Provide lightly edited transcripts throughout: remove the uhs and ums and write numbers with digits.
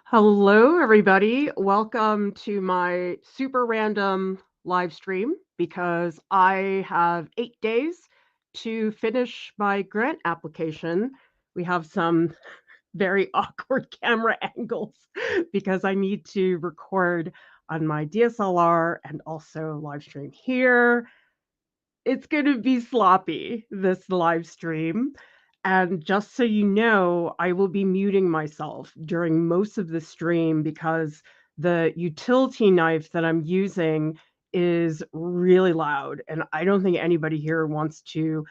Hello, everybody. Welcome to my super random live stream because I have 8 days to finish my grant application. We have some very awkward camera angles because I need to record on my DSLR and also live stream here. It's going to be sloppy, this live stream. And just so you know, I will be muting myself during most of the stream because the utility knife that I'm using is really loud. And I don't think anybody here wants to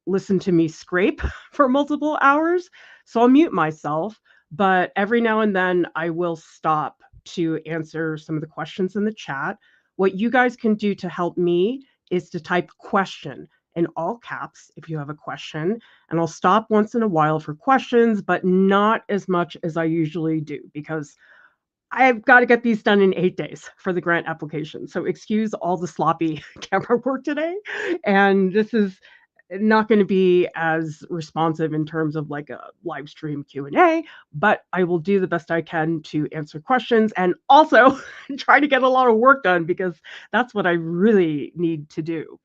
listen to me scrape for multiple hours. So I'll mute myself. But every now and then I will stop to answer some of the questions in the chat. What you guys can do to help me is to type question in all caps if you have a question. And I'll stop once in a while for questions, but not as much as I usually do because I've got to get these done in 8 days for the grant application. So excuse all the sloppy camera work today. And this is not going to be as responsive in terms of like a live stream Q&A, but I will do the best I can to answer questions and also try to get a lot of work done because that's what I really need to do.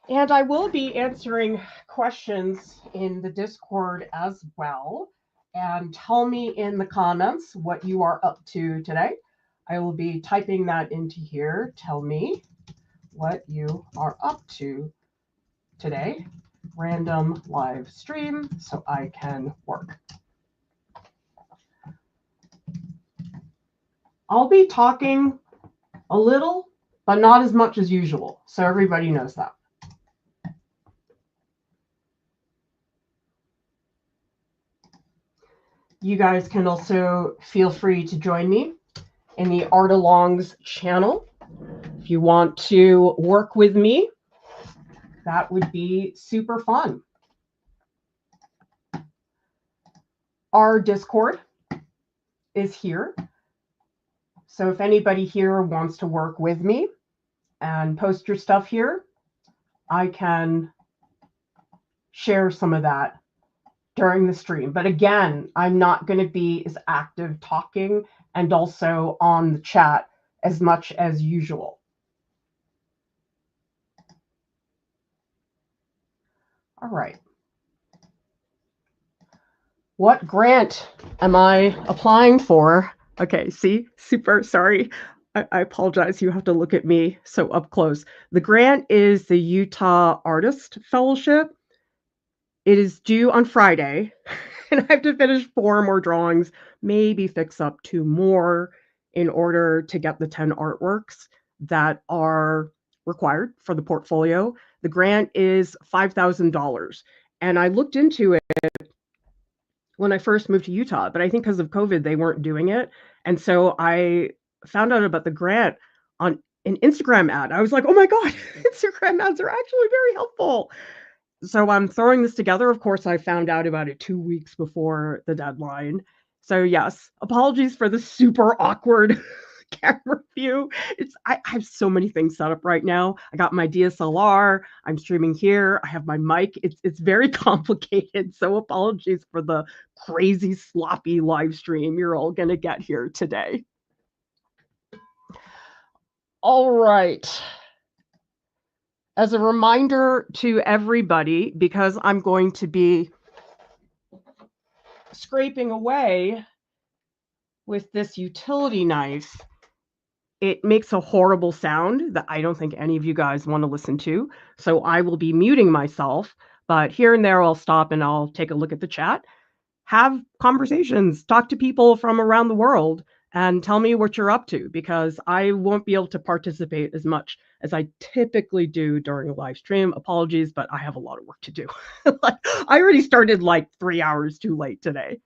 And I will be answering questions in the Discord as well. And tell me in the comments what you are up to today. I will be typing that into here. Tell me what you are up to today. Random live stream so I can work. I'll be talking a little, but not as much as usual. So everybody knows that. You guys can also feel free to join me in the Art Alongs channel. If you want to work with me, that would be super fun. Our Discord is here. So if anybody here wants to work with me and post your stuff here, I can share some of that during the stream. But again, I'm not going to be as active talking and also on the chat as much as usual. All right. What grant am I applying for? Okay, see, super sorry. I apologize. You have to look at me so up close. The grant is the Utah Artist Fellowship. It is due on Friday, and I have to finish 4 more drawings, maybe fix up 2 more in order to get the 10 artworks that are required for the portfolio. The grant is $5,000, and I looked into it when I first moved to Utah, but I think because of COVID, they weren't doing it. And so I found out about the grant on an Instagram ad. I was like, oh my God, Instagram ads are actually very helpful. So I'm throwing this together. Of course, I found out about it 2 weeks before the deadline. So yes, apologies for the super awkward camera view. I have so many things set up right now. I got my DSLR. I'm streaming here. I have my mic. It's very complicated. So apologies for the crazy sloppy live stream you're all gonna get here today. All right. As a reminder to everybody, because I'm going to be scraping away with this utility knife, it makes a horrible sound that I don't think any of you guys want to listen to. So I will be muting myself, but here and there I'll stop and I'll take a look at the chat, have conversations, talk to people from around the world, and tell me what you're up to, because I won't be able to participate as much as I typically do during a live stream. Apologies, but I have a lot of work to do. I already started like 3 hours too late today.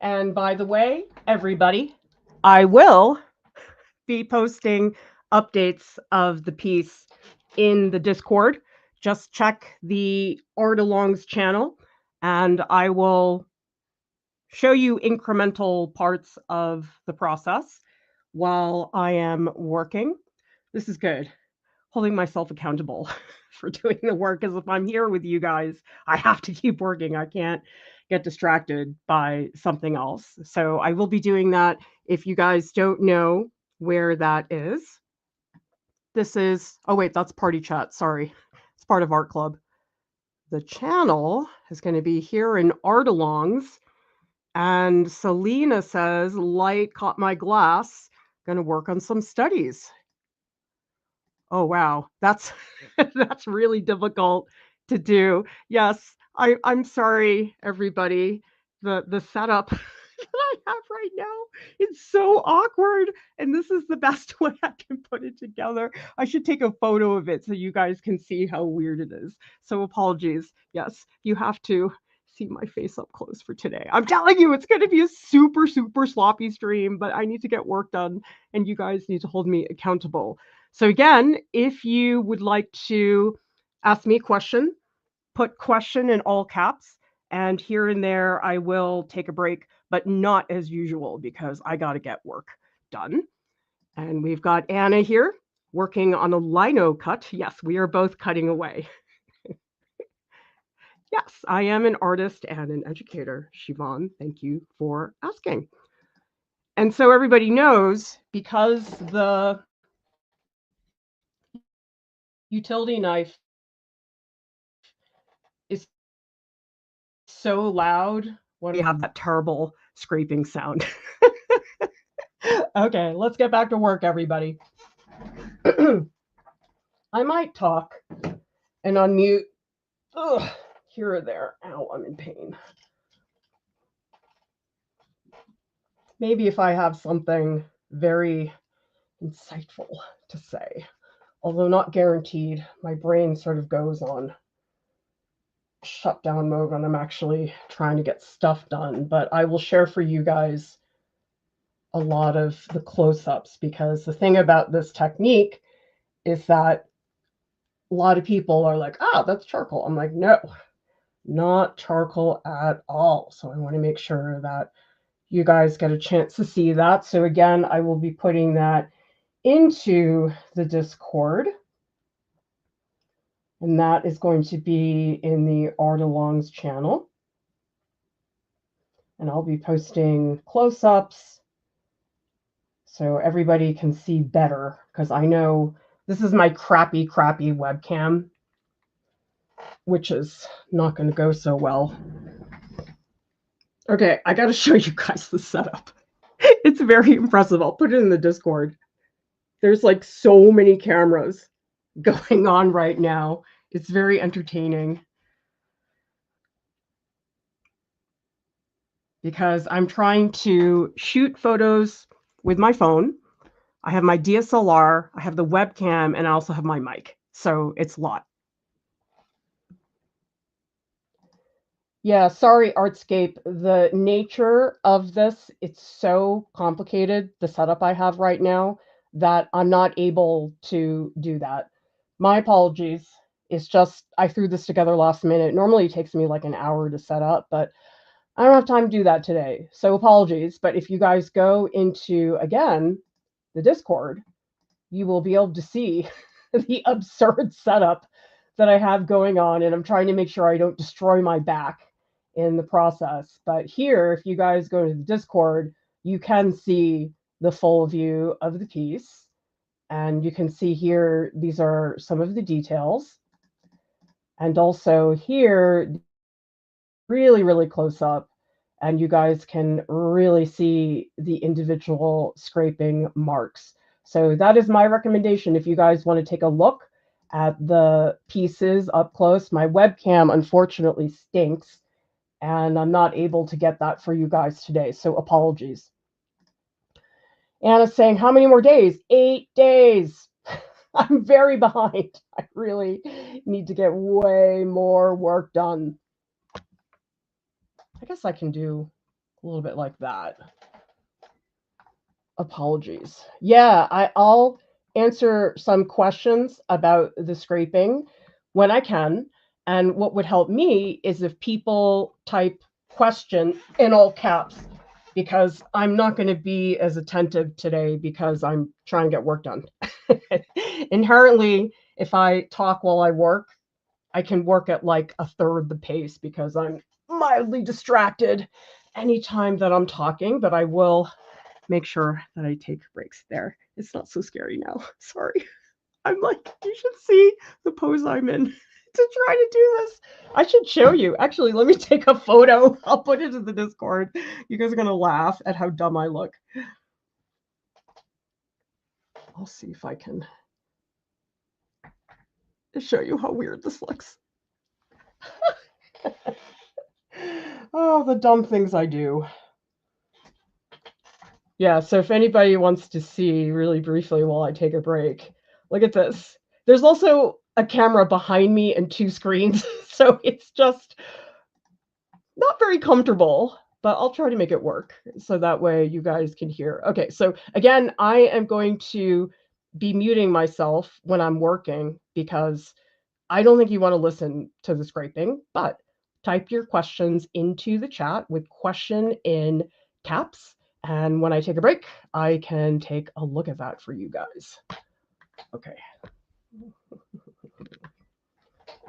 And by the way, everybody, I will be posting updates of the piece in the Discord. Just check the Art Alongs channel, and I will show you incremental parts of the process while I am working. This is good. Holding myself accountable for doing the work, as if I'm here with you guys, I have to keep working. I can't get distracted by something else. So I will be doing that. If you guys don't know where that is, this is, oh wait, that's party chat. Sorry. It's part of Art Club. The channel is going to be here in Art Alongs. And Selena says, light caught my glass. Going to work on some studies. Oh wow, that's that's really difficult to do. Yes, I'm sorry, everybody. The setup that I have right now is so awkward, and this is the best way I can put it together. I should take a photo of it so you guys can see how weird it is. So apologies. Yes, you have to see my face up close for today. I'm telling you, it's going to be a super, super sloppy stream, but I need to get work done, and you guys need to hold me accountable. So again, if you would like to ask me a question, put question in all caps, and here and there I will take a break, but not as usual because I got to get work done. And we've got Anna here working on a lino cut. Yes, we are both cutting away. Yes, I am an artist and an educator, Siobhan. Thank you for asking. And so everybody knows, because the utility knife is so loud when we have that terrible scraping sound. Okay, let's get back to work, everybody. I might talk and unmute here or there. Ow, I'm in pain. Maybe if I have something very insightful to say, although not guaranteed. My brain sort of goes on shutdown mode when I'm actually trying to get stuff done, but I will share for you guys a lot of the close-ups, because the thing about this technique is that a lot of people are like, oh, that's charcoal. I'm like, no, not charcoal at all. So I want to make sure that you guys get a chance to see that. So again, I will be putting that into the Discord. And that is going to be in the Art Alongs channel. And I'll be posting close-ups so everybody can see better, because I know this is my crappy webcam, which is not going to go so well. Okay, I got to show you guys the setup. It's very impressive. I'll put it in the Discord. There's like so many cameras going on right now. It's very entertaining, because I'm trying to shoot photos with my phone. I have my DSLR, I have the webcam, and I also have my mic. So it's a lot. Yeah, sorry, Artscape. The nature of this, it's so complicated, the setup I have right now, that I'm not able to do that. My apologies. It's just I threw this together last minute. Normally it takes me like an hour to set up, but I don't have time to do that today. So apologies. But if you guys go into, again, the Discord, you will be able to see the absurd setup that I have going on, and I'm trying to make sure I don't destroy my back in the process. But here, if you guys go to the Discord, you can see the full view of the piece, and you can see here, these are some of the details. And also here, really close up, and you guys can really see the individual scraping marks. So that is my recommendation if you guys want to take a look at the pieces up close. My webcam unfortunately stinks, and I'm not able to get that for you guys today, so apologies. Anna's saying, how many more days? 8 days. I'm very behind. I really need to get way more work done. I guess I can do a little bit like that. Apologies. Yeah, I'll answer some questions about the scraping when I can. And what would help me is if people type question in all caps, because I'm not going to be as attentive today because I'm trying to get work done. Inherently, if I talk while I work, I can work at like a third the pace because I'm mildly distracted anytime that I'm talking, but I will make sure that I take breaks there. It's not so scary now. Sorry. I'm like, you should see the pose I'm in to try to do this. I should show you. Actually, let me take a photo. I'll put it in the Discord. You guys are going to laugh at how dumb I look. I'll see if I can show you how weird this looks. Oh, the dumb things I do. Yeah, so if anybody wants to see really briefly while I take a break, look at this. There's also a camera behind me and two screens, so it's just not very comfortable, but I'll try to make it work so that way you guys can hear. Okay, so again, I am going to be muting myself when I'm working because I don't think you want to listen to the scraping, but type your questions into the chat with question in caps. And when I take a break, I can take a look at that for you guys. Okay.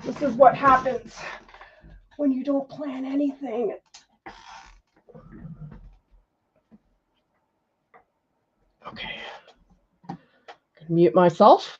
This is what happens when you don't plan anything. Okay. Mute myself.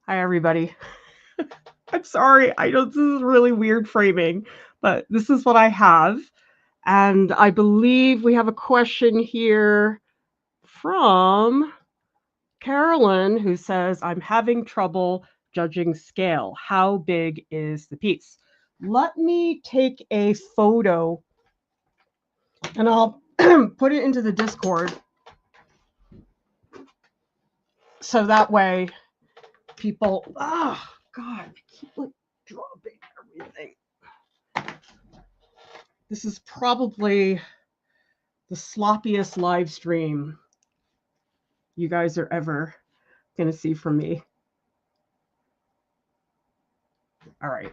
Hi, everybody. I'm sorry. I know this is really weird framing, but this is what I have. And I believe we have a question here from Carolyn, who says, I'm having trouble judging scale. How big is the piece? Let me take a photo and I'll put it into the Discord. So that way people, oh God, I keep like dropping everything. This is probably the sloppiest live stream you guys are ever going to see from me. All right.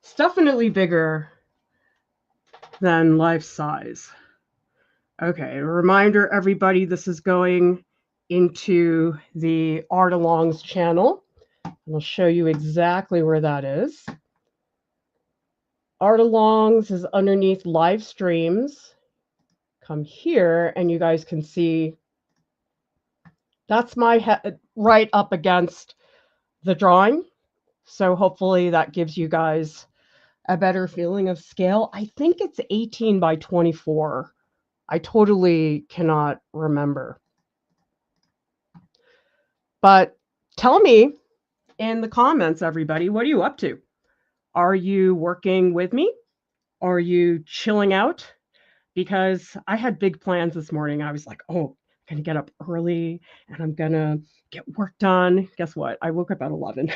It's definitely bigger than life size. Okay. A reminder, everybody, this is going into the Art Alongs channel. I'll show you exactly where that is. Art Alongs is underneath live streams. Come here and you guys can see that's my head right up against the drawing. So hopefully that gives you guys a better feeling of scale. I think it's 18 by 24. I totally cannot remember. But tell me in the comments, everybody, what are you up to? Are you working with me? Are you chilling out? Because I had big plans this morning. I was like, oh, I'm going to get up early and I'm going to get work done. Guess what? I woke up at 11.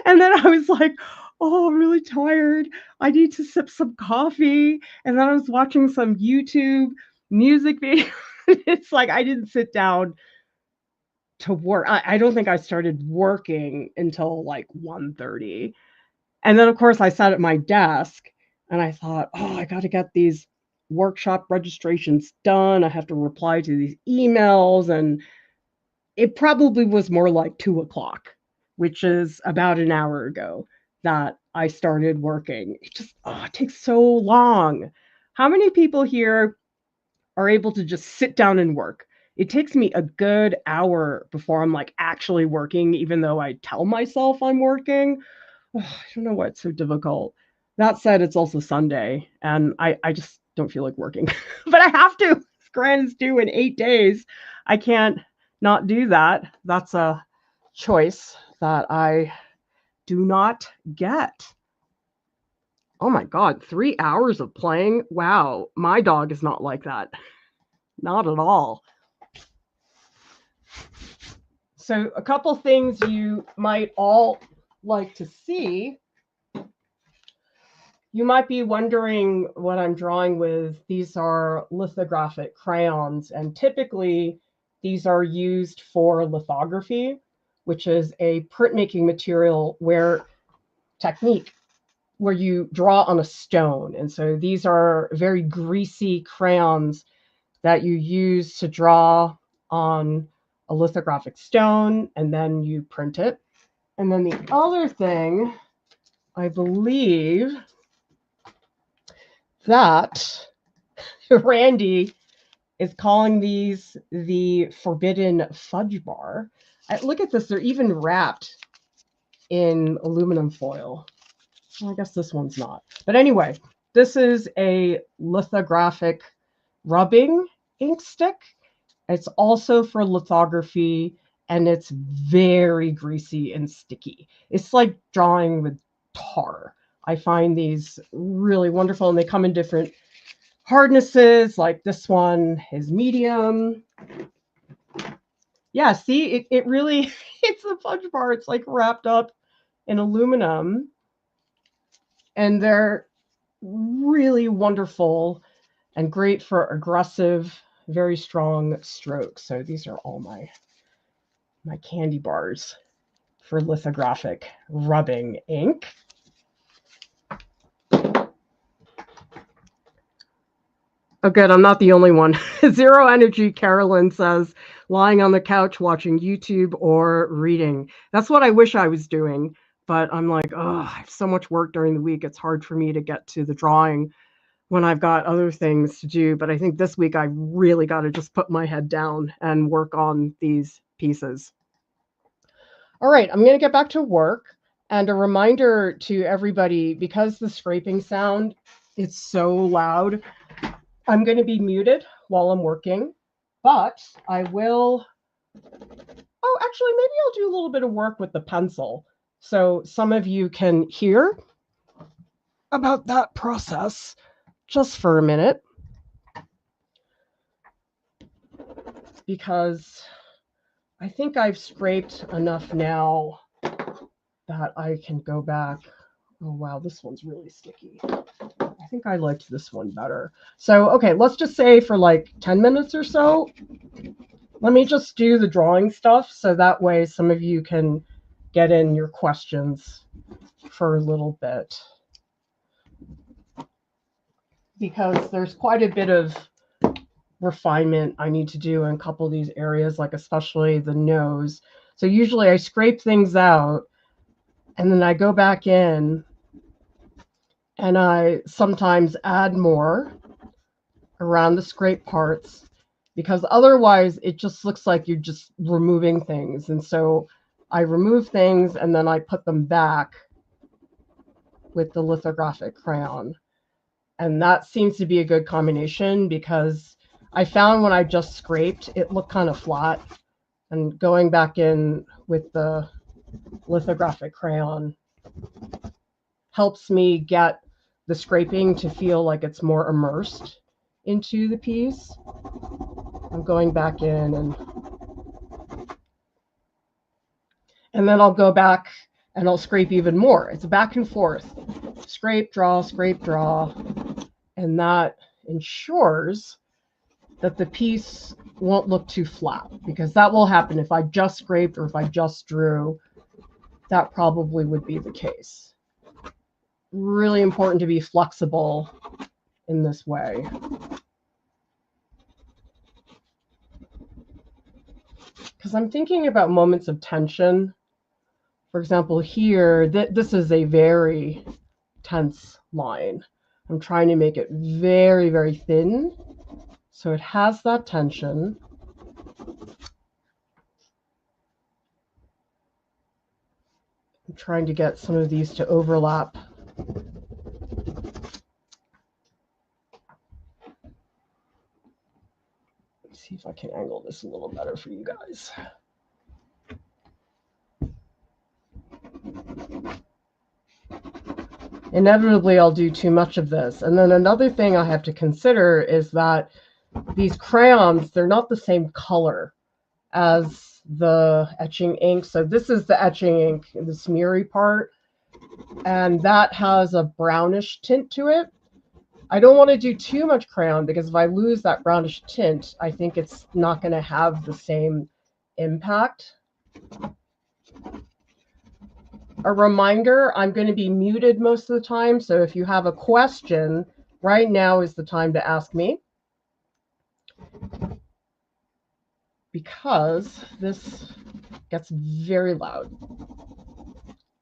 And then I was like, oh, I'm really tired. I need to sip some coffee. And then I was watching some YouTube music video. It's like I didn't sit down to work. I don't think I started working until like 1:30. And then, of course, I sat at my desk and I thought, oh, I got to get these workshop registrations done. I have to reply to these emails. And it probably was more like 2 o'clock, which is about an hour ago that I started working. It just it takes so long. How many people here are able to just sit down and work? It takes me a good hour before I'm like actually working, even though I tell myself I'm working. Oh, I don't know what's so difficult. That said, it's also Sunday, and I just don't feel like working. But I have to. Grant is due in 8 days. I can't not do that. That's a choice that I do not get. Oh my God, 3 hours of playing? Wow, my dog is not like that. Not at all. So a couple things you might all like to see. You might be wondering what I'm drawing with. These are lithographic crayons, and typically these are used for lithography, which is a printmaking material technique where you draw on a stone. And so these are very greasy crayons that you use to draw on a lithographic stone, and then you print it. And then the other thing, I believe that Randy is calling these the Forbidden Fudge Bar. Look at this. They're even wrapped in aluminum foil. Well, I guess this one's not. But anyway, this is a lithographic rubbing ink stick. It's also for lithography, and it's very greasy and sticky. It's like drawing with tar. I find these really wonderful, and they come in different hardnesses. Like this one is medium. Yeah, see, it really, it's a fudge bar. It's like wrapped up in aluminum, and they're really wonderful and great for aggressive, very strong strokes. So these are all my candy bars for lithographic rubbing ink. Oh, good. I'm not the only one. Zero Energy Carolyn says, lying on the couch watching YouTube or reading. That's what I wish I was doing. But I'm like, oh, I have so much work during the week. It's hard for me to get to the drawing when I've got other things to do. But I think this week I really got to just put my head down and work on these pieces. All right, I'm going to get back to work. And a reminder to everybody, because the scraping sound is so loud, I'm going to be muted while I'm working, but I will, oh, actually, maybe I'll do a little bit of work with the pencil so some of you can hear about that process just for a minute, because I think I've scraped enough now that I can go back. Oh, wow, this one's really sticky. I think I liked this one better. So, okay, let's just say for like 10 minutes or so, let me just do the drawing stuff so that way some of you can get in your questions for a little bit. Because there's quite a bit of refinement I need to do in a couple of these areas, like especially the nose. So usually I scrape things out and then I go back in and I sometimes add more around the scrape parts, because otherwise it just looks like you're just removing things. And so I remove things and then I put them back with the lithographic crayon. And that seems to be a good combination, because I found when I just scraped, it looked kind of flat. And going back in with the lithographic crayon helps me get the scraping to feel like it's more immersed into the piece. I'm going back in and then I'll go back and I'll scrape even more. It's back and forth. Scrape, draw, and that ensures that the piece won't look too flat, because that will happen if I just scraped or if I just drew. That probably would be the case. Really important to be flexible in this way. Because I'm thinking about moments of tension. For example, here, this is a very tense line. I'm trying to make it very, very thin, so it has that tension. I'm trying to get some of these to overlap. Let's see if I can angle this a little better for you guys. Inevitably, I'll do too much of this. And then another thing I have to consider is that these crayons, they're not the same color as the etching ink. So this is the etching ink, the smeary part, and that has a brownish tint to it. I don't want to do too much crayon, because if I lose that brownish tint, I think it's not going to have the same impact. A reminder, I'm going to be muted most of the time, so if you have a question, right now is the time to ask me, because this gets very loud.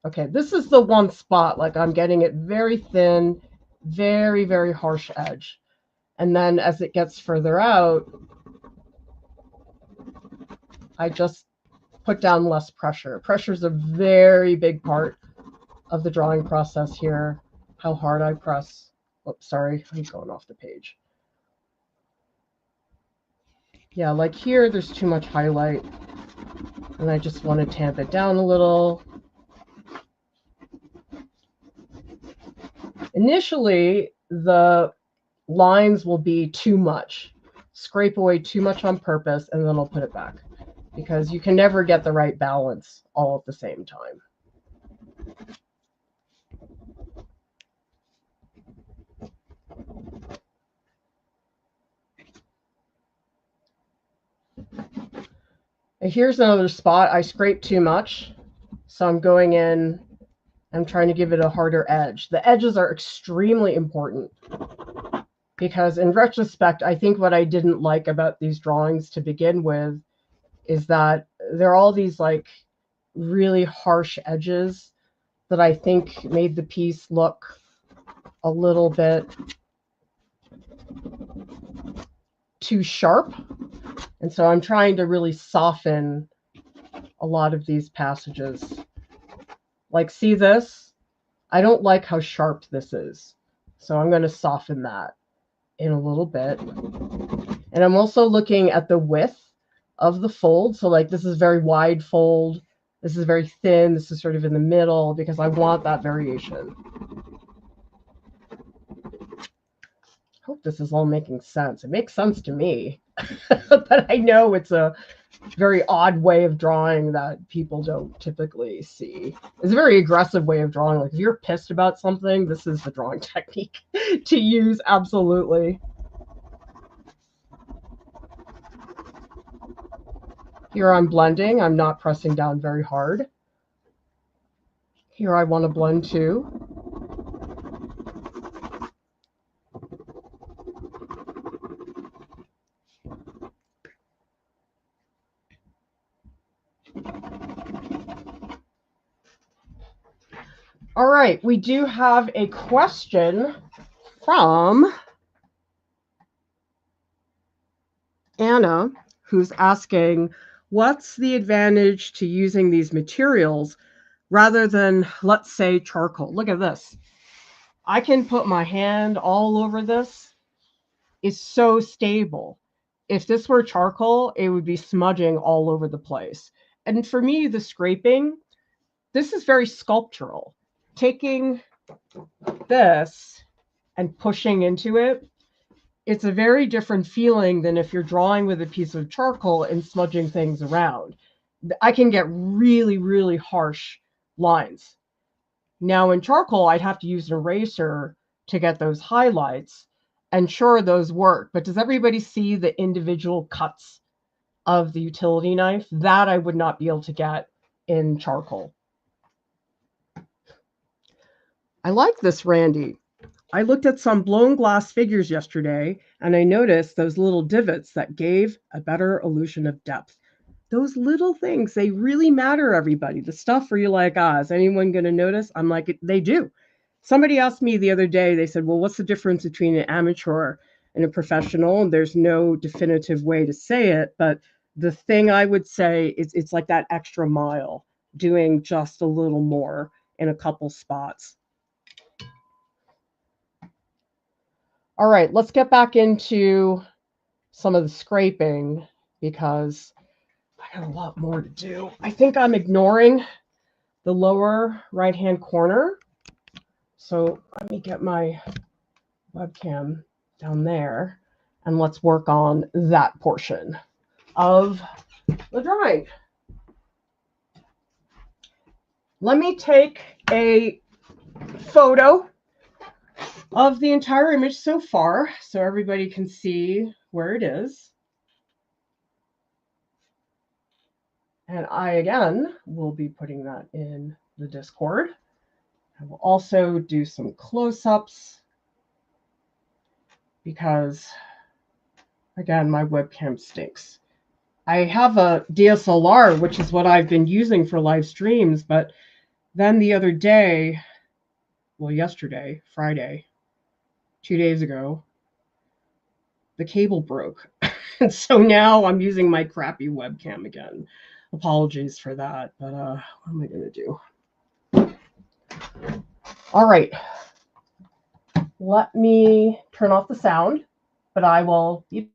Okay, this is the one spot, like I'm getting it very thin, very, very harsh edge. And then as it gets further out, I just put down less pressure. Pressure is a very big part of the drawing process here. How hard I press. Oops, sorry, I'm going off the page. Yeah, like here, there's too much highlight, and I just want to tamp it down a little. Initially, the lines will be too much. Scrape away too much on purpose, and then I'll put it back, because you can never get the right balance all at the same time. And here's another spot. I scraped too much, so I'm going in. I'm trying to give it a harder edge. The edges are extremely important, because in retrospect, I think what I didn't like about these drawings to begin with is that there are all these like really harsh edges that I think made the piece look a little bit too sharp. And so I'm trying to really soften a lot of these passages. Like, see this? I don't like how sharp this is. So I'm going to soften that in a little bit. And I'm also looking at the width of the fold. So like this is very wide fold. This is very thin. This is sort of in the middle because I want that variation. Hope this is all making sense. It makes sense to me. But I know it's a very odd way of drawing that people don't typically see. It's a very aggressive way of drawing. Like if you're pissed about something, this is the drawing technique to use, absolutely. Here I'm blending. I'm not pressing down very hard. Here I want to blend too. All right, we do have a question from Anna, who's asking, what's the advantage to using these materials rather than, let's say, charcoal? Look at this. I can put my hand all over this. It's so stable. If this were charcoal, it would be smudging all over the place. And for me, the scraping, this is very sculptural. Taking this and pushing into it, it's a very different feeling than if you're drawing with a piece of charcoal and smudging things around. I can get really, really harsh lines. Now in charcoal, I'd have to use an eraser to get those highlights. And sure, those work. But does everybody see the individual cuts of the utility knife? That I would not be able to get in charcoal. I like this, Randy. I looked at some blown glass figures yesterday, and I noticed those little divots that gave a better illusion of depth. Those little things, they really matter, everybody. The stuff where you're like, is anyone going to notice? I'm like, they do. Somebody asked me the other day, they said, well, what's the difference between an amateur and a professional? And there's no definitive way to say it, but the thing I would say is it's like that extra mile, doing just a little more in a couple spots. All right, let's get back into some of the scraping because I got a lot more to do. I think I'm ignoring the lower right-hand corner. So let me get my webcam down there and let's work on that portion of the drawing. Let me take a photo of the entire image so far so everybody can see where it is. And I, again, will be putting that in the Discord. I will also do some close-ups because, again, my webcam stinks. I have a DSLR, which is what I've been using for live streams, but then the other day, well, yesterday, Friday, 2 days ago, the cable broke. And so now I'm using my crappy webcam again. Apologies for that, but what am I going to do? All right. Let me turn off the sound, but I will be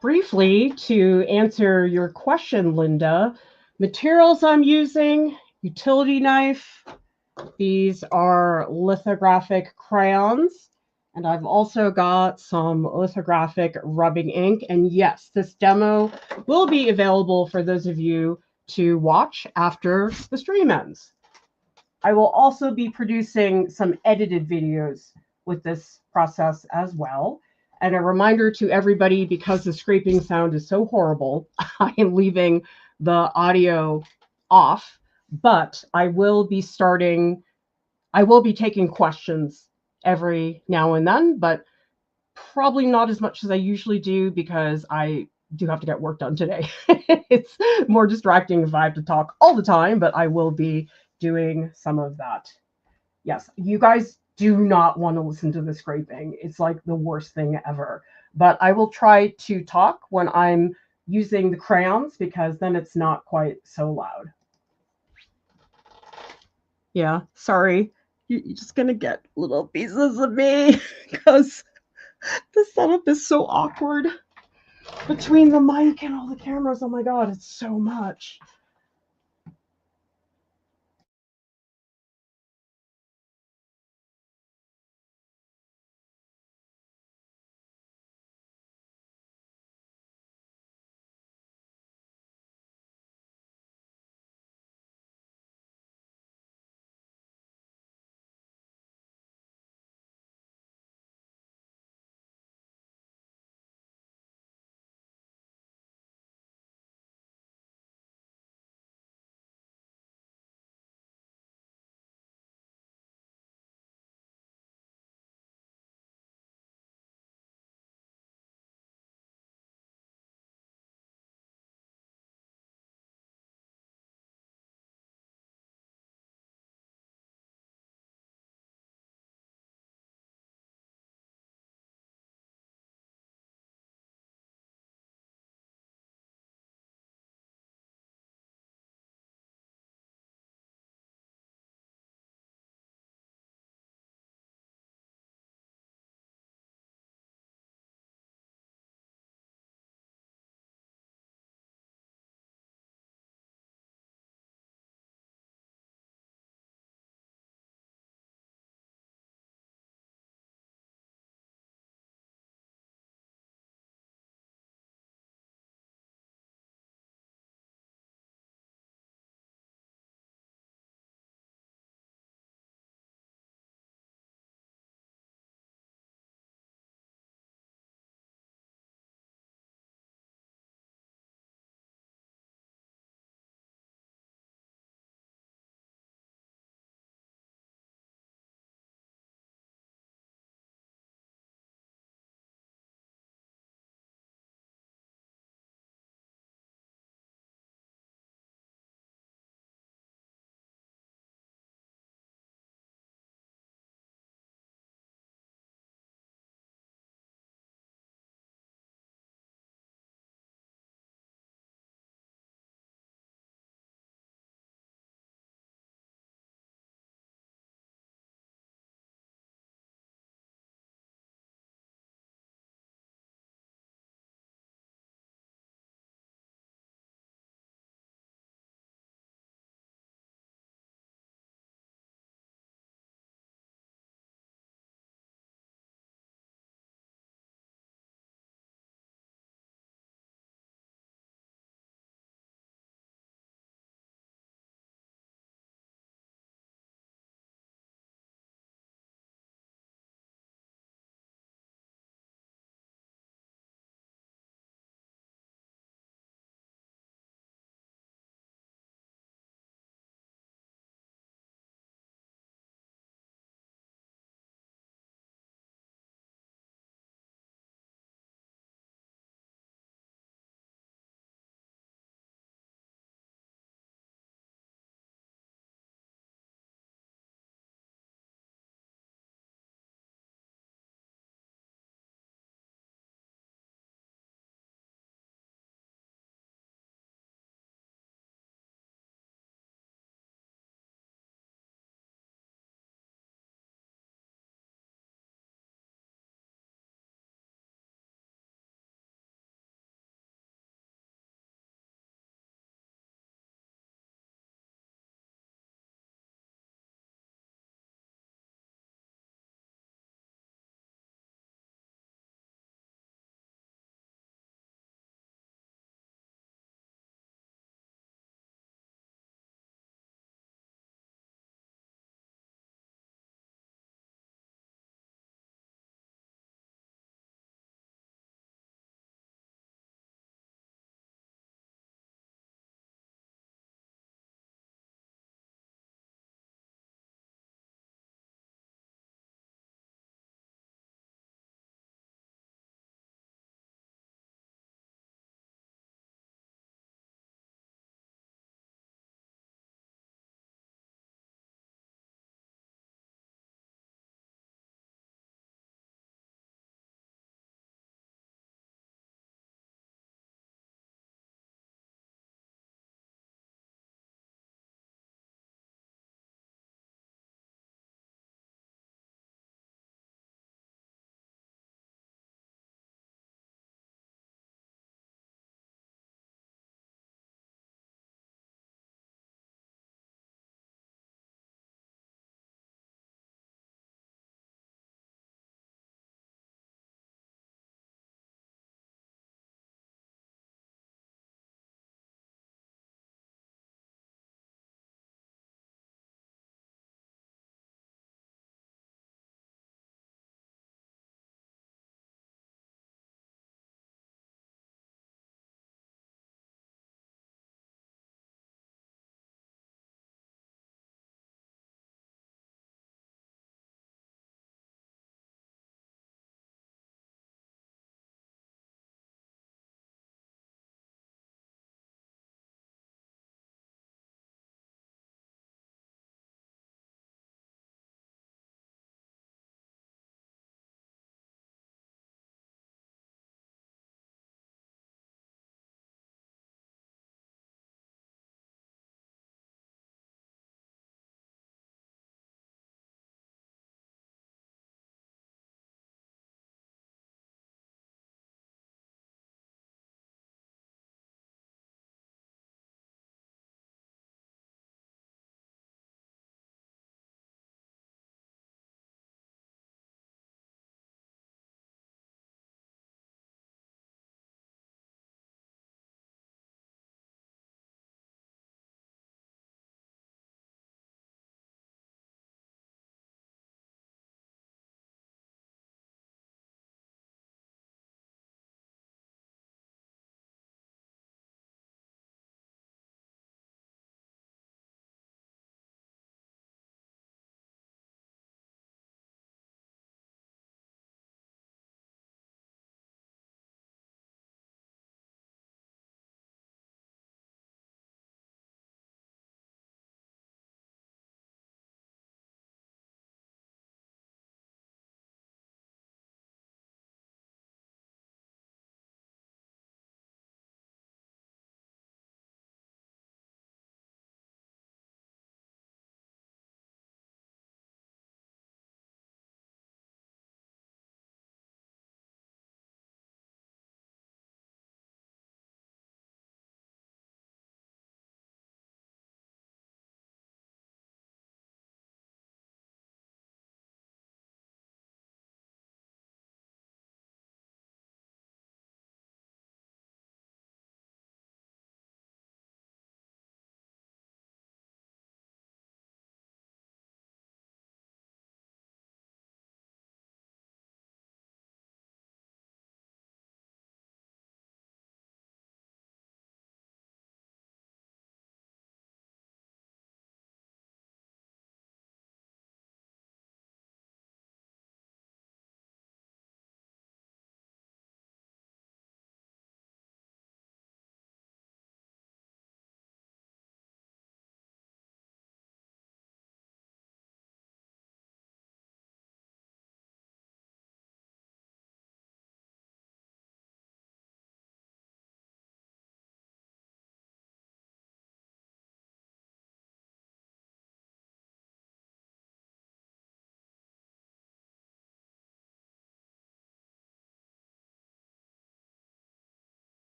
Briefly, to answer your question, Linda, materials I'm using, utility knife. These are lithographic crayons. And I've also got some lithographic rubbing ink. And yes, this demo will be available for those of you to watch after the stream ends. I will also be producing some edited videos with this process as well. And a reminder to everybody, because the scraping sound is so horrible, I am leaving the audio off, but I will be taking questions every now and then, but probably not as much as I usually do because I do have to get work done today. It's more distracting if I have to talk all the time, but I will be doing some of that. Yes, you guys do not want to listen to the scraping. It's like the worst thing ever. But I will try to talk when I'm using the crayons because then it's not quite so loud. Yeah, sorry. You're just going to get little pieces of me because the setup is so awkward between the mic and all the cameras. Oh my God, it's so much.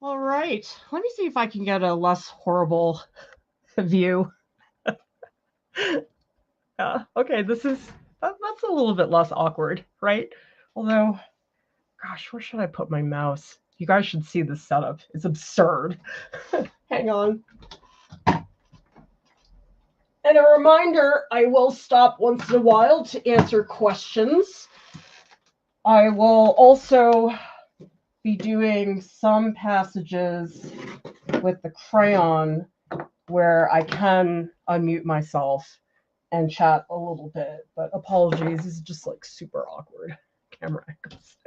All right, let me see if I can get a less horrible view. Okay, this is that's a little bit less awkward, right? Although, gosh, where should I put my mouse? You guys should see this setup. It's absurd. Hang on. And a reminder, I will stop once in a while to answer questions. I will also be doing some passages with the crayon where I can unmute myself and chat a little bit, but apologies, this is just like super awkward camera angles.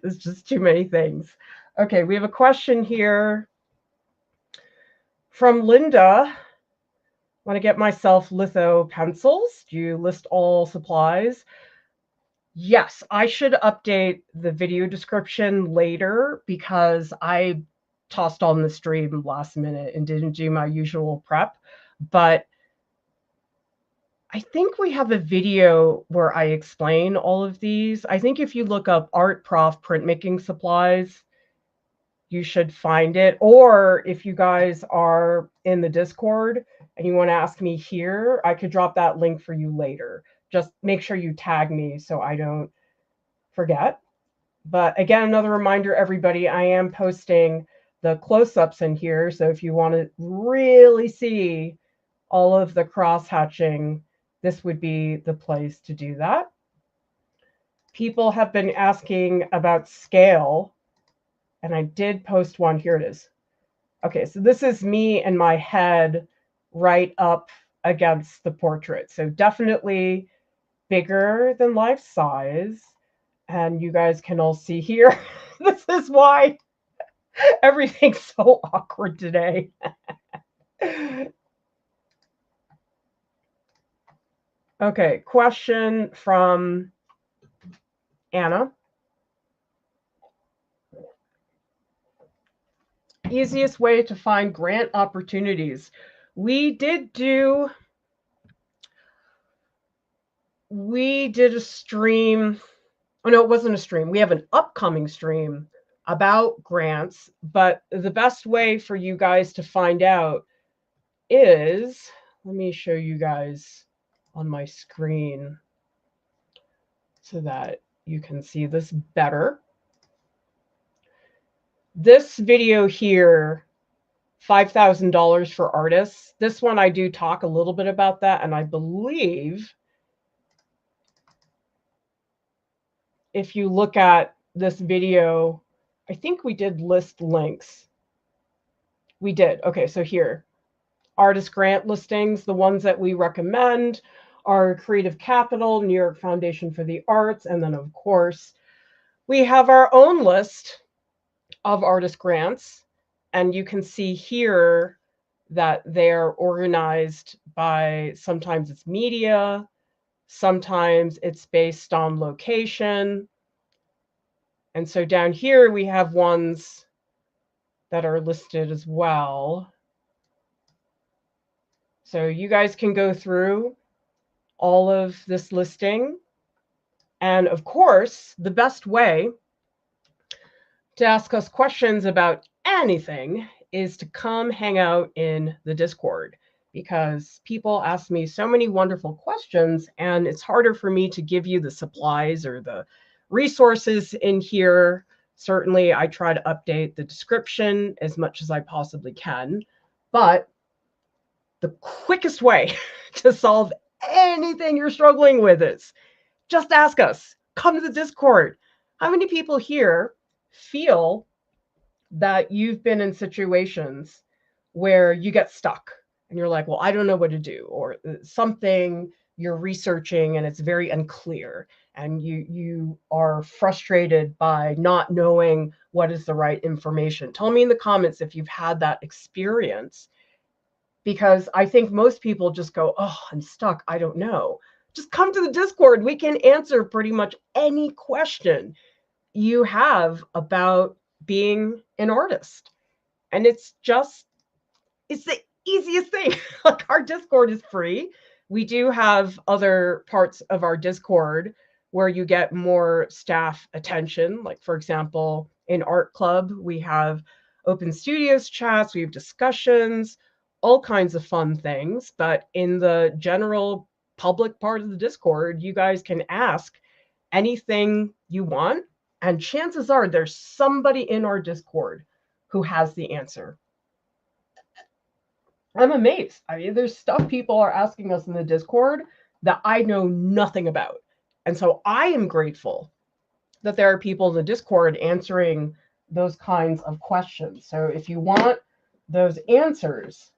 There's just too many things. Okay, we have a question here from Linda. Want to get myself litho pencils? Do you list all supplies? Yes, I should update the video description later because I tossed on the stream last minute and didn't do my usual prep. But I think we have a video where I explain all of these. I think if you look up Art Prof printmaking supplies, you should find it. Or if you guys are in the Discord and you want to ask me here, I could drop that link for you later. Just make sure you tag me so I don't forget. But again, another reminder, everybody, I am posting the close-ups in here. So if you want to really see all of the cross-hatching, this would be the place to do that. People have been asking about scale, and I did post one. Here it is. Okay, so this is me and my head right up against the portrait. So definitely bigger than life size. And you guys can all see here. This is why everything's so awkward today. Okay, question from Anna. Easiest way to find grant opportunities. We did a stream. Oh, no, it wasn't a stream. We have an upcoming stream about grants, but the best way for you guys to find out is, let me show you guys on my screen so that you can see this better. This video here, $5,000 for artists. This one I do talk a little bit about that, and I believe if you look at this video, I think we did list links. We did. Okay, so here, artist grant listings, the ones that we recommend are Creative Capital, New York Foundation for the Arts, and then, of course, we have our own list of artist grants, and you can see here that they're organized by, sometimes it's media, sometimes it's based on location. And so down here we have ones that are listed as well. So you guys can go through all of this listing. And of course, the best way to ask us questions about anything is to come hang out in the Discord, because people ask me so many wonderful questions and it's harder for me to give you the supplies or the resources in here. Certainly, I try to update the description as much as I possibly can, but the quickest way to solve anything you're struggling with is just ask us. Come to the Discord. How many people here feel that you've been in situations where you get stuck and you're like, well, I don't know what to do, or something you're researching and it's very unclear, and you are frustrated by not knowing what is the right information? Tell me in the comments if you've had that experience, because I think most people just go, oh, I'm stuck, I don't know. Just come to the Discord. We can answer pretty much any question you have about being an artist. And it's the easiest thing. Like, our Discord is free. We do have other parts of our Discord where you get more staff attention. Like, for example, in Art Club, we have open studios chats, we have discussions, all kinds of fun things. But in the general public part of the Discord, you guys can ask anything you want. And chances are there's somebody in our Discord who has the answer. I'm amazed. I mean, there's stuff people are asking us in the Discord that I know nothing about. And so I am grateful that there are people in the Discord answering those kinds of questions. So if you want those answers,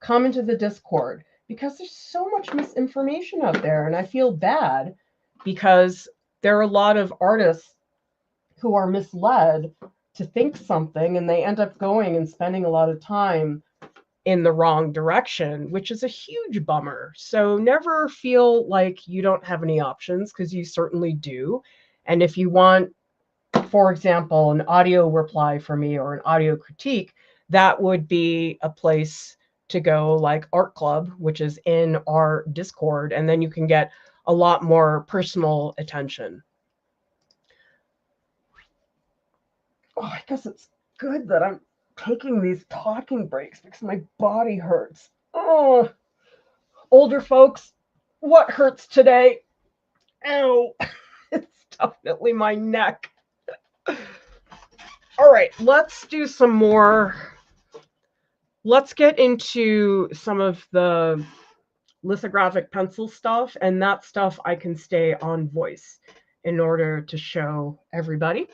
come into the Discord, because there's so much misinformation out there. And I feel bad because there are a lot of artists who are misled to think something, and they end up going and spending a lot of time in the wrong direction, which is a huge bummer. So never feel like you don't have any options, because you certainly do. And if you want, for example, an audio reply from me or an audio critique, that would be a place to go, like Art Club, which is in our Discord, and then you can get a lot more personal attention. Oh, I guess it's good that I'm taking these talking breaks because my body hurts. Oh, older folks, what hurts today? Ow, it's definitely my neck. All right, let's do some more. Let's get into some of the lithographic pencil stuff, and that stuff I can stay on voice in order to show everybody.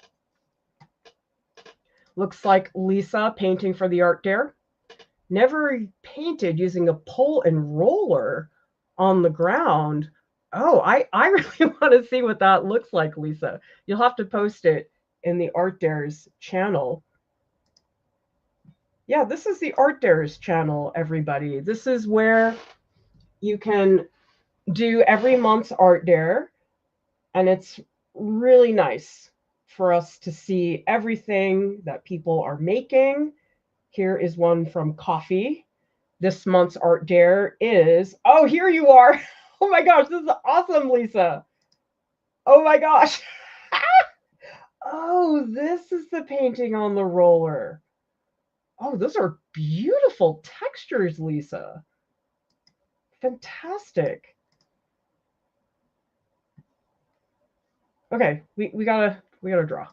Looks like Lisa painting for the art dare. Never painted using a pole and roller on the ground. Oh, I really want to see what that looks like, Lisa. You'll have to post it in the Art Dares channel. Yeah, this is the Art Dares channel, everybody. This is where you can do every month's Art Dare, and it's really nice for us to see everything that people are making. Here is one from Coffee. This month's Art Dare is, oh, here you are. Oh my gosh, this is awesome, Lisa. Oh my gosh. Oh, this is the painting on the roller. Oh, those are beautiful textures, Lisa. Fantastic. Okay, we gotta draw.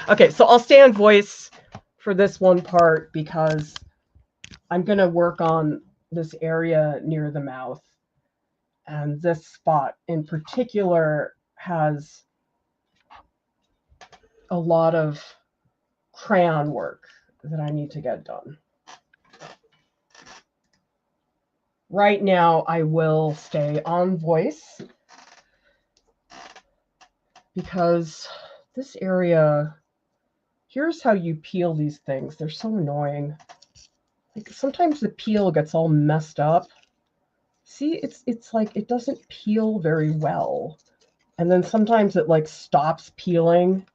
Okay, so I'll stay on voice for this one part because I'm gonna work on this area near the mouth. And this spot in particular has a lot of crayon work that I need to get done. Right now, I will stay on voice because this area, here's how you peel these things. They're so annoying. Like sometimes the peel gets all messed up. See, it's like it doesn't peel very well. And then sometimes it like stops peeling.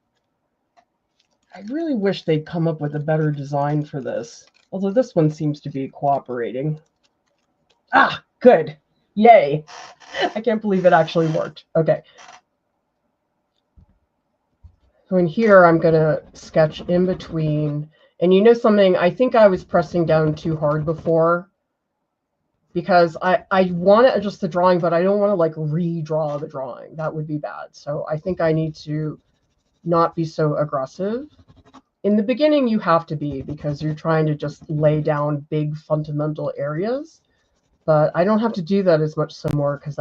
I really wish they'd come up with a better design for this. Although this one seems to be cooperating. Ah, good. Yay. I can't believe it actually worked. Okay. So in here, I'm going to sketch in between. And you know something? I think I was pressing down too hard before, because I want to adjust the drawing, but I don't want to like redraw the drawing. That would be bad. So I think I need to not be so aggressive. In the beginning, you have to be, because you're trying to just lay down big fundamental areas. But I don't have to do that as much more because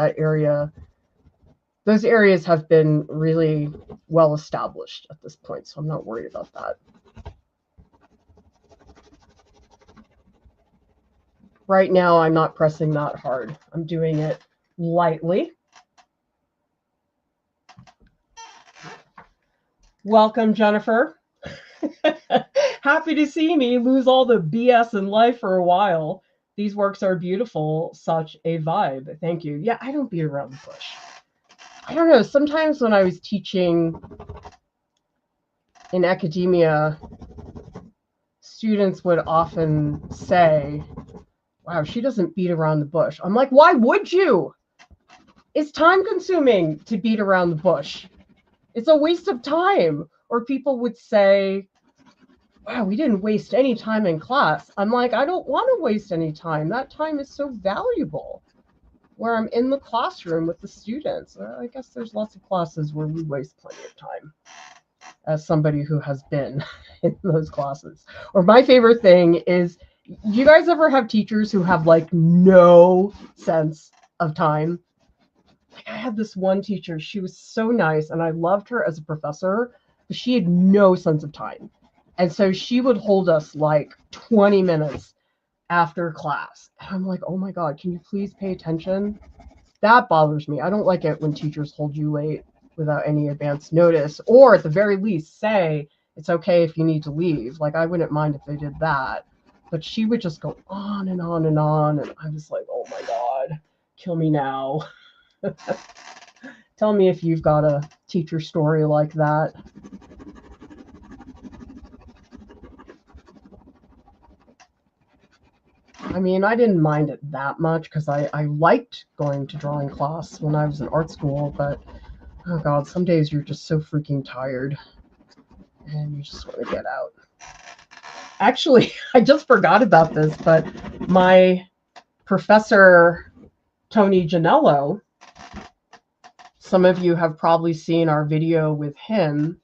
those areas have been really well established at this point. So I'm not worried about that. Right now, I'm not pressing that hard. I'm doing it lightly. Welcome, Jennifer. Happy to see me lose all the BS in life for a while. These works are beautiful. Such a vibe. Thank you. Yeah, I don't beat around the bush. I don't know. Sometimes when I was teaching in academia, students would often say, wow, she doesn't beat around the bush. I'm like, why would you? It's time consuming to beat around the bush. It's a waste of time. Or people would say, wow, we didn't waste any time in class. I'm like, I don't want to waste any time. That time is so valuable where I'm in the classroom with the students. I guess there's lots of classes where we waste plenty of time as somebody who has been in those classes. Or my favorite thing is, you guys ever have teachers who have like no sense of time? Like I had this one teacher, she was so nice and I loved her as a professor, but she had no sense of time. And so she would hold us like 20 minutes after class. And I'm like, oh my God, can you please pay attention? That bothers me. I don't like it when teachers hold you late without any advance notice, or at the very least say it's okay if you need to leave. Like I wouldn't mind if they did that. But she would just go on and on and on. And I was like, oh my God, kill me now. Tell me if you've got a teacher story like that. I mean, I didn't mind it that much because I liked going to drawing class when I was in art school, but oh God, some days you're just so freaking tired and you just want to get out. Actually, I just forgot about this, but my professor, Tony Janello, some of you have probably seen our video with him.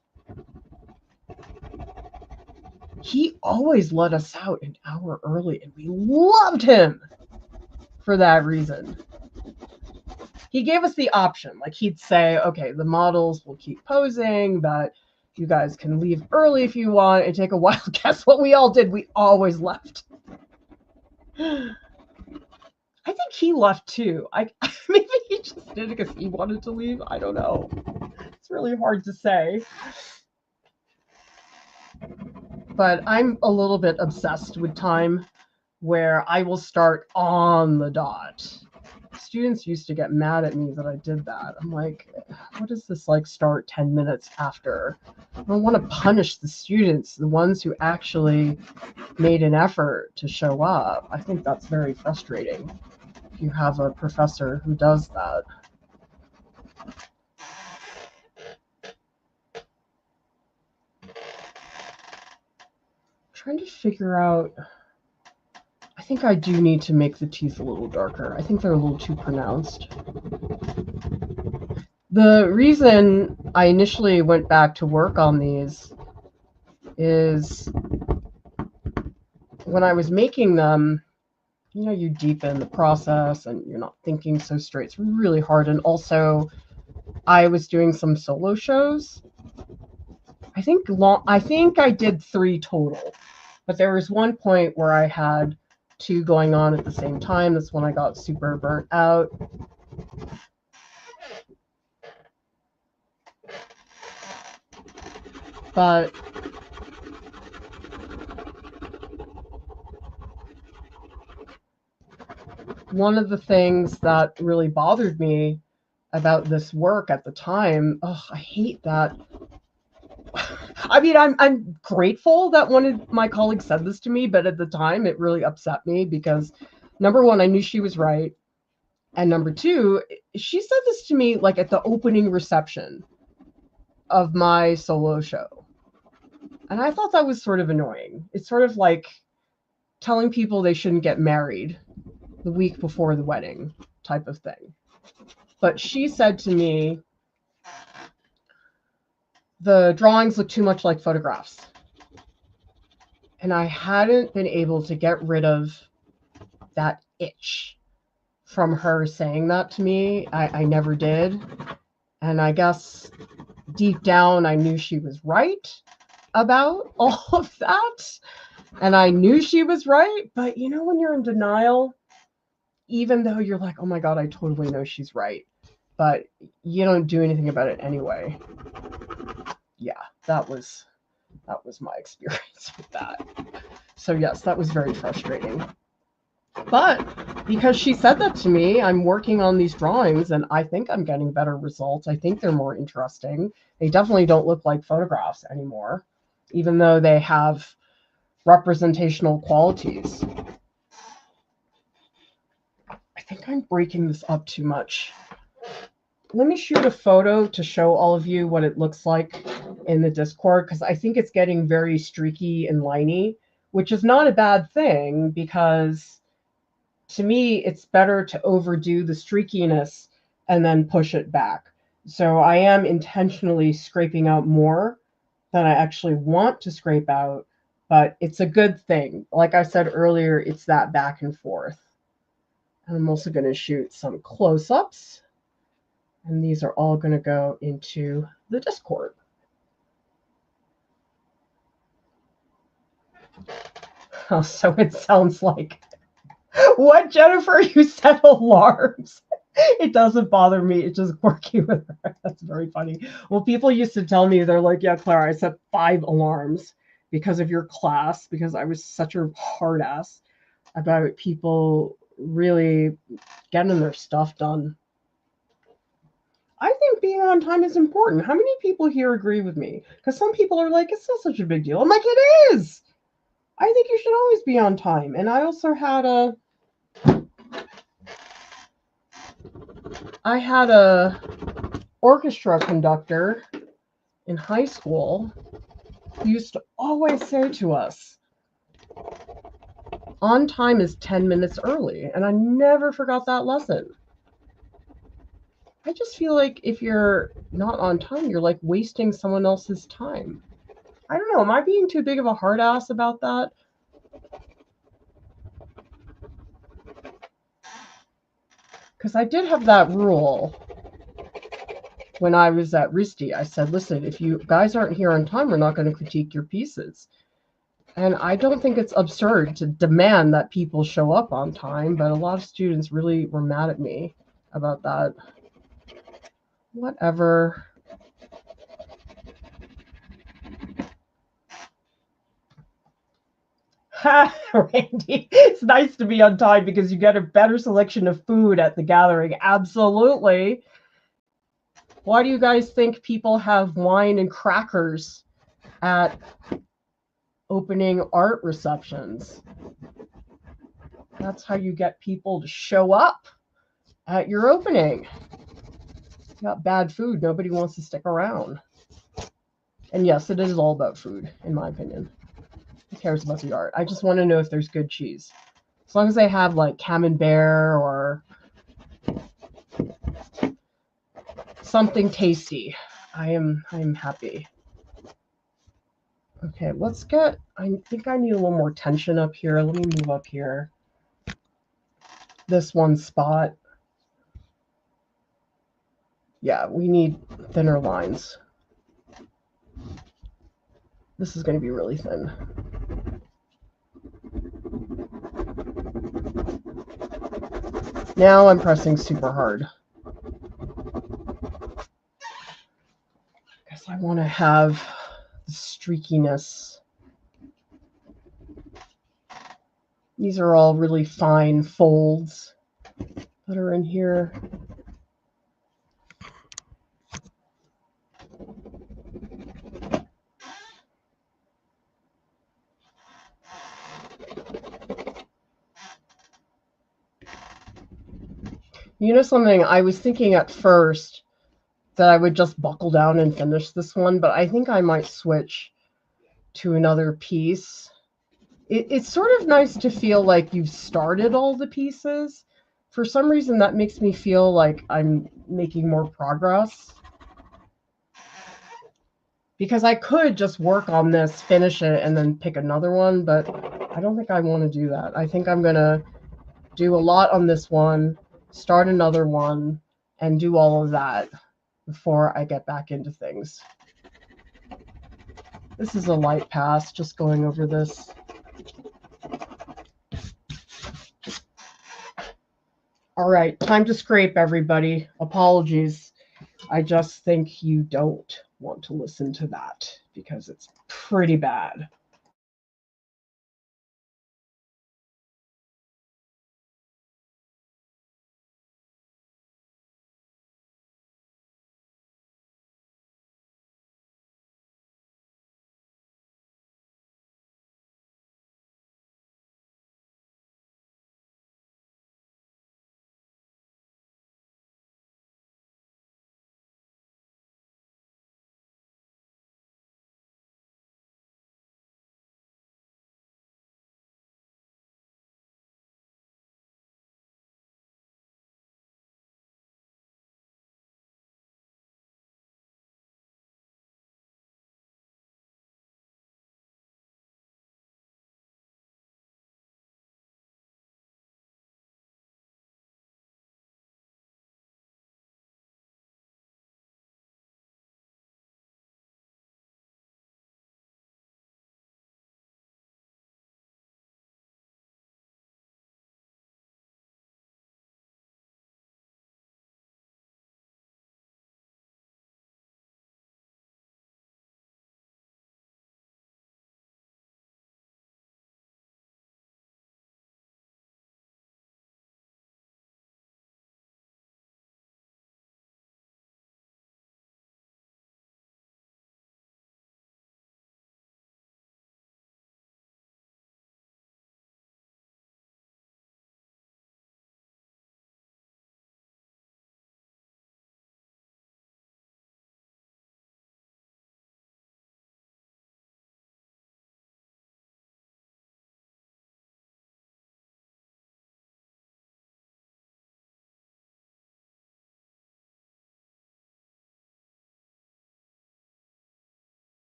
He always let us out an hour early, and we loved him for that reason. He gave us the option. Like he'd say, okay, the models will keep posing, but you guys can leave early if you want and take a while. Guess what we all did? We always left. I think he left too. Maybe he just did it because he wanted to leave. I don't know. It's really hard to say. But I'm a little bit obsessed with time, where I will start on the dot. Students used to get mad at me that I did that. I'm like, what is this like start 10 minutes after? I don't want to punish the students, the ones who actually made an effort to show up. I think that's very frustrating if you have a professor who does that. I'm trying to figure out, I think I do need to make the teeth a little darker. I think they're a little too pronounced. The reason I initially went back to work on these is when I was making them, you know, you deepen the process and you're not thinking so straight. It's really hard. And also, I was doing some solo shows. I think I did 3 total, but there was one point where I had 2 going on at the same time. That's when I got super burnt out. But one of the things that really bothered me about this work at the time, I hate that. I mean, I'm grateful that one of my colleagues said this to me, but at the time it really upset me because number one, I knew she was right. And number two, she said this to me like at the opening reception of my solo show. And I thought that was sort of annoying. It's sort of like telling people they shouldn't get married the week before the wedding type of thing. But she said to me, the drawings look too much like photographs. And I hadn't been able to get rid of that itch from her saying that to me. I never did. And I guess deep down, I knew she was right about all of that. And I knew she was right. But you know, when you're in denial, even though you're like, oh my God, I totally know she's right, but you don't do anything about it anyway. Yeah, that was my experience with that. So yes, that was very frustrating. But because she said that to me, I'm working on these drawings and I think I'm getting better results. I think they're more interesting. They definitely don't look like photographs anymore, even though they have representational qualities. I think I'm breaking this up too much. Let me shoot a photo to show all of you what it looks like in the Discord because I think it's getting very streaky and liney, which is not a bad thing because to me, it's better to overdo the streakiness and then push it back. So I am intentionally scraping out more than I actually want to scrape out, but it's a good thing. Like I said earlier, it's that back and forth. And I'm also going to shoot some close-ups, and these are all going to go into the Discord. Oh, so it sounds like what, Jennifer? You set alarms. It doesn't bother me. It's just quirky with her. That's very funny. Well, people used to tell me, they're like, yeah, Clara, I set 5 alarms because of your class, because I was such a hard ass about people really getting their stuff done. I think being on time is important. How many people here agree with me? Because some people are like, it's not such a big deal. I'm like, it is. I think you should always be on time. And I also had a orchestra conductor in high school who used to always say to us, on time is 10 minutes early. And I never forgot that lesson. I just feel like if you're not on time, you're like wasting someone else's time. I don't know. Am I being too big of a hard ass about that? Because I did have that rule when I was at RISD. I said, listen, if you guys aren't here on time, we're not going to critique your pieces. And I don't think it's absurd to demand that people show up on time, but a lot of students really were mad at me about that. Whatever. Ha, Randy, it's nice to be on time because you get a better selection of food at the gathering. Absolutely. Why do you guys think people have wine and crackers at opening art receptions? That's how you get people to show up at your opening. You got bad food, nobody wants to stick around. And yes, it is all about food, in my opinion. Who cares about the art? I just want to know if there's good cheese. As long as they have like camembert or something tasty, I am happy. Okay, let's get, I think I need a little more tension up here. Let me move up here. This one spot. Yeah, we need thinner lines. This is going to be really thin. Now I'm pressing super hard. Because I want to have the streakiness. These are all really fine folds that are in here. You know something, I was thinking at first that I would just buckle down and finish this one, but I think I might switch to another piece. It's sort of nice to feel like you've started all the pieces. For some reason, that makes me feel like I'm making more progress. Because I could just work on this, finish it, and then pick another one, but I don't think I want to do that. I think I'm going to do a lot on this one, start another one, and do all of that before I get back into things. This is a light pass, just going over this. All right, time to scrape, everybody. Apologies. I just think you don't want to listen to that because it's pretty bad.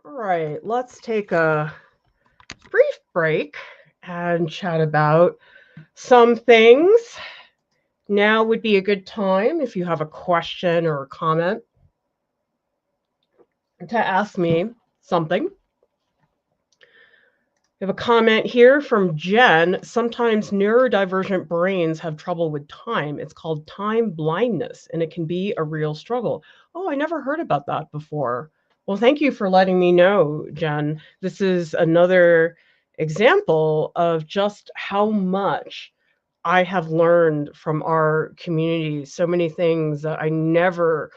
All right, let's take a brief break and chat about some things. Now would be a good time if you have a question or a comment to ask me something. We have a comment here from Jen. Sometimes neurodivergent brains have trouble with time. It's called time blindness, and it can be a real struggle. Oh, I never heard about that before. Well, thank you for letting me know, Jen. This is another example of just how much I have learned from our community. So many things that I never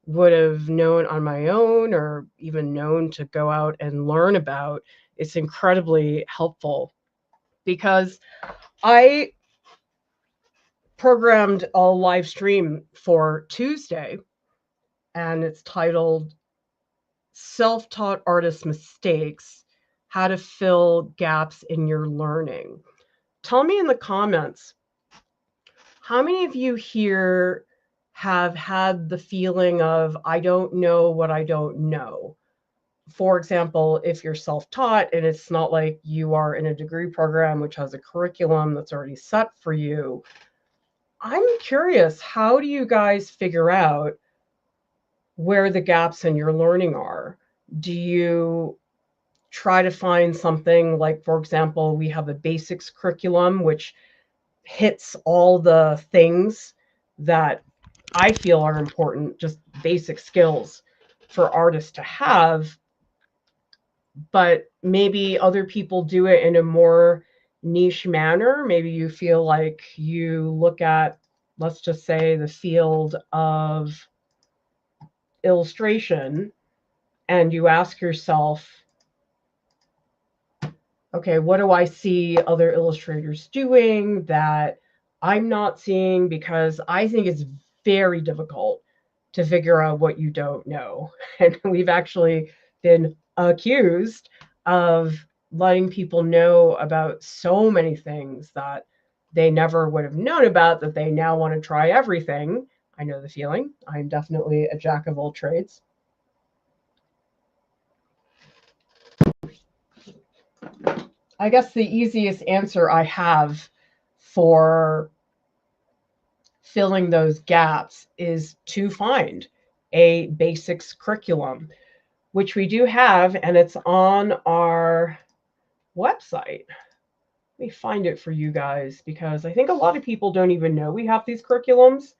would have known on my own or even known to go out and learn about. It's incredibly helpful because I programmed a live stream for Tuesday, and it's titled Self-Taught Artist Mistakes: How to Fill Gaps in Your Learning. Tell me in the comments, how many of you here have had the feeling of, I don't know what I don't know? For example, if you're self-taught and it's not like you are in a degree program which has a curriculum that's already set for you, I'm curious, how do you guys figure out where the gaps in your learning are? Do you try to find something like, for example, we have a basics curriculum which hits all the things that I feel are important, just basic skills for artists to have, but maybe other people do it in a more niche manner. Maybe you feel like you look at, let's just say, the field of illustration, and you ask yourself, okay, what do I see other illustrators doing that I'm not seeing? Because I think it's very difficult to figure out what you don't know. And we've actually been accused of letting people know about so many things that they never would have known about, that they now want to try everything. I know the feeling. I'm definitely a jack of all trades. I guess the easiest answer I have for filling those gaps is to find a basics curriculum, which we do have, and it's on our website. Let me find it for you guys, because I think a lot of people don't even know we have these curriculums,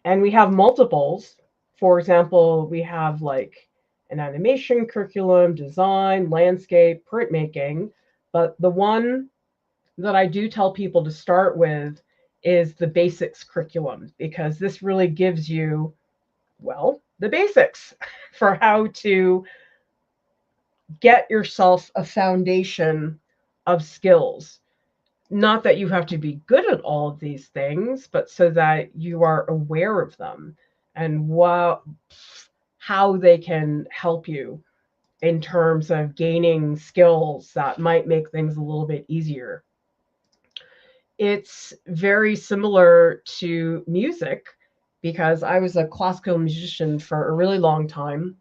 and we have multiples. For example, we have like an animation curriculum, design, landscape, printmaking, but the one that I do tell people to start with is the basics curriculum, because this really gives you, well, the basics for how to get yourself a foundation of skills. Not that you have to be good at all of these things, but so that you are aware of them and how they can help you in terms of gaining skills that might make things a little bit easier. It's very similar to music, because I was a classical musician for a really long time.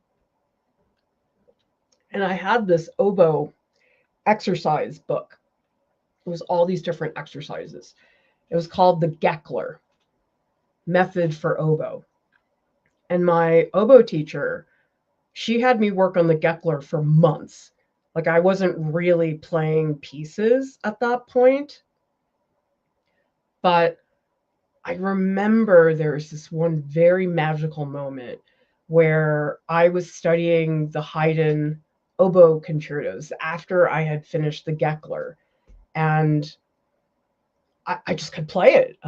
And I had this oboe exercise book. It was all these different exercises. It was called the Geckler Method for Oboe. And my oboe teacher, she had me work on the Geckler for months. Like, I wasn't really playing pieces at that point. But I remember there was this one very magical moment where I was studying the Haydn oboe concertos after I had finished the Geckler, and I just could play it.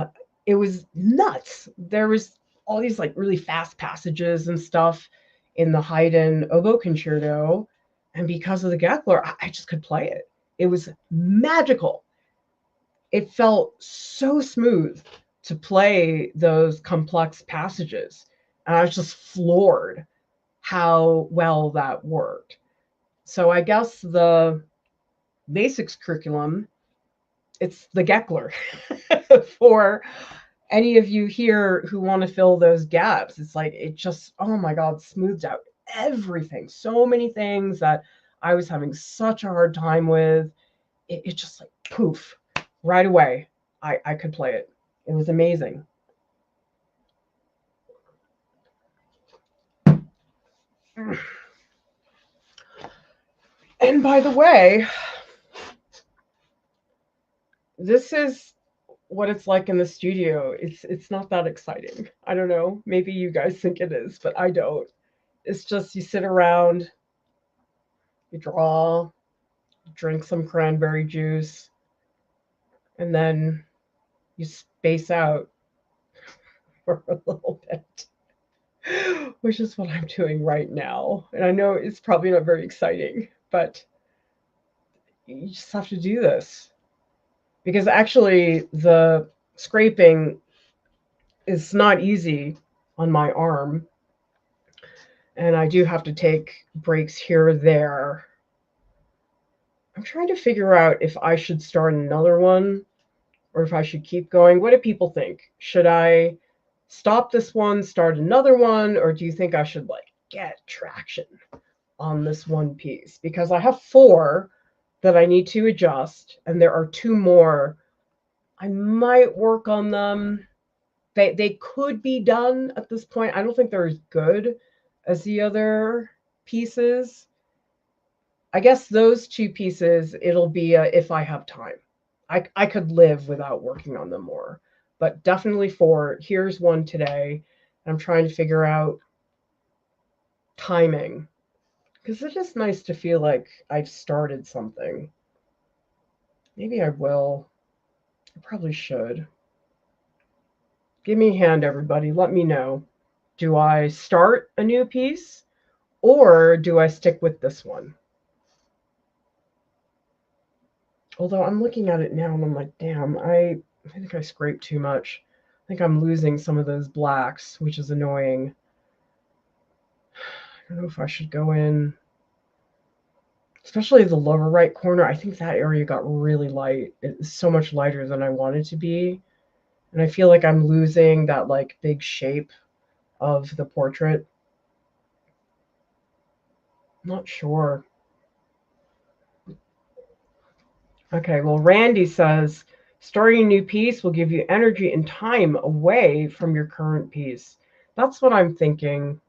It was nuts. There was all these like really fast passages and stuff in the Haydn oboe concerto, and because of the Geckler, I just could play it. It was magical. It felt so smooth to play those complex passages. And I was just floored how well that worked. So I guess the basics curriculum, it's the Geckler for any of you here who want to fill those gaps. It's like, it just, oh my God, smoothed out everything. So many things that I was having such a hard time with. It just like poof, right away. I could play it. It was amazing. And by the way, this is what it's like in the studio. It's not that exciting. I don't know. Maybe you guys think it is, but I don't. It's just you sit around, you draw, drink some cranberry juice, and then you space out for a little bit, which is what I'm doing right now. And I know it's probably not very exciting, but you just have to do this. Because actually, the scraping is not easy on my arm. And I do have to take breaks here or there. I'm trying to figure out if I should start another one or if I should keep going. What do people think? Should I stop this one, start another one, or do you think I should like get traction on this one piece? Because I have 4 that I need to adjust, and there are 2 more. I might work on them. They could be done at this point. I don't think they're as good as the other pieces. I guess those 2 pieces, it'll be if I have time. I could live without working on them more. But definitely 4. Here's one today. I'm trying to figure out timing. Because it's just nice to feel like I've started something. Maybe I will. I probably should. Give me a hand, everybody. Let me know. Do I start a new piece or do I stick with this one? Although I'm looking at it now and I'm like, damn, I think I scraped too much. I think I'm losing some of those blacks, which is annoying. I don't know if I should go in, especially the lower right corner. I think that area got really light. It's so much lighter than I want it to be. And I feel like I'm losing that like big shape of the portrait. Not sure. Okay, well, Randy says, starting a new piece will give you energy and time away from your current piece. That's what I'm thinking.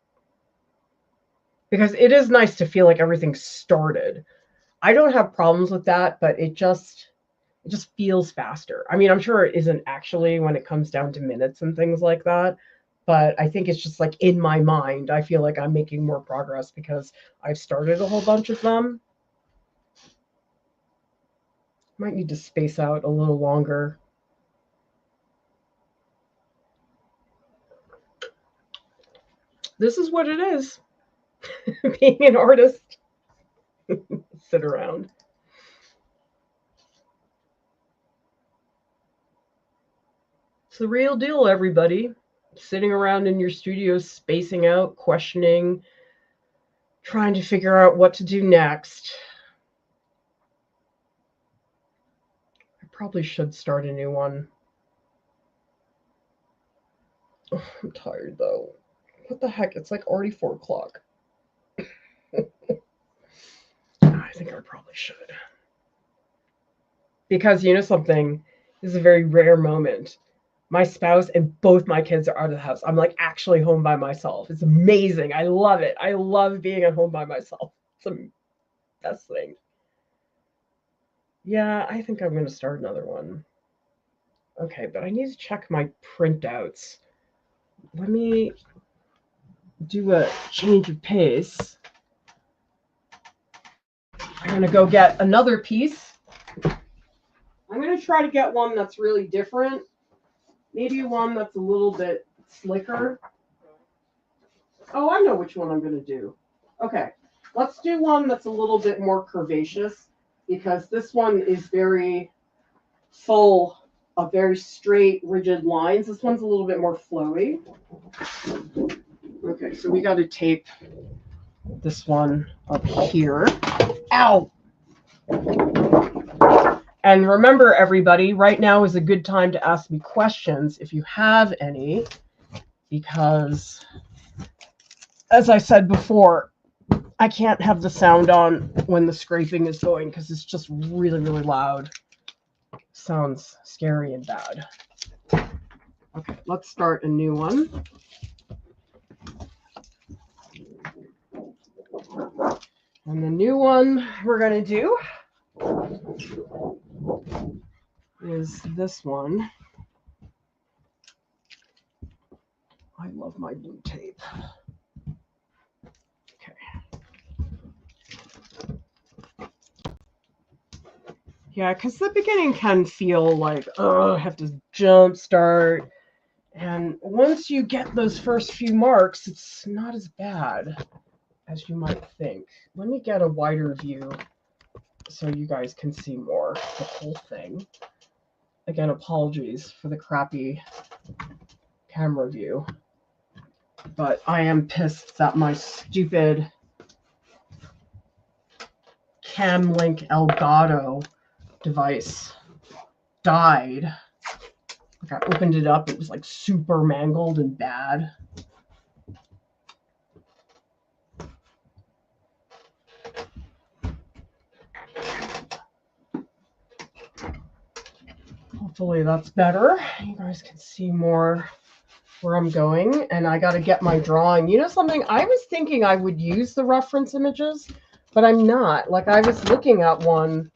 Because it is nice to feel like everything's started. I don't have problems with that, but it just feels faster. I mean, I'm sure it isn't actually when it comes down to minutes and things like that, but I think it's just like in my mind, I feel like I'm making more progress because I've started a whole bunch of them. Might need to space out a little longer. This is what it is, being an artist. Sit around. It's the real deal, everybody. Sitting around in your studio, spacing out, questioning, trying to figure out what to do next. I probably should start a new one. Oh, I'm tired, though. What the heck? It's like already 4 o'clock. I think I probably should. Because you know something? This is a very rare moment. My spouse and both my kids are out of the house. I'm like actually home by myself. It's amazing. I love it. I love being at home by myself. It's the best thing. Yeah, I think I'm going to start another one. Okay, but I need to check my printouts. Let me do a change of pace. I'm going to go get another piece. I'm going to try to get one that's really different. Maybe one that's a little bit slicker. Oh, I know which one I'm going to do. Okay, let's do one that's a little bit more curvaceous because this one is very full of very straight, rigid lines. This one's a little bit more flowy. Okay, so we got to tape this one up here. Ow! And remember, everybody, right now is a good time to ask me questions if you have any, because as I said before, I can't have the sound on when the scraping is going because it's just really, really loud. Sounds scary and bad. Okay, let's start a new one. And the new one we're going to do is this one. I love my blue tape. Okay. Yeah, because the beginning can feel like, oh, I have to jump start. And once you get those first few marks, it's not as bad as you might think. Let me get a wider view so you guys can see more, the whole thing. Again, apologies for the crappy camera view, but I am pissed that my stupid Camlink Elgato device died. Like I opened it up, it was like super mangled and bad. Hopefully that's better. You guys can see more where I'm going. And I got to get my drawing. You know something? I was thinking I would use the reference images, but I'm not. Like I was looking at one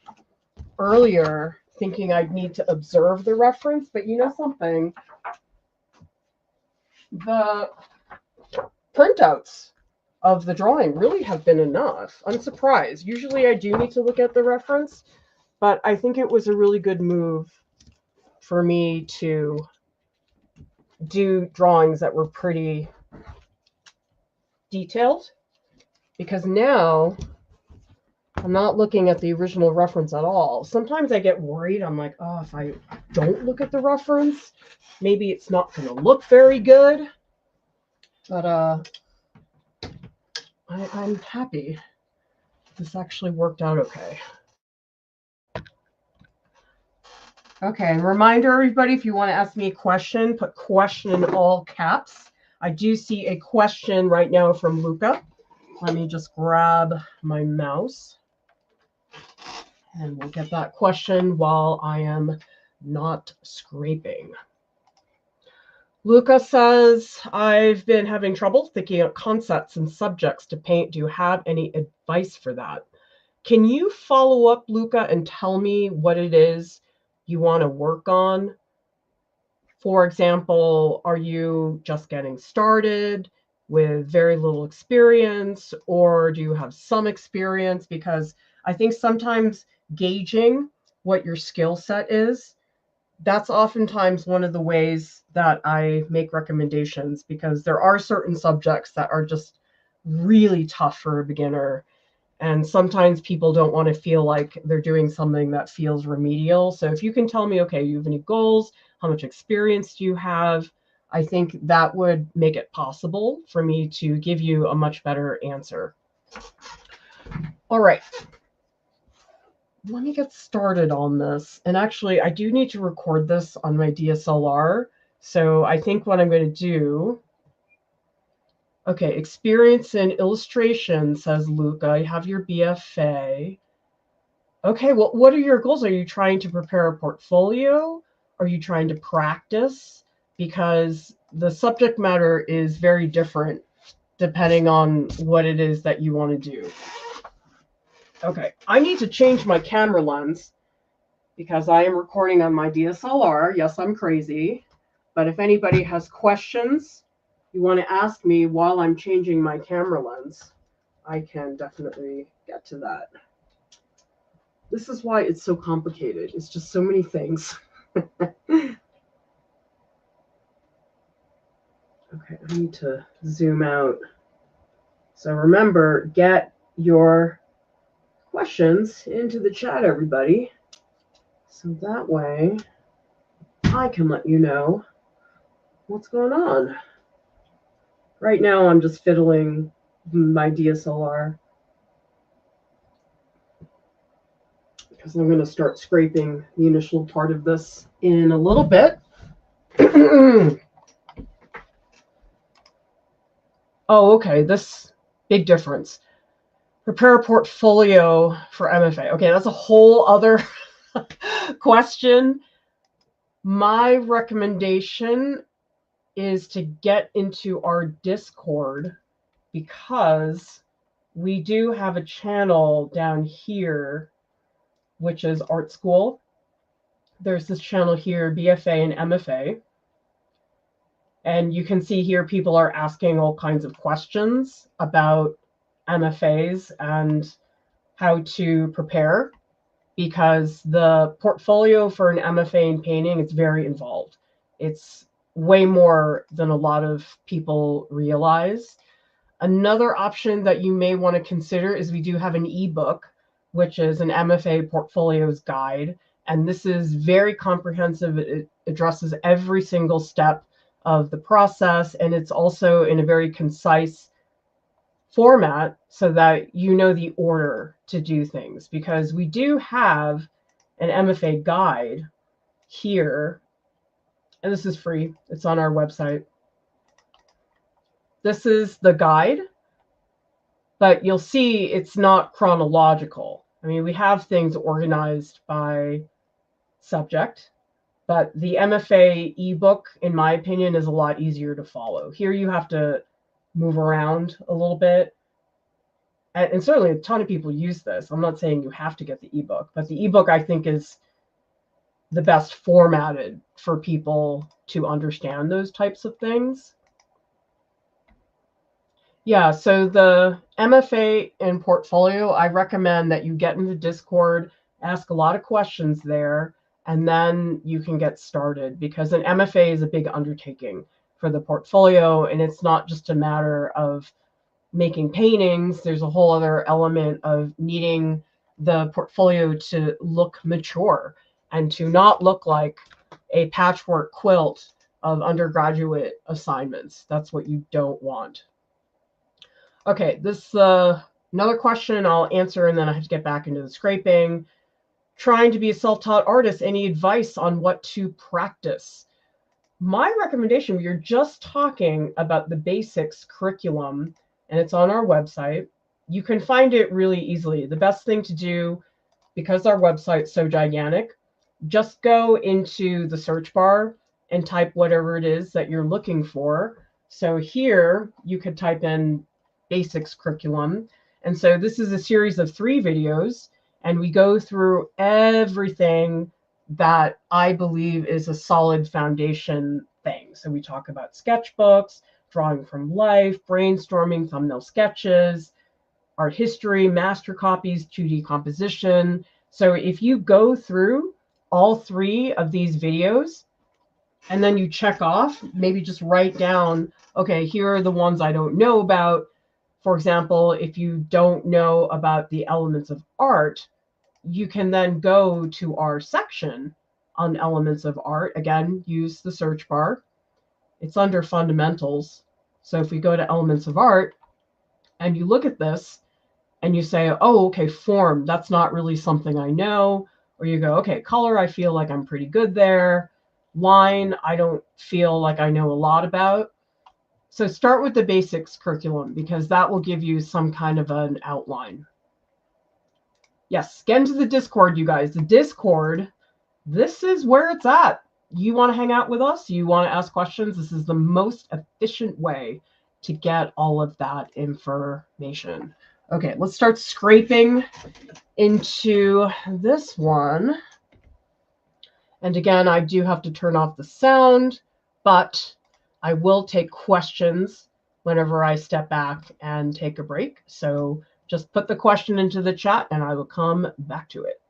earlier thinking I'd need to observe the reference. But you know something? The printouts of the drawing really have been enough. I'm surprised. Usually I do need to look at the reference, but I think it was a really good move for me to do drawings that were pretty detailed, because now I'm not looking at the original reference at all. Sometimes I get worried. I'm like, oh, if I don't look at the reference, maybe it's not going to look very good. But I'm happy this actually worked out okay. Okay, reminder everybody, if you want to ask me a question, put question in all caps. I do see a question right now from Luca. Let me just grab my mouse and we'll get that question while I am not scraping. Luca says, I've been having trouble thinking of concepts and subjects to paint. Do you have any advice for that? Can you follow up, Luca, and tell me what it is you want to work on? For example, are you just getting started with very little experience, or do you have some experience? Because I think sometimes gauging what your skill set is, that's oftentimes one of the ways that I make recommendations, because there are certain subjects that are just really tough for a beginner. And sometimes people don't want to feel like they're doing something that feels remedial. So if you can tell me, okay, you have any goals? How much experience do you have? I think that would make it possible for me to give you a much better answer. All right. Let me get started on this. And actually, I do need to record this on my DSLR. So I think what I'm going to do... Okay, experience in illustration, says Luca. You have your BFA. Okay, well, what are your goals? Are you trying to prepare a portfolio? Are you trying to practice? Because the subject matter is very different depending on what it is that you want to do. Okay, I need to change my camera lens because I am recording on my DSLR. Yes, I'm crazy. But if anybody has questions you want to ask me while I'm changing my camera lens, I can definitely get to that. This is why it's so complicated. It's just so many things. Okay, I need to zoom out. So remember, get your questions into the chat, everybody. So that way I can let you know what's going on. Right now, I'm just fiddling my DSLR because I'm going to start scraping the initial part of this in a little bit. Oh, okay, this big difference. Prepare a portfolio for MFA. Okay, that's a whole other question. My recommendation is to get into our Discord, because we do have a channel down here, which is Art School. There's this channel here, BFA and MFA. And you can see here people are asking all kinds of questions about MFAs and how to prepare, because the portfolio for an MFA in painting is very involved. It's way more than a lot of people realize. Another option that you may want to consider is we do have an ebook, which is an MFA portfolios guide. And this is very comprehensive. It addresses every single step of the process. And it's also in a very concise format so that you know the order to do things. Because we do have an MFA guide here, and this is free. It's on our website. This is the guide, but you'll see it's not chronological. I mean, we have things organized by subject, but the MFA ebook, in my opinion, is a lot easier to follow. Here you have to move around a little bit. And certainly a ton of people use this. I'm not saying you have to get the ebook, but the ebook, I think, is the best formatted for people to understand those types of things. Yeah, so the MFA and portfolio, I recommend that you get into Discord, ask a lot of questions there, and then you can get started, because an MFA is a big undertaking for the portfolio, and it's not just a matter of making paintings. There's a whole other element of needing the portfolio to look mature and to not look like a patchwork quilt of undergraduate assignments. That's what you don't want. Okay, this another question I'll answer, and then I have to get back into the scraping. Trying to be a self-taught artist, any advice on what to practice? My recommendation, we are just talking about the basics curriculum, and it's on our website. You can find it really easily. The best thing to do, because our website's so gigantic, just go into the search bar and type whatever it is that you're looking for. So here you could type in basics curriculum. And so this is a series of 3 videos, and we go through everything that I believe is a solid foundation thing. So we talk about sketchbooks, drawing from life, brainstorming, thumbnail sketches, art history, master copies, 2D composition. So if you go through all 3 of these videos, and then you check off, maybe just write down, okay, here are the ones I don't know about. For example, if you don't know about the elements of art, you can then go to our section on elements of art. Again, use the search bar. It's under fundamentals. So if we go to elements of art and you look at this and you say, oh, okay, form, that's not really something I know. Or you go, okay, color, I feel like I'm pretty good there. Line, I don't feel like I know a lot about. So start with the basics curriculum, because that will give you some kind of an outline. Yes, get into the Discord, you guys. The Discord, this is where it's at. You want to hang out with us? You want to ask questions? This is the most efficient way to get all of that information. Okay, let's start scraping into this one. And again, I do have to turn off the sound, but I will take questions whenever I step back and take a break. So just put the question into the chat and I will come back to it.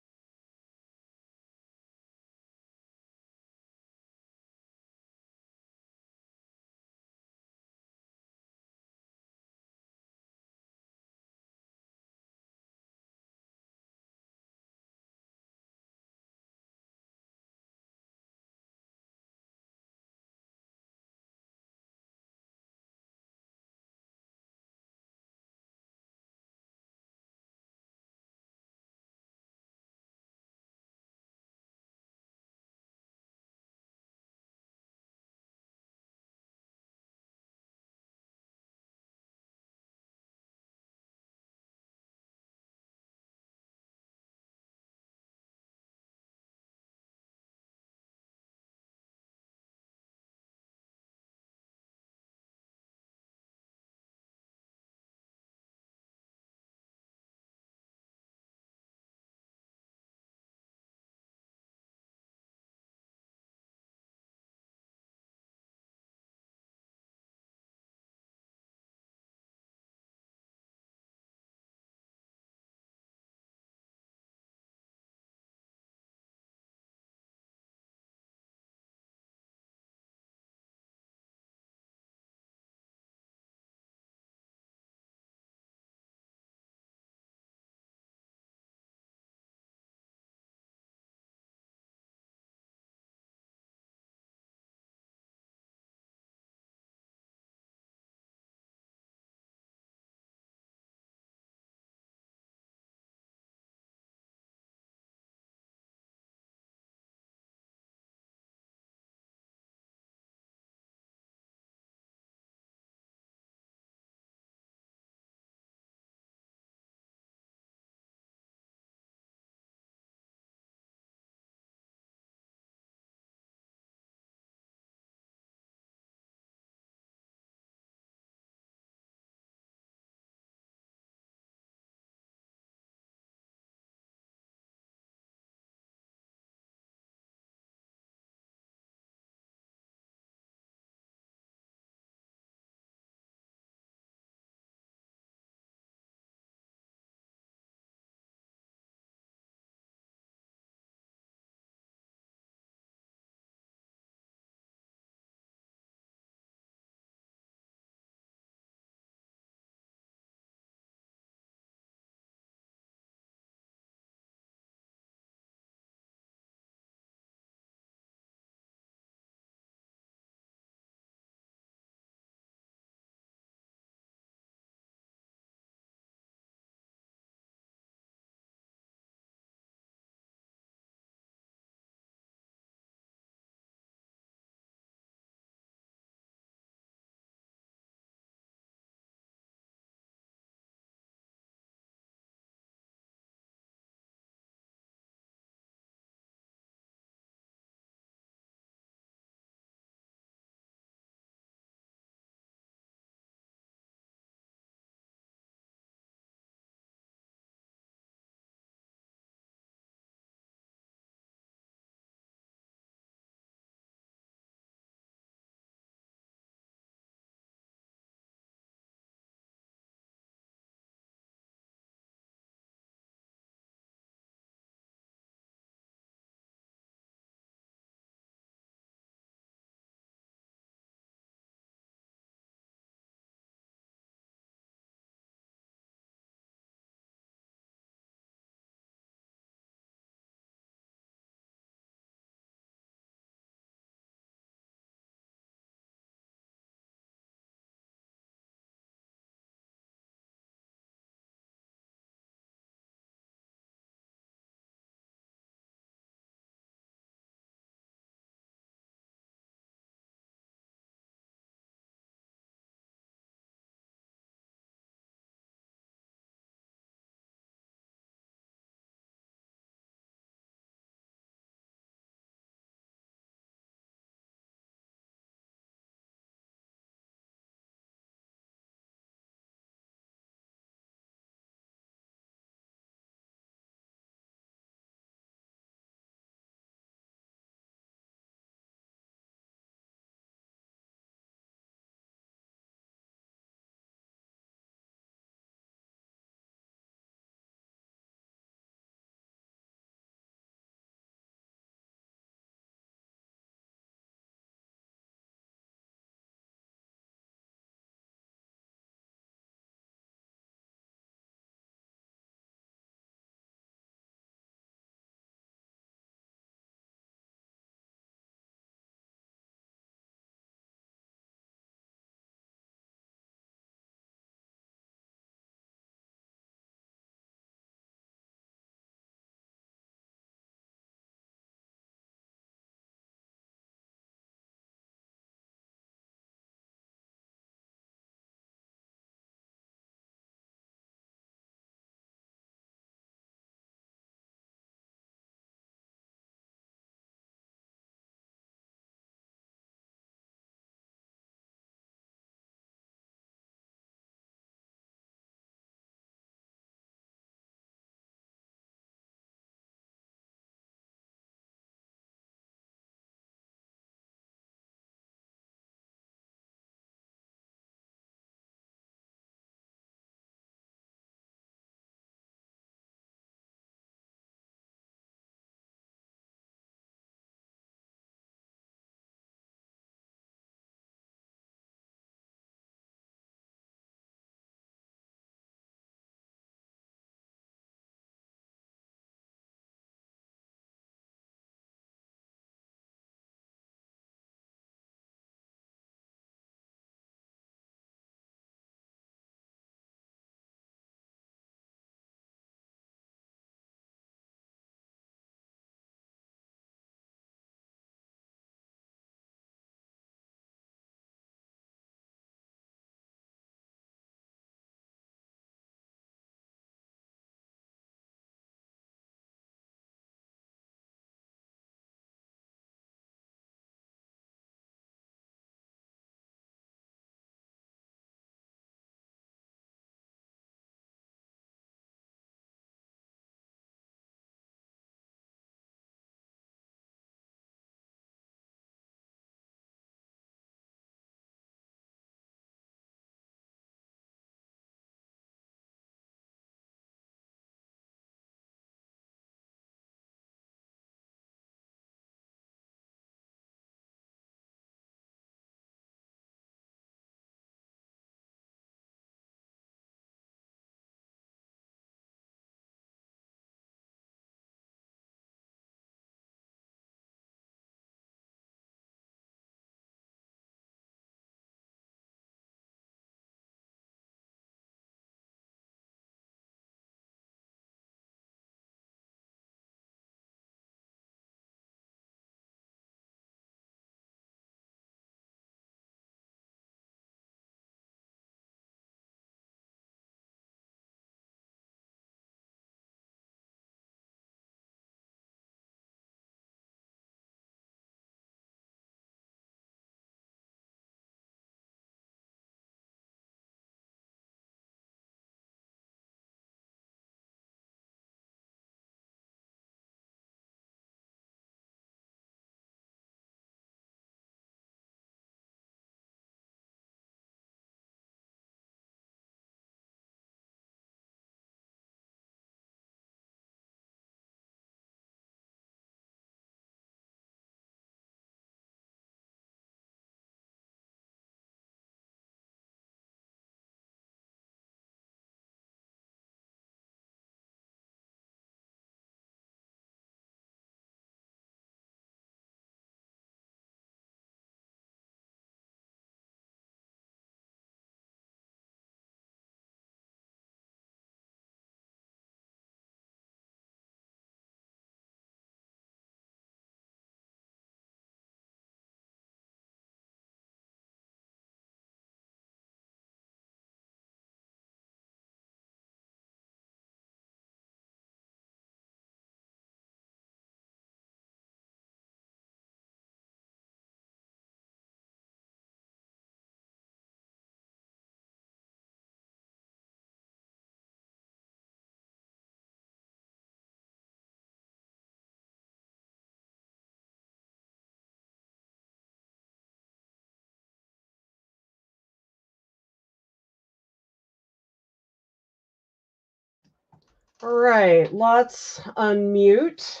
All right, let's unmute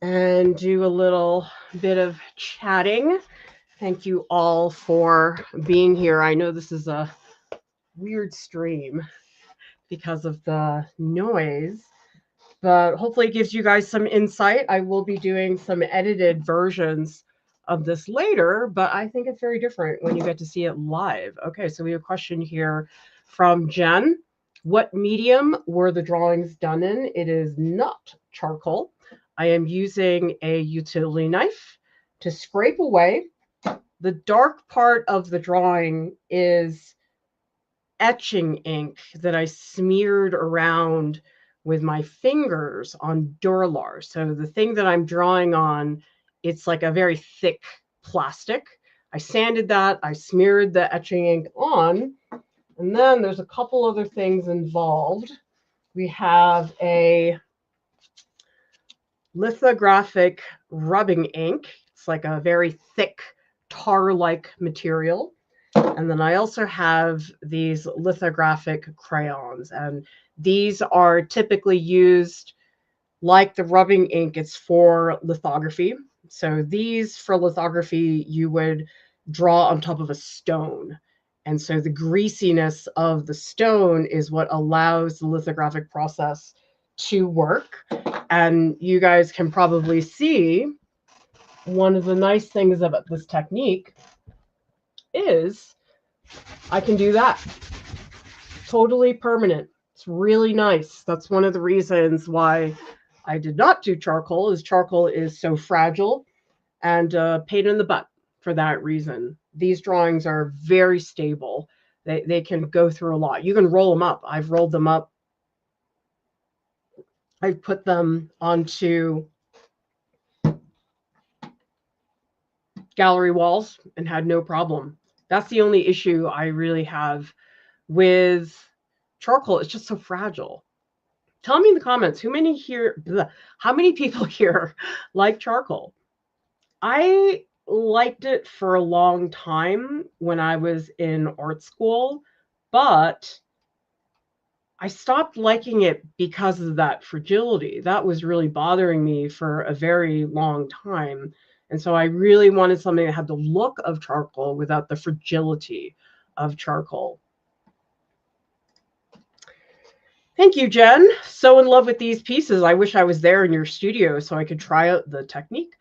and do a little bit of chatting. Thank you all for being here. I know this is a weird stream because of the noise, but hopefully it gives you guys some insight. I will be doing some edited versions of this later, but I think it's very different when you get to see it live. Okay, so we have a question here from Jen. What medium were the drawings done in? It is not charcoal. I am using a utility knife to scrape away. The dark part of the drawing is etching ink that I smeared around with my fingers on Dura-Lar. So the thing that I'm drawing on, it's like a very thick plastic. I sanded that, I smeared the etching ink on, and then there's a couple other things involved. We have a lithographic rubbing ink. It's like a very thick tar-like material. And then I also have these lithographic crayons, and these are typically used like the rubbing ink. It's for lithography. So these for lithography, you would draw on top of a stone. And so the greasiness of the stone is what allows the lithographic process to work. And you guys can probably see one of the nice things about this technique is I can do that. Totally permanent. It's really nice. That's one of the reasons why I did not do charcoal, is charcoal is so fragile and a pain in the butt for that reason. These drawings are very stable. They can go through a lot. You can roll them up. I've rolled them up. I've put them onto gallery walls and had no problem. That's the only issue I really have with charcoal. It's just so fragile. Tell me in the comments how many people here like charcoal. I liked it for a long time when I was in art school, but I stopped liking it because of that fragility. That was really bothering me for a very long time. And so I really wanted something that had the look of charcoal without the fragility of charcoal. Thank you, Jen. So in love with these pieces. I wish I was there in your studio so I could try out the technique.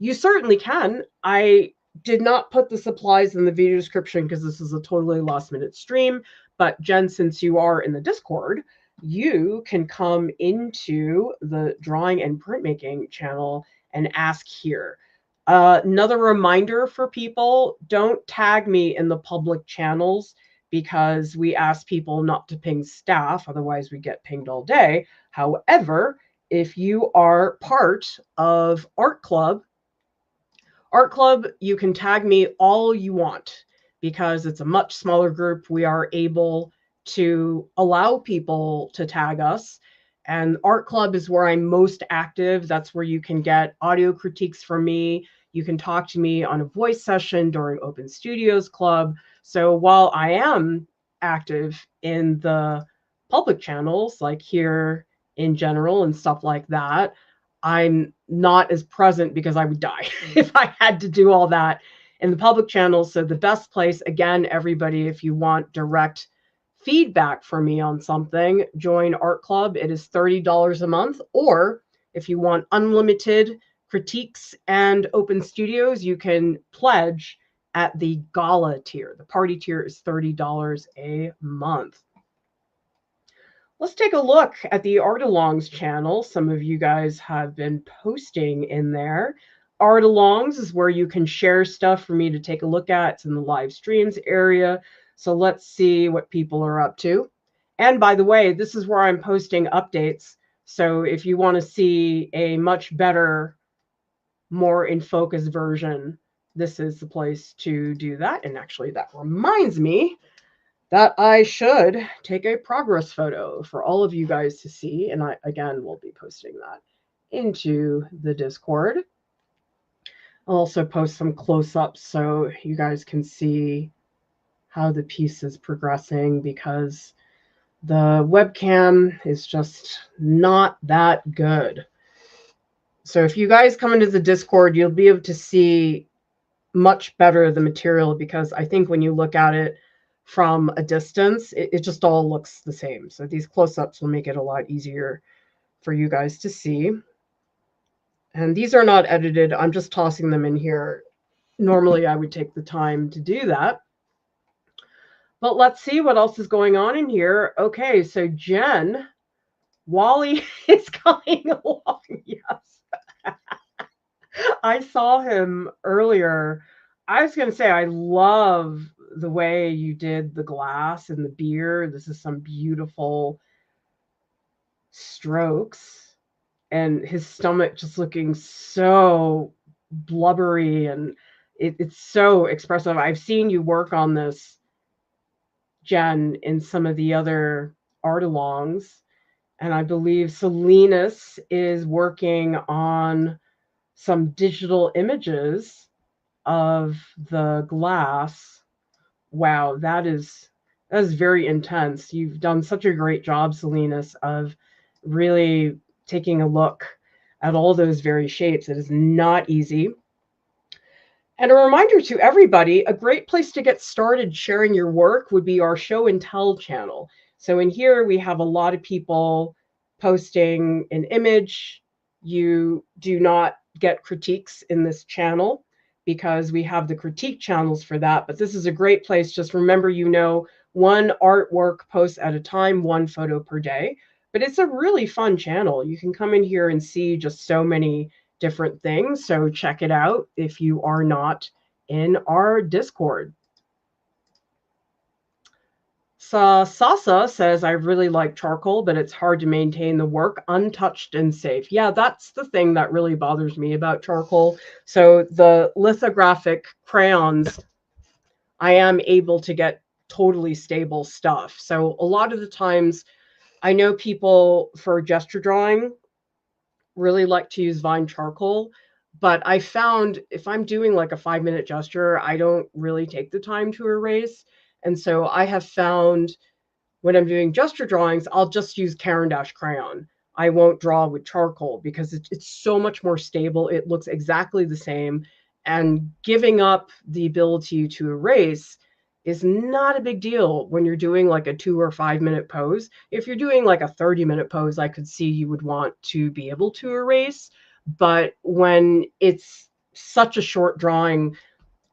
You certainly can. I did not put the supplies in the video description because this is a totally last minute stream. But Jen, since you are in the Discord, you can come into the drawing and printmaking channel and ask here. Another reminder for people, don't tag me in the public channels because we ask people not to ping staff, otherwise we get pinged all day. However, if you are part of Art Club, you can tag me all you want because it's a much smaller group. We are able to allow people to tag us. And Art Club is where I'm most active. That's where you can get audio critiques from me. You can talk to me on a voice session during Open Studios Club. So while I am active in the public channels, like here in general and stuff like that, I'm not as present because I would die if I had to do all that in the public channels. So the best place, again, everybody, if you want direct feedback from me on something, join Art Club. It is $30 a month. Or if you want unlimited critiques and open studios, you can pledge at the gala tier. The party tier is $30 a month. Let's take a look at the Art Alongs channel. Some of you guys have been posting in there. Art Alongs is where you can share stuff for me to take a look at. It's in the live streams area. So let's see what people are up to. And by the way, this is where I'm posting updates. So if you want to see a much better, more in focus version, this is the place to do that. And actually, that reminds me that I should take a progress photo for all of you guys to see. And I, again, will be posting that into the Discord. I'll also post some close-ups so you guys can see how the piece is progressing, because The webcam is just not that good. So if you guys come into the Discord, you'll be able to see much better the material, because I think when you look at it from a distance, it just all looks the same. So these close-ups will make it a lot easier for you guys to see. And these are not edited. I'm just tossing them in here. Normally, I would take the time to do that. But let's see what else is going on in here. Okay, so Jen, Wally is coming along. Yes. I saw him earlier. I was going to say, I love the way you did the glass and the beer. This is some beautiful strokes. And his stomach just looking so blubbery, and it's so expressive. I've seen you work on this, Jen, in some of the other art alongs. And I believe Salinas is working on some digital images of the glass. Wow, that is very intense. You've done such a great job, Salinas, of really taking a look at all those various shapes. It is not easy. And a reminder to everybody, a great place to get started sharing your work would be our show and tell channel. So in here, we have a lot of people posting an image. You do not get critiques in this channel because we have the critique channels for that. But this is a great place. Just remember, one artwork post at a time, one photo per day. But it's a really fun channel. You can come in here and see just so many different things. So check it out if you are not in our Discord. So Sasa says, I really like charcoal, but it's hard to maintain the work untouched and safe. Yeah, that's the thing that really bothers me about charcoal. So the lithographic crayons, I am able to get totally stable stuff. So a lot of the times, I know people for gesture drawing really like to use Vine charcoal, but I found if I'm doing like a 5-minute gesture, I don't really take the time to erase. And so I have found when I'm doing gesture drawings, I'll just use Caran d'Ache crayon. I won't draw with charcoal because it's so much more stable. It looks exactly the same. And giving up the ability to erase is not a big deal when you're doing like a 2 or 5-minute pose. If you're doing like a 30-minute pose, I could see you would want to be able to erase. But when it's such a short drawing,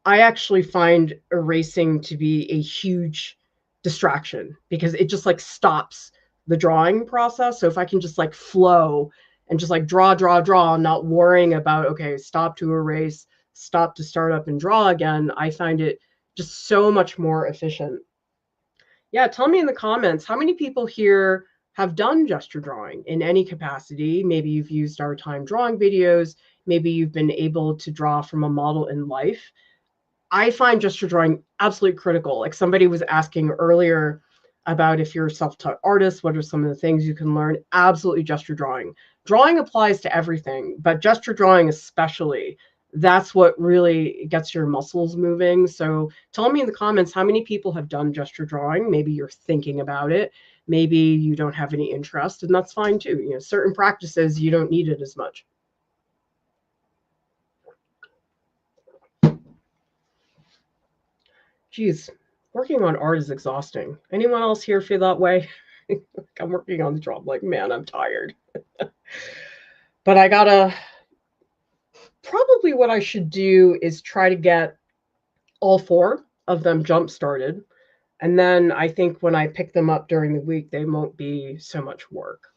I actually find erasing to be a huge distraction because it just like stops the drawing process. So if I can just like flow and just like draw, not worrying about, okay, stop to erase, stop to start up and draw again, I find it just so much more efficient. Yeah, tell me in the comments, how many people here have done gesture drawing in any capacity? Maybe you've used our time drawing videos. Maybe you've been able to draw from a model in life. I find gesture drawing absolutely critical. Like somebody was asking earlier about if you're a self-taught artist, what are some of the things you can learn? Absolutely gesture drawing. Drawing applies to everything, but gesture drawing especially. That's what really gets your muscles moving. So tell me in the comments how many people have done gesture drawing. Maybe you're thinking about it. Maybe you don't have any interest, and that's fine too. Certain practices, you don't need it as much. Geez, working on art is exhausting. Anyone else here feel that way? I'm working on the job like, man, I'm tired. But I gotta, probably what I should do is try to get all 4 of them jump started. And then I think when I pick them up during the week, they won't be so much work.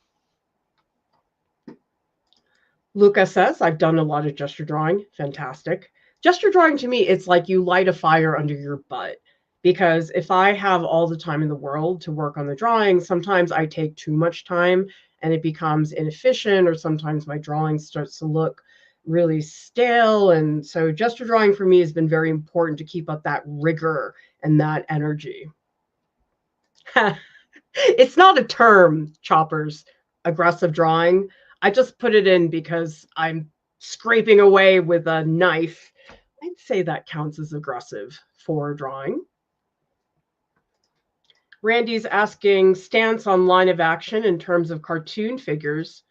Luca says, I've done a lot of gesture drawing. Fantastic. Gesture drawing to me, it's like you light a fire under your butt. Because if I have all the time in the world to work on the drawing, sometimes I take too much time and it becomes inefficient, or sometimes my drawing starts to look really stale. And so gesture drawing for me has been very important to keep up that rigor and that energy. It's not a term, choppers, aggressive drawing. I just put it in because I'm scraping away with a knife. I'd say that counts as aggressive for drawing. Randy's asking stance on line of action in terms of cartoon figures.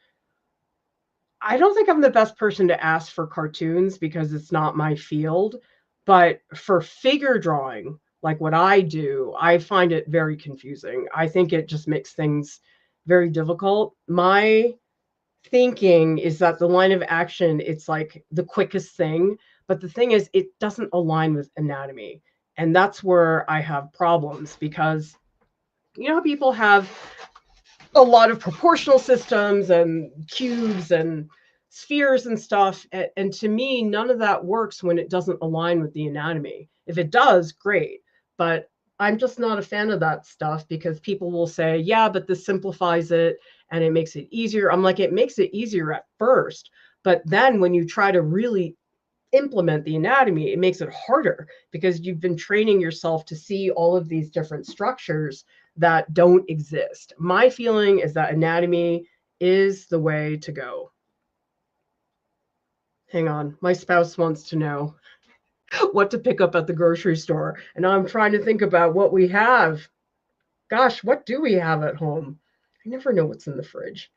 I don't think I'm the best person to ask for cartoons because it's not my field, but for figure drawing, like what I do, I find it very confusing. I think it just makes things very difficult. My thinking is that the line of action, it's like the quickest thing, but the thing is it doesn't align with anatomy. And that's where I have problems because people have a lot of proportional systems and cubes and spheres and stuff. And to me, none of that works when it doesn't align with the anatomy. If it does, great. But I'm just not a fan of that stuff because people will say, yeah, but this simplifies it and it makes it easier. I'm like, it makes it easier at first. But then when you try to really implement the anatomy, it makes it harder because you've been training yourself to see all of these different structures that don't exist. My feeling is that anatomy is the way to go. Hang on, my spouse wants to know what to pick up at the grocery store, and I'm trying to think about what we have. Gosh, what do we have at home? I never know what's in the fridge.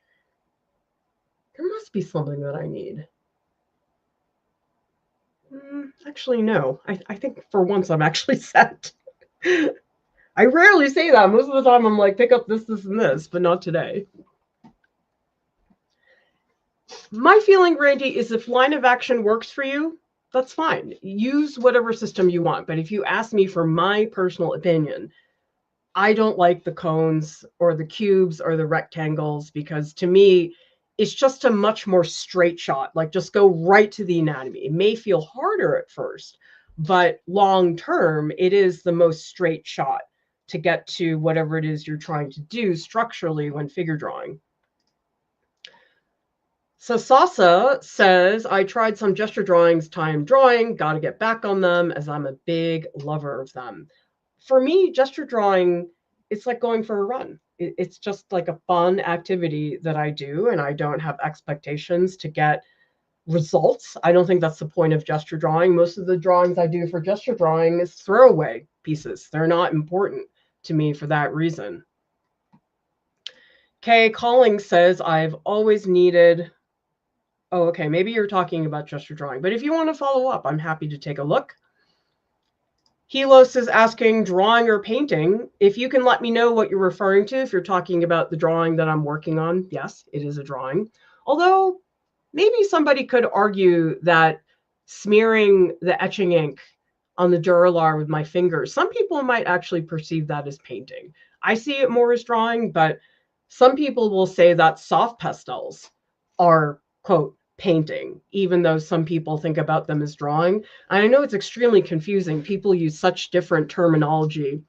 There must be something that I need. Actually, no. I think for once I'm actually set. I rarely say that. Most of the time I'm like, pick up this, this, and this, but not today. My feeling, Randy, is if line of action works for you, that's fine. Use whatever system you want. But if you ask me for my personal opinion, I don't like the cones or the cubes or the rectangles because to me, it's just a much more straight shot. Like just go right to the anatomy. It may feel harder at first, but long term, it is the most straight shot to get to whatever it is you're trying to do structurally when figure drawing. So Sasa says, I tried some gesture drawings, time drawing, got to get back on them as I'm a big lover of them. For me, gesture drawing, it's like going for a run. It's just like a fun activity that I do, and I don't have expectations to get results. I don't think that's the point of gesture drawing. Most of the drawings I do for gesture drawing is throwaway pieces. They're not important to me for that reason. Kay Collings says, I've always needed... Oh, okay, maybe you're talking about gesture drawing, but if you want to follow up, I'm happy to take a look. Helos is asking drawing or painting. If you can let me know what you're referring to, if you're talking about the drawing that I'm working on, yes, it is a drawing. Although maybe somebody could argue that smearing the etching ink on the Dura-Lar with my fingers, some people might actually perceive that as painting. I see it more as drawing, but some people will say that soft pastels are, quote, painting, even though some people think about them as drawing. And I know it's extremely confusing. People use such different terminology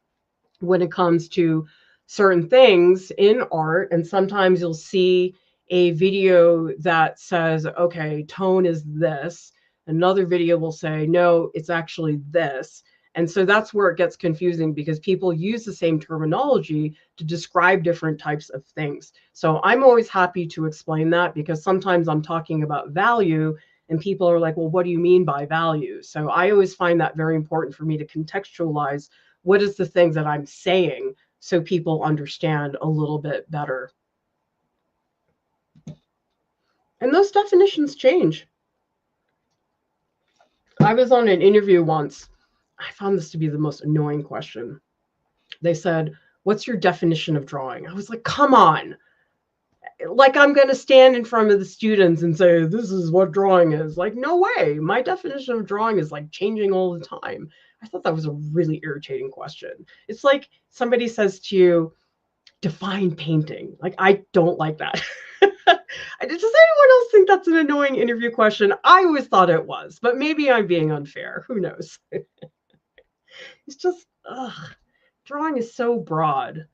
when it comes to certain things in art. And sometimes you'll see a video that says, okay, tone is this. Another video will say, no, it's actually this. And so that's where it gets confusing because people use the same terminology to describe different types of things. So I'm always happy to explain that because sometimes I'm talking about value and people are like, well, what do you mean by value? So I always find that very important for me to contextualize what is the thing that I'm saying so people understand a little bit better. And those definitions change. I was on an interview once. I found this to be the most annoying question. They said, what's your definition of drawing? I was like, come on. Like I'm going to stand in front of the students and say, this is what drawing is. Like, no way. My definition of drawing is like changing all the time. I thought that was a really irritating question. It's like somebody says to you, define painting. Like, I don't like that. Does anyone else think that's an annoying interview question? I always thought it was, but maybe I'm being unfair. Who knows? It's just, drawing is so broad.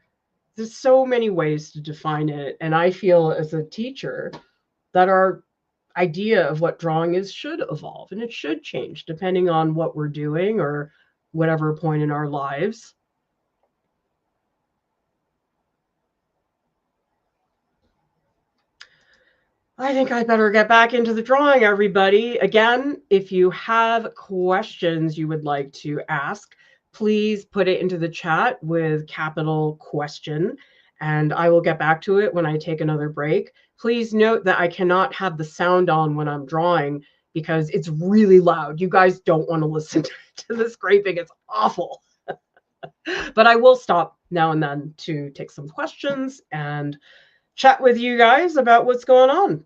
There's so many ways to define it. And I feel as a teacher that our idea of what drawing is should evolve and it should change depending on what we're doing or whatever point in our lives. I think I better get back into the drawing, everybody. Again, if you have questions you would like to ask, please put it into the chat with capital question, and I will get back to it when I take another break. Please note that I cannot have the sound on when I'm drawing because it's really loud. You guys don't want to listen to the scraping. It's awful. But I will stop now and then to take some questions and chat with you guys about what's going on.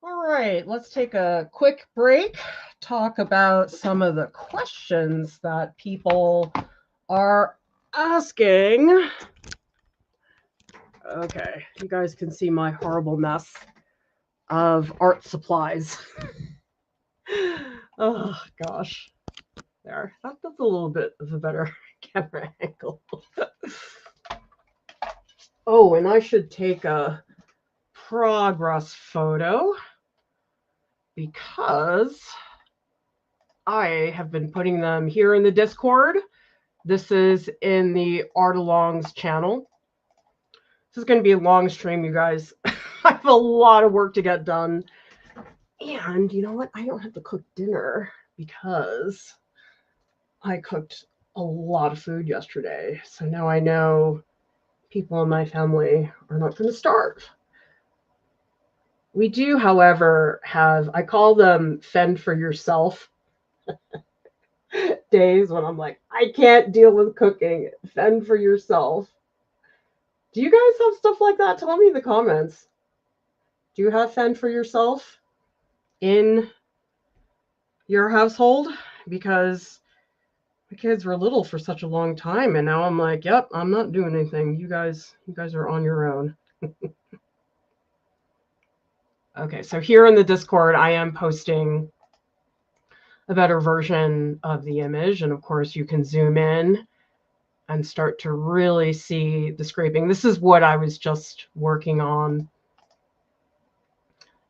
All right, let's take a quick break, talk about some of the questions that people are asking. Okay, you guys can see my horrible mess of art supplies. Oh gosh, there. That's a little bit of a better camera angle. Oh, and I should take a progress photo because I have been putting them here in the Discord. This is in the Art Alongs channel. This is going to be a long stream, you guys. I have a lot of work to get done. And you know what? I don't have to cook dinner because I cooked a lot of food yesterday. So now I know people in my family are not going to starve. We do, however, have, I call them fend for yourself days when I'm like, I can't deal with cooking. Fend for yourself. Do you guys have stuff like that? Tell me in the comments. Do you have fend for yourself in your household? Because the kids were little for such a long time, and now I'm like, yep, I'm not doing anything. You guys are on your own. Okay, so here in the Discord, I am posting a better version of the image, and of course you can zoom in and start to really see the scraping. This is what I was just working on.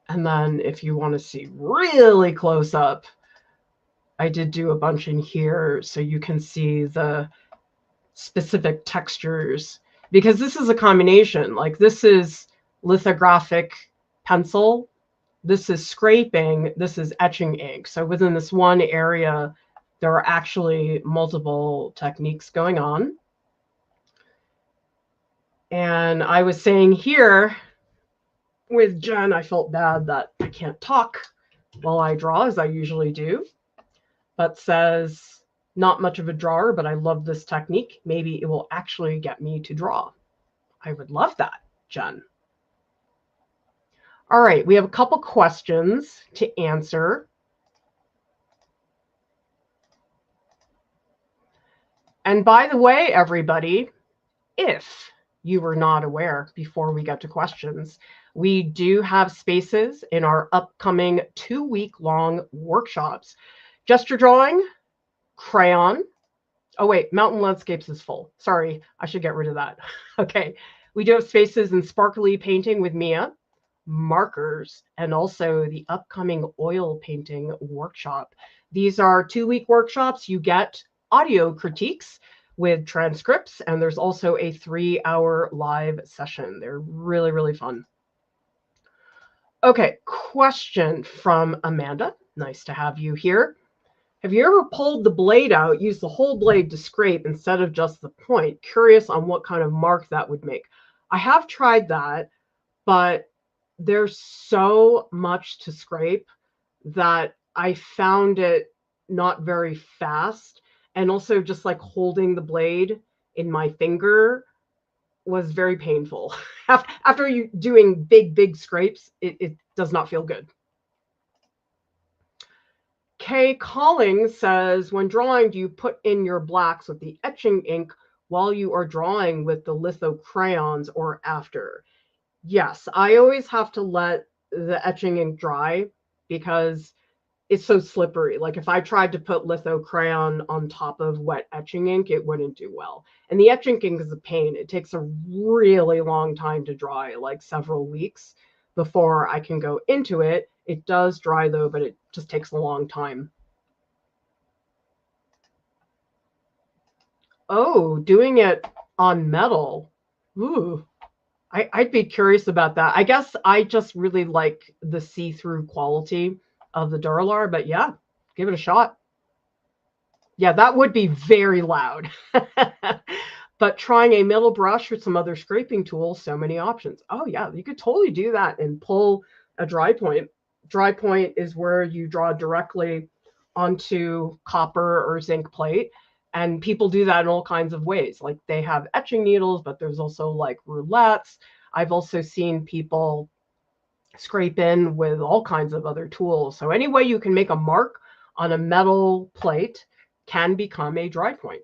And then if you want to see really close up, I did do a bunch in here so you can see the specific textures, because this is a combination. Like this is lithographic pencil, this is scraping, this is etching ink. So within this one area, there are actually multiple techniques going on. And I was saying here with Jen, I felt bad that I can't talk while I draw as I usually do, but says, not much of a drawer, but I love this technique. Maybe it will actually get me to draw. I would love that, Jen. All right, we have a couple questions to answer. And by the way, everybody, if you were not aware before we get to questions, we do have spaces in our upcoming 2-week-long workshops. Gesture drawing, crayon. Oh, wait, mountain landscapes is full. Sorry, I should get rid of that. Okay, we do have spaces in sparkly painting with Mia, markers, and also the upcoming oil painting workshop. These are 2-week workshops. You get audio critiques with transcripts, and there's also a 3-hour live session. They're really, really fun. Okay, question from Amanda. Nice to have you here. Have you ever pulled the blade out, used the whole blade to scrape instead of just the point? Curious on what kind of mark that would make. I have tried that, but there's so much to scrape that I found it not very fast. And also just like holding the blade in my finger was very painful. After you doing big scrapes, it does not feel good. Kay Collins says, when drawing, do you put in your blacks with the etching ink while you are drawing with the litho crayons or after? Yes, I always have to let the etching ink dry because it's so slippery. Like if I tried to put litho crayon on top of wet etching ink, it wouldn't do well. And the etching ink is a pain. It takes a really long time to dry, like several weeks before I can go into it. It does dry though, but it just takes a long time. Oh, doing it on metal. Ooh. I'd be curious about that. I guess I just really like the see-through quality of the Dura-Lar, but yeah, give it a shot. Yeah, that would be very loud. But trying a metal brush with some other scraping tools, so many options. Oh yeah, you could totally do that and pull a dry point. Dry point is where you draw directly onto copper or zinc plate. And people do that in all kinds of ways. Like they have etching needles, but there's also like roulettes. I've also seen people scrape in with all kinds of other tools. So any way you can make a mark on a metal plate can become a dry point.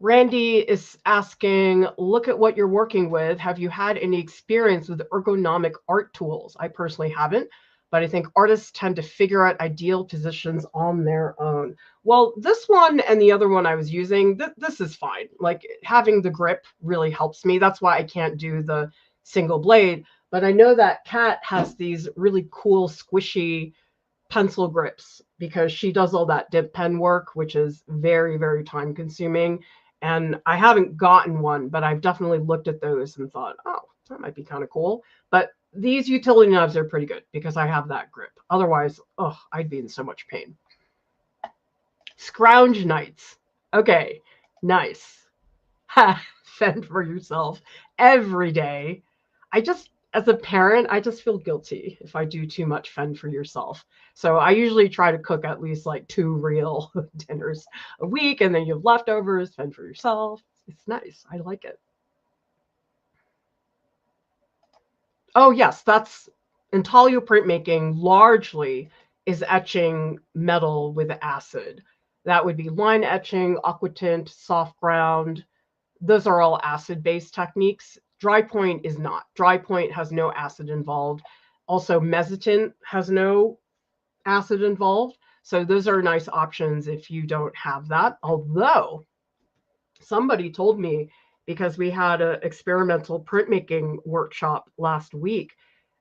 Randy is asking, look at what you're working with. Have you had any experience with ergonomic art tools? I personally haven't, but I think artists tend to figure out ideal positions on their own. Well, this one and the other one I was using, this is fine. Like having the grip really helps me. That's why I can't do the single blade. But I know that Kat has these really cool, squishy pencil grips because she does all that dip pen work, which is very, very time consuming. And I haven't gotten one, but I've definitely looked at those and thought, oh, that might be kind of cool. But these utility knives are pretty good because I have that grip. Otherwise, oh, I'd be in so much pain. Scrounge nights. Okay, nice. Fend for yourself every day. As a parent, I just feel guilty if I do too much fend for yourself. So I usually try to cook at least like 2 real dinners a week, and then you have leftovers, fend for yourself. It's nice. I like it. Oh, yes, that's intaglio printmaking largely is etching metal with acid. That would be line etching, aquatint, soft ground. Those are all acid-based techniques. Dry point is not. Dry point has no acid involved. Also, mezzotint has no acid involved. So those are nice options if you don't have that. Although somebody told me, because we had an experimental printmaking workshop last week,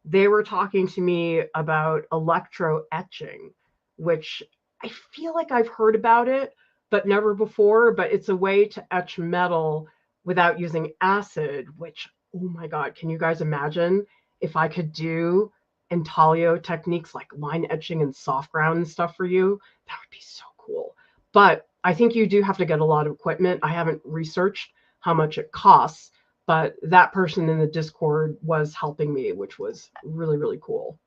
they were talking to me about electro etching, which I feel like I've heard about it, but never before. But it's a way to etch metal without using acid, which, oh my God, can you guys imagine if I could do intaglio techniques like line etching and soft ground and stuff for you? That would be so cool. But I think you do have to get a lot of equipment. I haven't researched how much it costs, but that person in the Discord was helping me, which was really, really cool.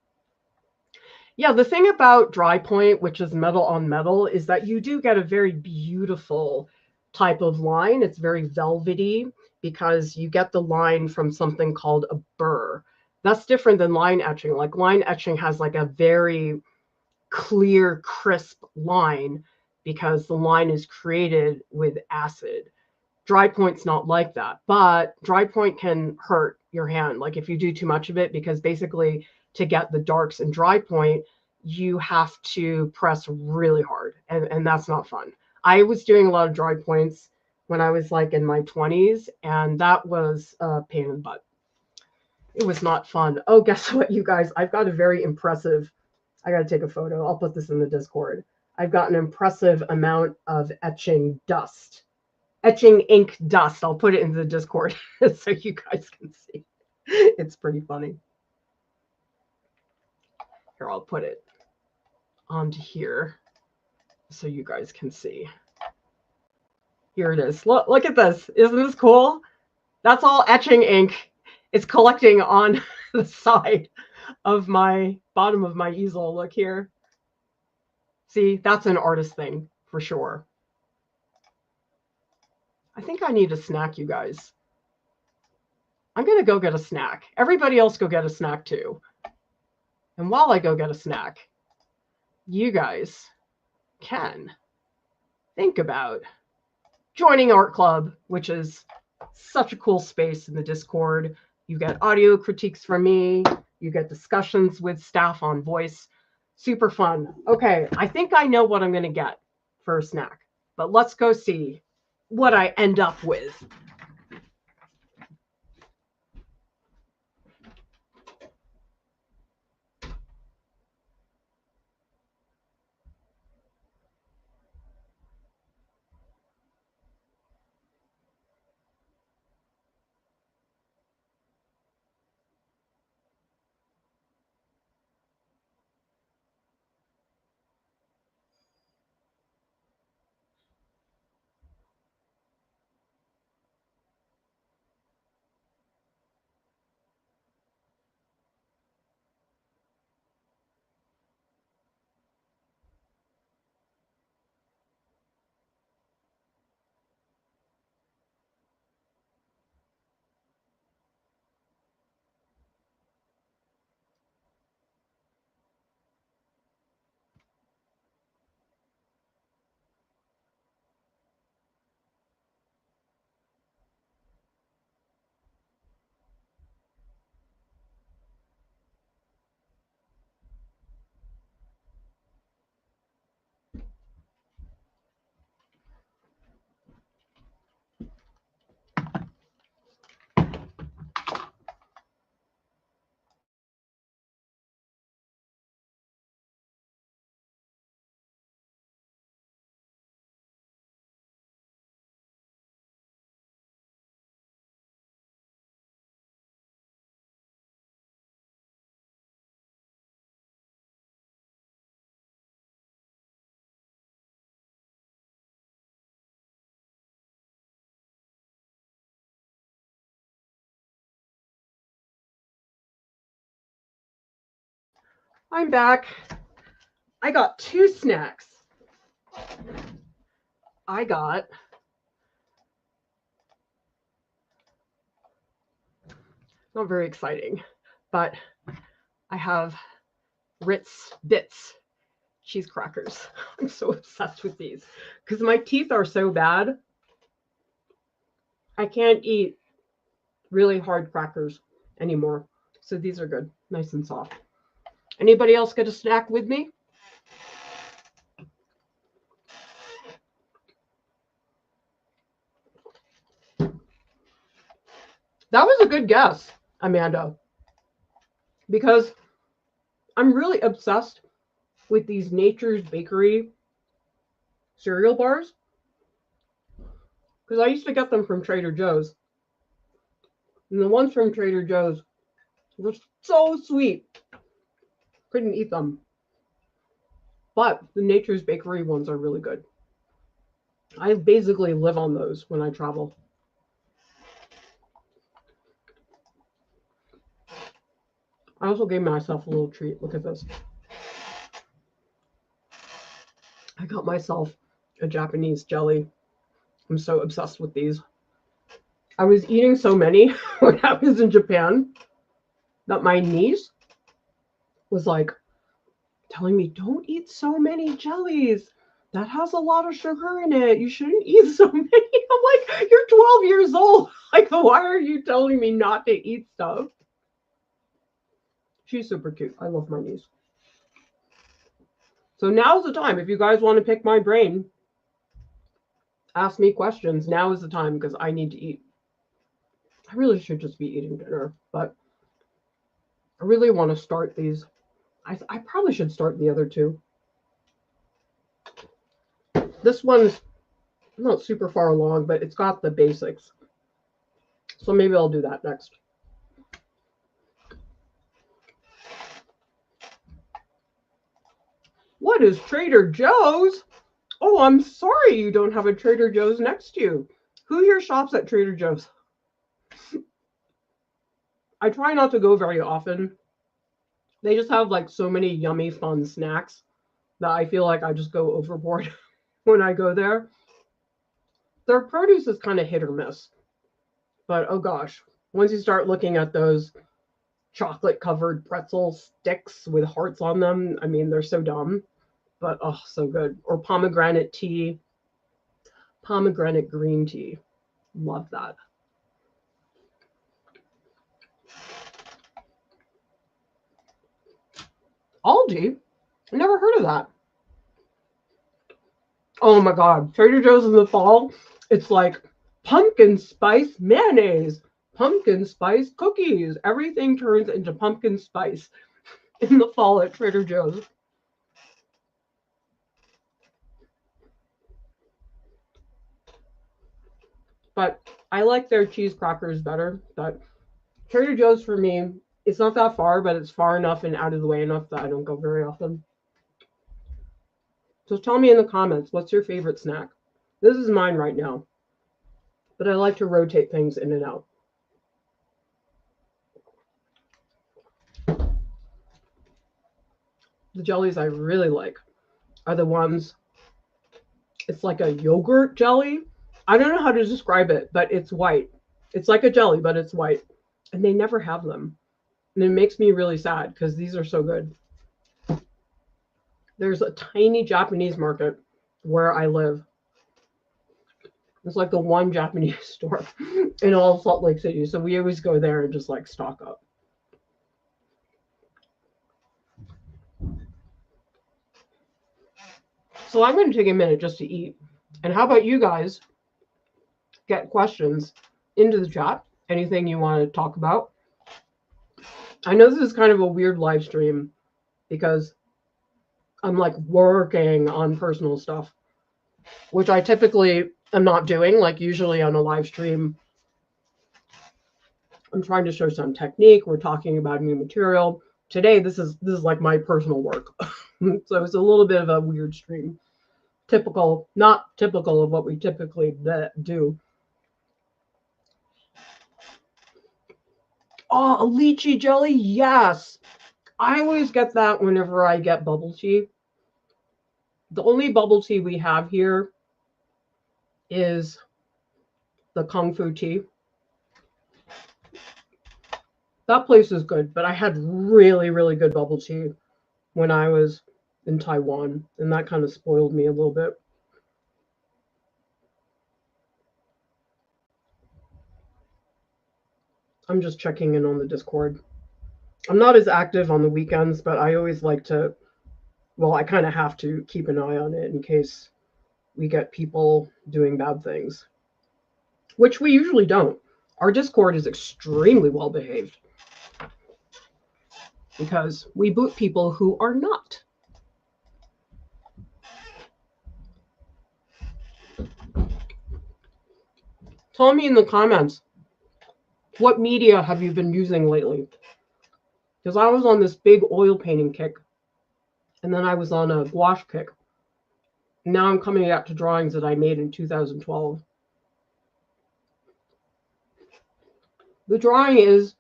Yeah, the thing about dry point, which is metal on metal, is that you do get a very beautiful type of line. It's very velvety because you get the line from something called a burr. That's different than line etching. Like line etching has like a very clear, crisp line because the line is created with acid. Dry point's not like that, but dry point can hurt your hand, like if you do too much of it, because basically to get the darks in dry point, you have to press really hard, and that's not fun. I was doing a lot of dry points when I was like in my 20s, and that was a pain in the butt. It was not fun. Oh, guess what, you guys? I've got a very impressive, I got to take a photo. I'll put this in the Discord. I've got an impressive amount of etching dust, etching ink dust. I'll put it in the Discord so you guys can see. It's pretty funny. Here, I'll put it onto here so you guys can see. Here it is. Look at this. Isn't this cool? That's all etching ink. It's collecting on the side of my bottom of my easel. Look here. See, that's an artist thing for sure. I think I need a snack, you guys. I'm going to go get a snack. Everybody else go get a snack too. And while I go get a snack, you guys can think about joining Art Club, which is such a cool space in the Discord. You get audio critiques from me. You get discussions with staff on voice. Super fun. Okay, I think I know what I'm going to get for a snack, but let's go see what I end up with. I'm back. I got 2 snacks. I got not very exciting, but I have Ritz Bits cheese crackers. I'm so obsessed with these because my teeth are so bad. I can't eat really hard crackers anymore. So these are good, nice and soft. Anybody else get a snack with me? That was a good guess, Amanda, because I'm really obsessed with these Nature's Bakery cereal bars because I used to get them from Trader Joe's. And the ones from Trader Joe's were so sweet. Couldn't eat them. But the Nature's Bakery ones are really good. I basically live on those when I travel. I also gave myself a little treat. Look at this. I got myself a Japanese jelly. I'm so obsessed with these. I was eating so many when I was in Japan that my niece was like telling me, don't eat so many jellies. That has a lot of sugar in it. You shouldn't eat so many. I'm like, you're 12 years old. Like, why are you telling me not to eat stuff? She's super cute. I love my niece. So now's the time. If you guys want to pick my brain, ask me questions. Now is the time because I need to eat. I really should just be eating dinner, but I really want to start these. I probably should start the other two. This one's not super far along, but it's got the basics. So maybe I'll do that next. What is Trader Joe's? Oh, I'm sorry you don't have a Trader Joe's next to you. Who here shops at Trader Joe's? I try not to go very often. They just have like so many yummy, fun snacks that I feel like I just go overboard when I go there. Their produce is kind of hit or miss. But oh gosh, once you start looking at those chocolate covered pretzel sticks with hearts on them, I mean, they're so dumb, but oh, so good. Or pomegranate tea, pomegranate green tea. Love that. Aldi? I never heard of that. Oh my God. Trader Joe's in the fall, it's like pumpkin spice mayonnaise, pumpkin spice cookies. Everything turns into pumpkin spice in the fall at Trader Joe's. But I like their cheese crackers better. But Trader Joe's for me, it's not that far, but it's far enough and out of the way enough that I don't go very often. So tell me in the comments, what's your favorite snack? This is mine right now, but I like to rotate things in and out. The jellies I really like are the ones, it's like a yogurt jelly. I don't know how to describe it, but it's white. It's like a jelly, but it's white. And they never have them. And it makes me really sad because these are so good. There's a tiny Japanese market where I live. It's like the one Japanese store in all of Salt Lake City. So we always go there and just like stock up. So I'm going to take a minute just to eat. And how about you guys get questions into the chat? Anything you want to talk about? I know this is kind of a weird live stream because I'm like working on personal stuff, which I typically am not doing. Like usually on a live stream, I'm trying to show some technique. We're talking about new material. Today, this is like my personal work. So it's a little bit of a weird stream. Not typical of what we typically do. Oh, a lychee jelly, yes. I always get that whenever I get bubble tea. The only bubble tea we have here is the Kung Fu tea. That place is good, but I had really, really good bubble tea when I was in Taiwan, and that kind of spoiled me a little bit. I'm just checking in on the Discord. I'm not as active on the weekends, but I always like to, well, I kind of have to keep an eye on it in case we get people doing bad things, which we usually don't. Our Discord is extremely well behaved because we boot people who are not. Tell me in the comments, what media have you been using lately? Because I was on this big oil painting kick, and then I was on a gouache kick. Now I'm coming back to drawings that I made in 2012. The drawing is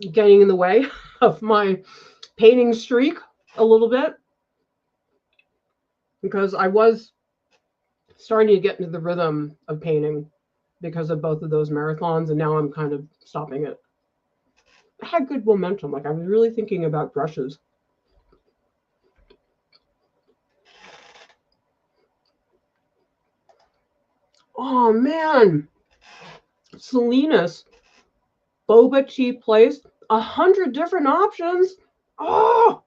getting in the way of my painting streak a little bit because I was starting to get into the rhythm of painting because of both of those marathons, and now I'm kind of stopping it. I had good momentum. Like, I was really thinking about brushes. Oh man, Salinas boba tea place, 100 different options. Oh,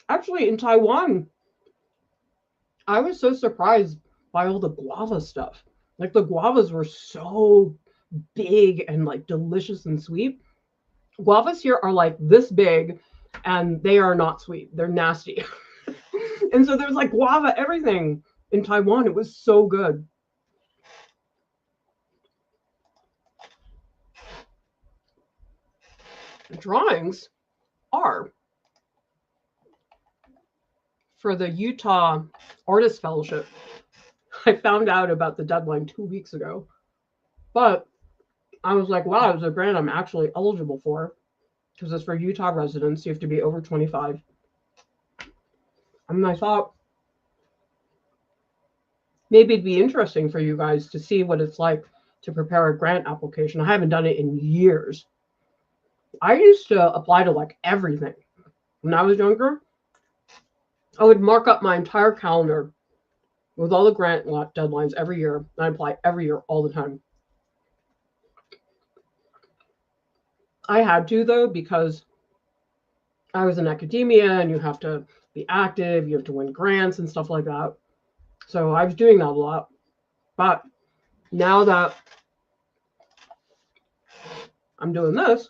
actually, in Taiwan, I was so surprised by all the guava stuff. Like, the guavas were so big and like delicious and sweet. Guavas here are like this big, and they are not sweet. They're nasty. And so there's like guava everything in Taiwan. It was so good. Drawings are for the Utah Artist Fellowship. I found out about the deadline 2 weeks ago, but I was like, wow, it's a grant I'm actually eligible for because it's for Utah residents. You have to be over 25. And I thought maybe it'd be interesting for you guys to see what it's like to prepare a grant application. I haven't done it in years. I used to apply to like everything. When I was younger, I would mark up my entire calendar with all the grant deadlines every year. And I apply every year all the time. I had to, though, because I was in academia and you have to be active, you have to win grants and stuff like that. So I was doing that a lot. But now that I'm doing this,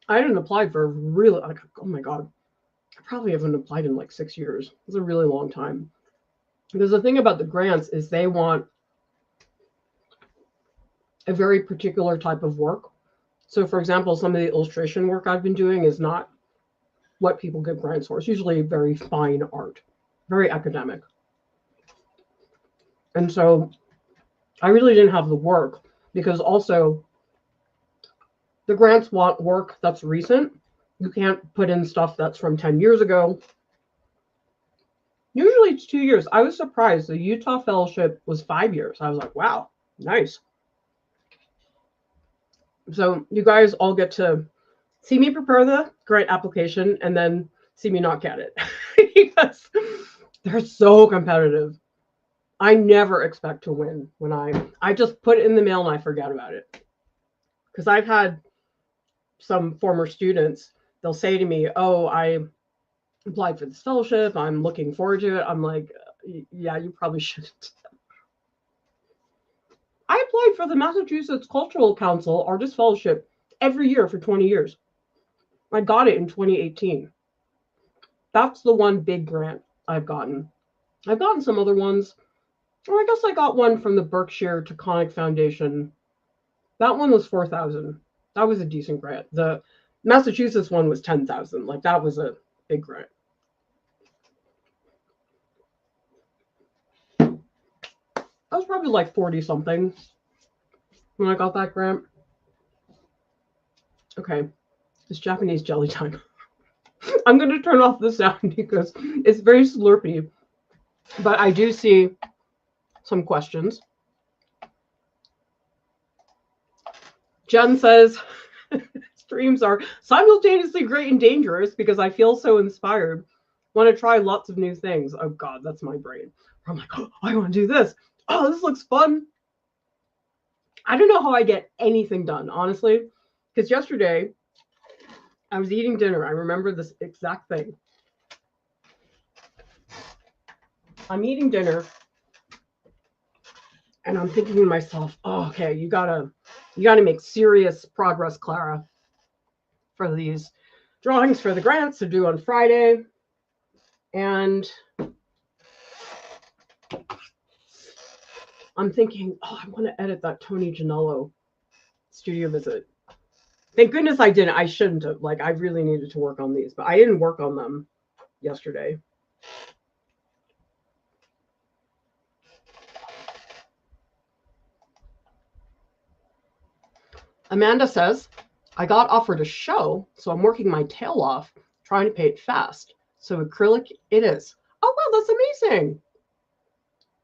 I didn't apply for really, like, oh my God, I probably haven't applied in like 6 years. It's a really long time. Because the thing about the grants is they want a very particular type of work. So, for example, some of the illustration work I've been doing is not what people get grants for. It's usually very fine art, very academic. And so I really didn't have the work because also the grants want work that's recent. You can't put in stuff that's from 10 years ago. Usually it's 2 years. I was surprised. The Utah Fellowship was 5 years. I was like, wow, nice. So you guys all get to see me prepare the grant application and then see me not get it because they're so competitive. I never expect to win when I just put it in the mail and I forget about it. Because I've had some former students, they'll say to me, oh, I applied for this fellowship. I'm looking forward to it. I'm like, yeah, you probably shouldn't. I applied for the Massachusetts Cultural Council Artist Fellowship every year for 20 years. I got it in 2018. That's the one big grant I've gotten. I've gotten some other ones. Well, I guess I got one from the Berkshire Taconic Foundation. That one was $4,000. That was a decent grant. The Massachusetts one was $10,000. Like, that was a big grant. I was probably like 40 something when I got that grant. Okay. It's Japanese jelly time. I'm going to turn off the sound because it's very slurpy. But I do see some questions. Jen says, streams are simultaneously great and dangerous because I feel so inspired. Want to try lots of new things. Oh God, that's my brain. I'm like, oh, I want to do this. Oh, this looks fun. I don't know how I get anything done, honestly, because yesterday I was eating dinner. I remember this exact thing. I'm eating dinner and I'm thinking to myself, oh, okay, you gotta make serious progress, Clara, for these drawings for the grants to do on Friday. And I'm thinking, oh, I want to edit that Tony Janello studio visit. Thank goodness I didn't. I shouldn't have. Like, I really needed to work on these, but I didn't work on them yesterday. Amanda says, I got offered a show, so I'm working my tail off, trying to paint fast. So acrylic it is. Oh, wow, that's amazing.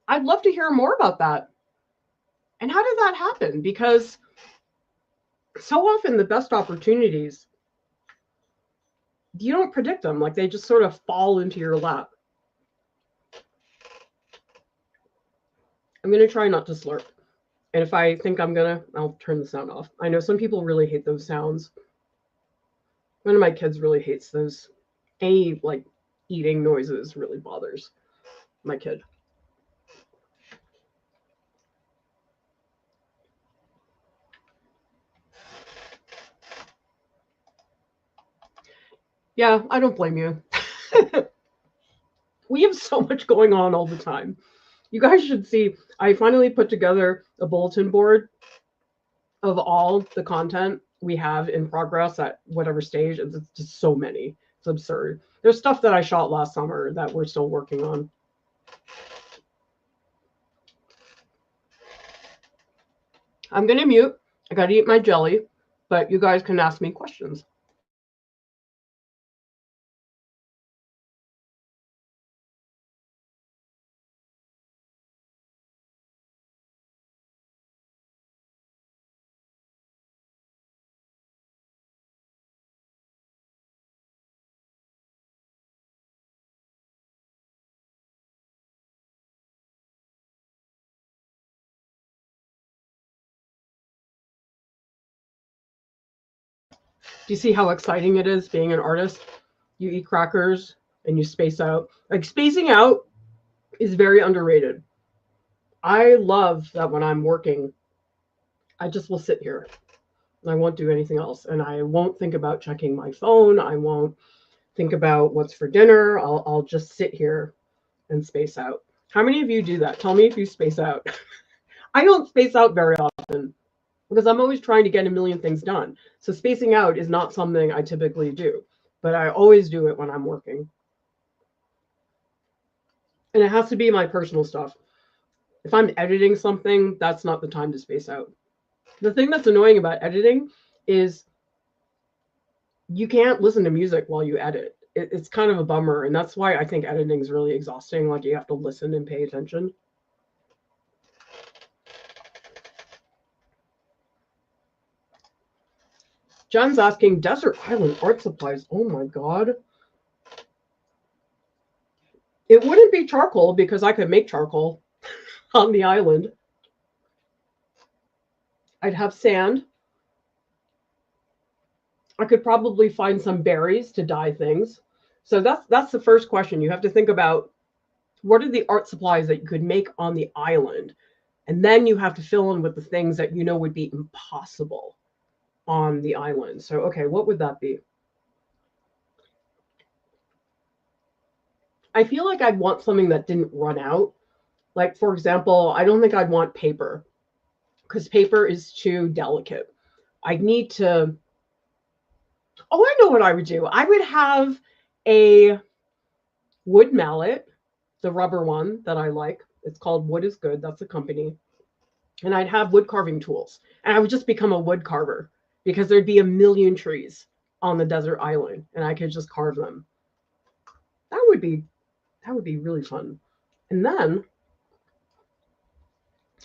I'd love to hear more about that. And how did that happen? Because so often the best opportunities, you don't predict them. Like, they just sort of fall into your lap. I'm going to try not to slurp. And if I think I'm going to, I'll turn the sound off. I know some people really hate those sounds. One of my kids really hates those. Any, like, eating noises really bothers my kid. Yeah, I don't blame you. We have so much going on all the time. You guys should see, I finally put together a bulletin board of all the content we have in progress at whatever stage. It's just so many. It's absurd. There's stuff that I shot last summer that we're still working on. I'm going to mute. I got to eat my jelly, but you guys can ask me questions. Do you see how exciting it is being an artist? You eat crackers and you space out. Like, spacing out is very underrated. I love that when I'm working, I just will sit here. I won't do anything else. And I won't think about checking my phone. I won't think about what's for dinner. I'll just sit here and space out. How many of you do that? Tell me if you space out. I don't space out very often because I'm always trying to get a million things done. So spacing out is not something I typically do, but I always do it when I'm working. And it has to be my personal stuff. If I'm editing something, that's not the time to space out. The thing that's annoying about editing is you can't listen to music while you edit. It's kind of a bummer. And that's why I think editing is really exhausting. Like, you have to listen and pay attention. John's asking, desert island art supplies. Oh my God. It wouldn't be charcoal because I could make charcoal on the island. I'd have sand. I could probably find some berries to dye things. So that's the first question. You have to think about, what are the art supplies that you could make on the island? And then you have to fill in with the things that you know would be impossible on the island. So, okay, what would that be? I feel like I'd want something that didn't run out. Like, for example, I don't think I'd want paper because paper is too delicate. I'd need to, oh, I know what I would do. I would have a wood mallet, the rubber one that I like. It's called Wood is Good. That's a company. And I'd have wood carving tools. And I would just become a wood carver because there'd be a million trees on the desert island and I could just carve them. That would be really fun. And then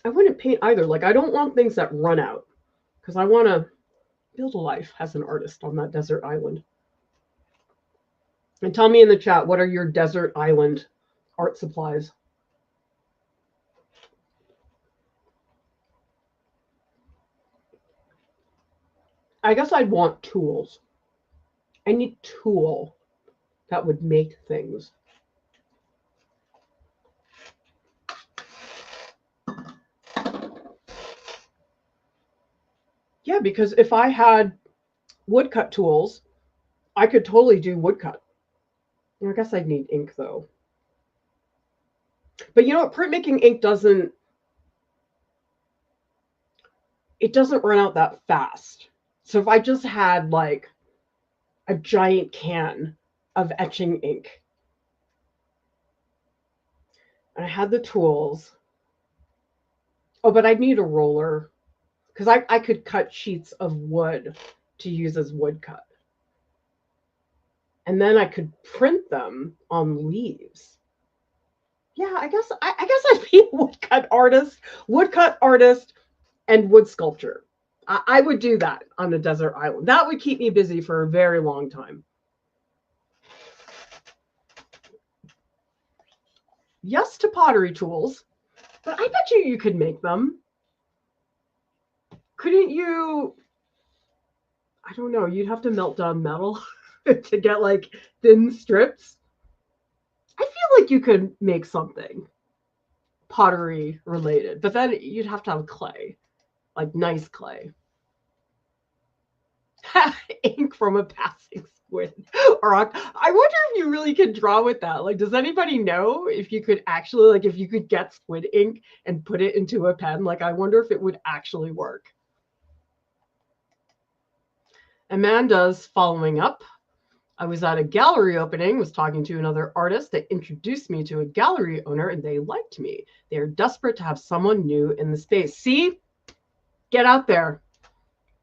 I wouldn't paint either. Like I don't want things that run out because I want to build a life as an artist on that desert island. And tell me in the chat, what are your desert island art supplies? I guess I'd want tools. Any tool that would make things. Yeah, because if I had woodcut tools, I could totally do woodcut. I guess I'd need ink though. But you know what? Printmaking ink doesn't run out that fast. So if I just had like a giant can of etching ink and I had the tools, oh, but I'd need a roller because I could cut sheets of wood to use as woodcut. And then I could print them on leaves. Yeah, I guess I'd be a woodcut artist, and wood sculpture. I would do that on a desert island. That would keep me busy for a very long time. Yes to pottery tools, but I bet you could make them. Couldn't you? I don't know. You'd have to melt down metal to get like thin strips. I feel like you could make something pottery related, but then you'd have to have clay, like nice clay. Ink from a passing squid. Or I wonder if you really could draw with that. Like, does anybody know if you could actually, like, if you could get squid ink and put it into a pen? Like, I wonder if it would actually work. Amanda's following up. I was at a gallery opening, was talking to another artist that introduced me to a gallery owner, and they liked me. They are desperate to have someone new in the space. See? Get out there.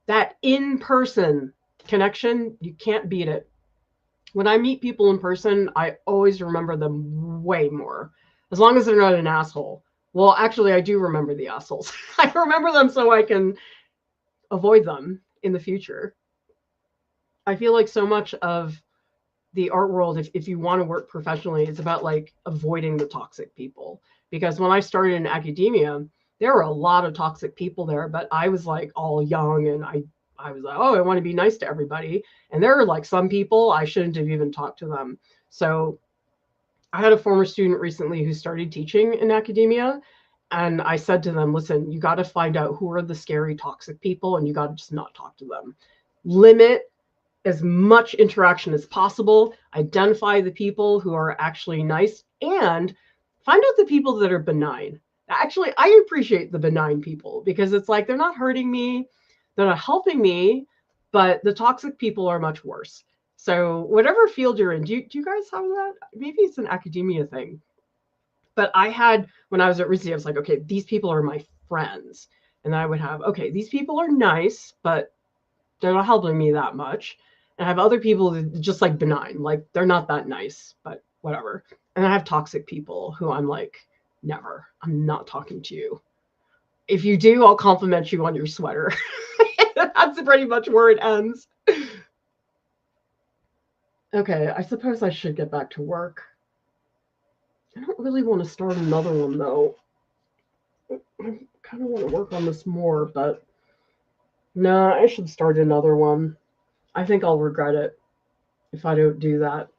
That in-person connection, you can't beat it. When I meet people in person, I always remember them way more, as long as they're not an asshole. Well, actually, I do remember the assholes. I remember them so I can avoid them in the future. I feel like so much of the art world, if you want to work professionally, it's about like avoiding the toxic people. Because when I started in academia, there were a lot of toxic people there, but I was like all young and I was like, oh, I want to be nice to everybody. And there are like some people I shouldn't have even talked to them. So I had a former student recently who started teaching in academia. And I said to them, listen, you got to find out who are the scary toxic people and you got to just not talk to them. Limit as much interaction as possible, identify the people who are actually nice, and find out the people that are benign. Actually, I appreciate the benign people because it's like they're not hurting me, they're not helping me, but the toxic people are much worse. So whatever field you're in, do you guys have that? Maybe it's an academia thing. But I had, when I was at RISD, I was like, okay, these people are my friends. And I would have, okay, these people are nice, but they're not helping me that much. And I have other people that just like benign, like they're not that nice, but whatever. And I have toxic people who I'm like, never, I'm not talking to you. If you do, I'll compliment you on your sweater. That's pretty much where it ends. Okay, I suppose I should get back to work. I don't really want to start another one though. I kind of want to work on this more, but no, I should start another one. I think I'll regret it if I don't do that.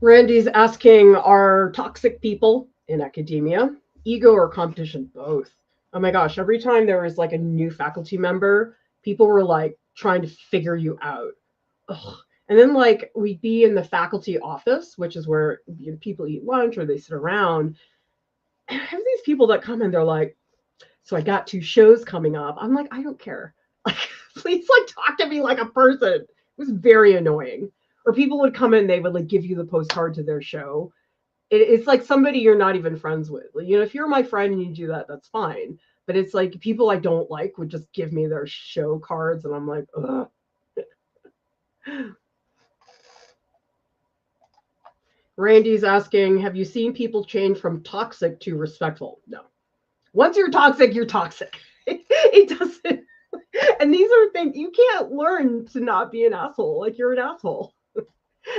Randy's asking, are toxic people in academia ego or competition? Both. Oh my gosh, every time there was like a new faculty member, people were like trying to figure you out. Ugh. And then like we'd be in the faculty office, which is where people eat lunch or they sit around. And I have these people that come in, they're like, so I got 2 shows coming up. I'm like, I don't care. Like, please like talk to me like a person. It was very annoying. Or people would come in, they would like give you the postcard to their show. It's like somebody you're not even friends with. Like, you know, if you're my friend and you do that, that's fine. But it's like people I don't like would just give me their show cards and I'm like, ugh. Randy's asking, have you seen people change from toxic to respectful? No. Once you're toxic, you're toxic. It doesn't. And these are things you can't learn to not be an asshole. Like you're an asshole.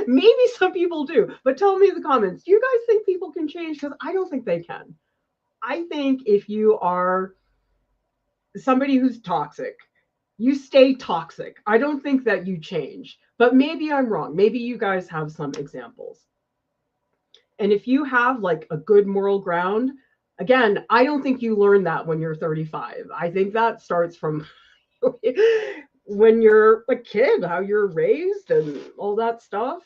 Maybe some people do, but tell me in the comments, do you guys think people can change? Because I don't think they can. I think if you are somebody who's toxic, you stay toxic. I don't think that you change, but maybe I'm wrong. Maybe you guys have some examples. And if you have like a good moral ground, again, I don't think you learn that when you're 35. I think that starts from when you're a kid, how you're raised and all that stuff.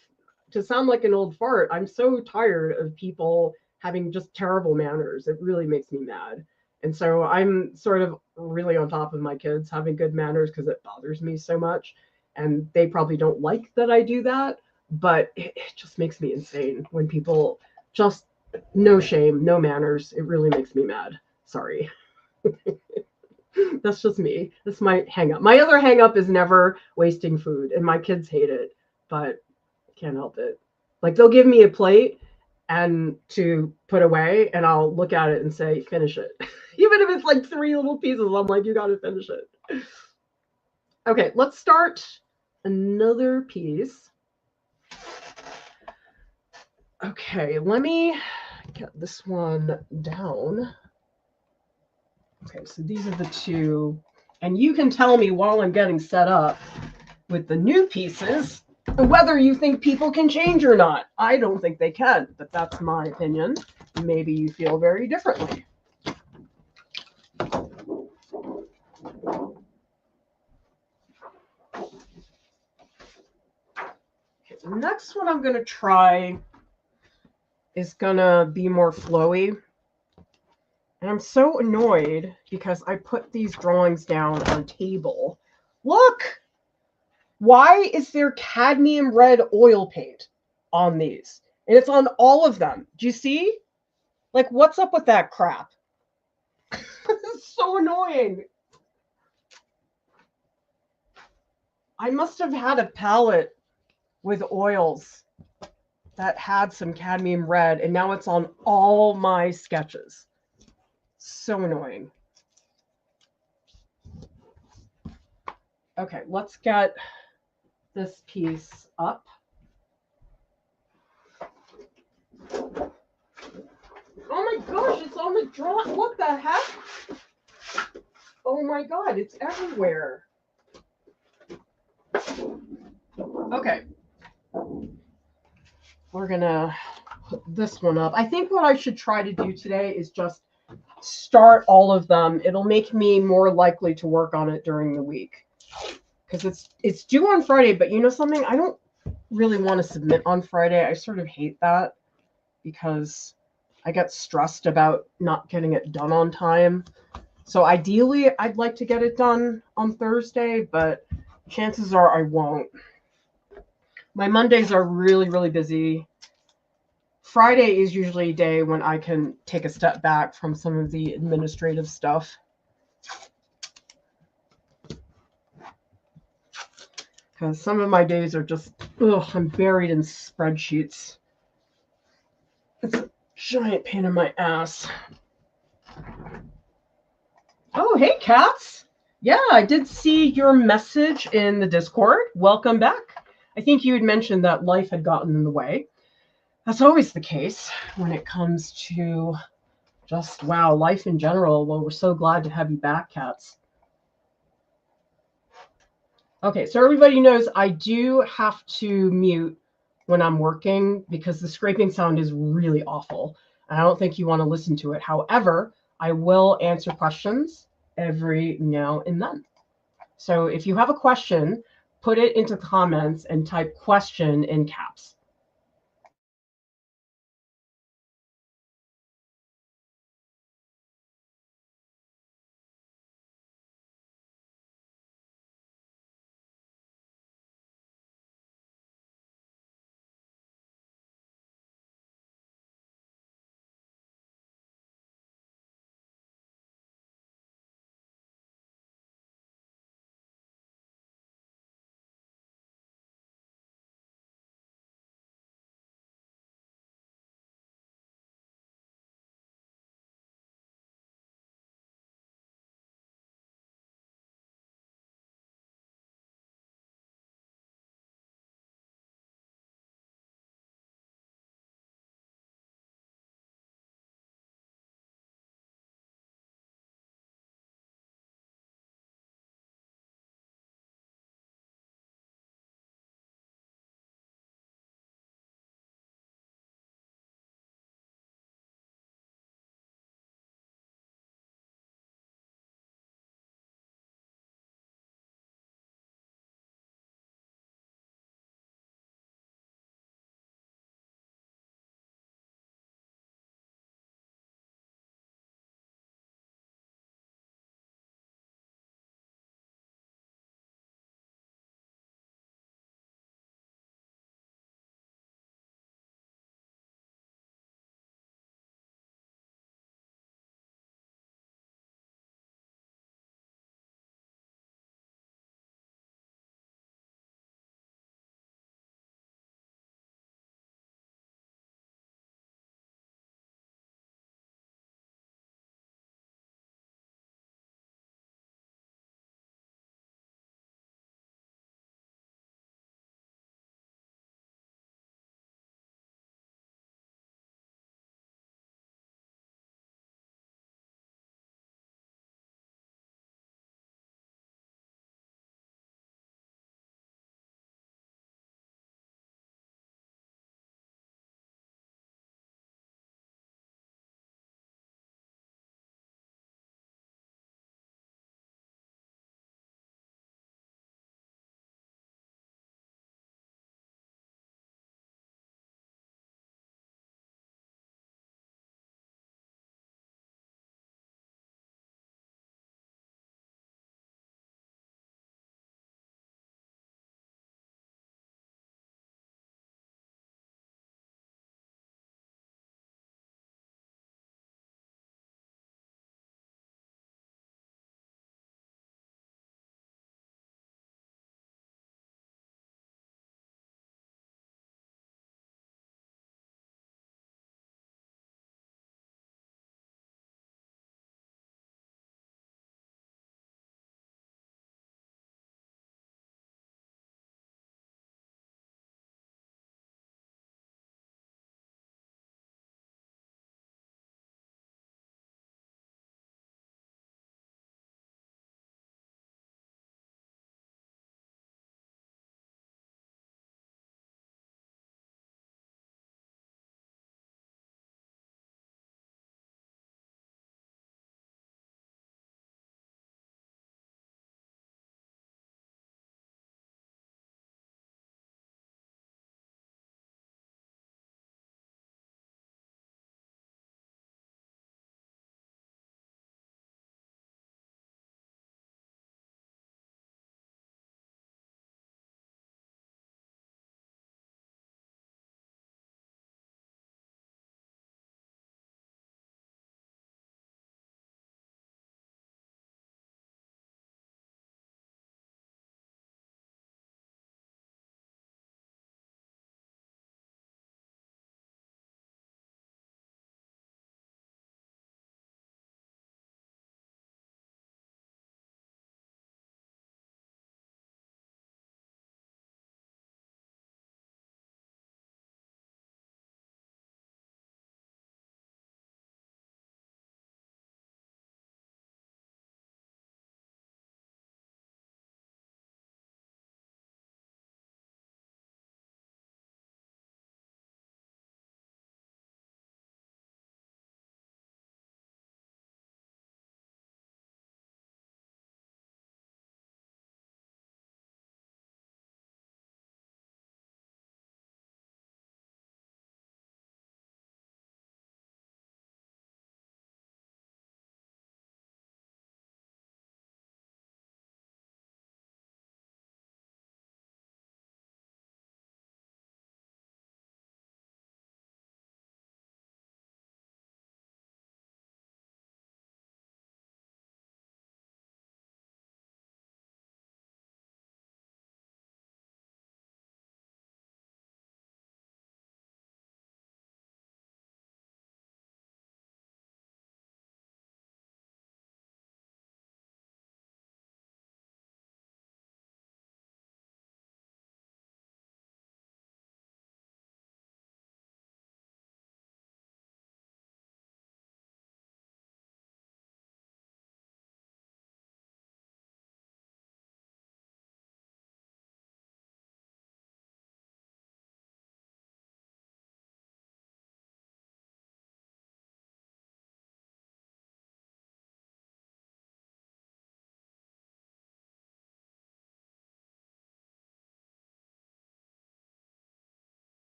To sound like an old fart, I'm so tired of people having just terrible manners. It really makes me mad. And so I'm sort of really on top of my kids having good manners because it bothers me so much. And they probably don't like that I do that, but it just makes me insane when people just no shame, no manners. It really makes me mad. Sorry. That's just me. That's my hang up. My other hang up is never wasting food, and my kids hate it, but I can't help it. Like they'll give me a plate and to put away, and I'll look at it and say, finish it. Even if it's like 3 little pieces, I'm like, you got to finish it. Okay, let's start another piece. Okay, let me get this one down. Okay, so these are the two. And you can tell me while I'm getting set up with the new pieces whether you think people can change or not. I don't think they can, but that's my opinion. Maybe you feel very differently. Okay, the next one I'm going to try is going to be more flowy. And I'm so annoyed because I put these drawings down on a table. Look! Why is there cadmium red oil paint on these? And it's on all of them. Do you see? Like, what's up with that crap? It's so annoying. I must have had a palette with oils that had some cadmium red, and now it's on all my sketches. So annoying. Okay, let's get this piece up. Oh my gosh, it's on the draw. What the heck? Oh my god, it's everywhere. Okay. We're gonna put this one up. I think what I should try to do today is just start all of them. It'll make me more likely to work on it during the week. Because it's due on Friday, but you know something? I don't really want to submit on Friday. I sort of hate that because I get stressed about not getting it done on time. So ideally, I'd like to get it done on Thursday, but chances are I won't. My Mondays are really, really busy. Friday is usually a day when I can take a step back from some of the administrative stuff. Because some of my days are just, I'm buried in spreadsheets. It's a giant pain in my ass. Oh, hey, Cats. Yeah, I did see your message in the Discord. Welcome back. I think you had mentioned that life had gotten in the way. That's always the case when it comes to just, wow, life in general. Well, we're so glad to have you back, Cats. Okay, so everybody knows I do have to mute when I'm working because the scraping sound is really awful. And I don't think you want to listen to it. However, I will answer questions every now and then. So if you have a question, put it into comments and type question in caps.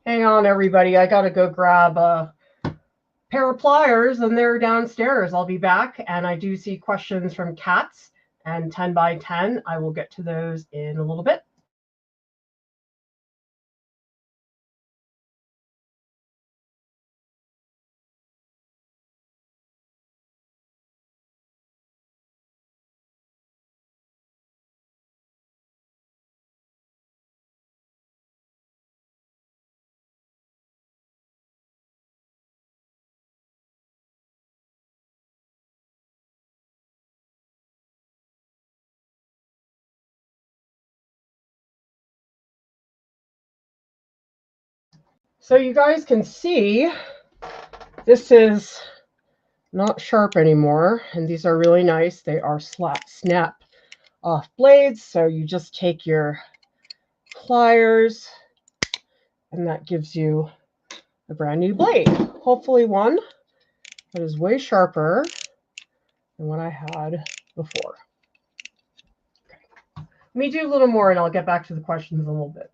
Hang on, everybody. I got to go grab a pair of pliers, and they're downstairs. I'll be back. And I do see questions from cats and 10 by 10. I will get to those in a little bit. So you guys can see this is not sharp anymore, and these are really nice. They are snap off blades, so you just take your pliers, and that gives you a brand new blade. Hopefully one that is way sharper than what I had before. Okay. Let me do a little more, and I'll get back to the questions in a little bit.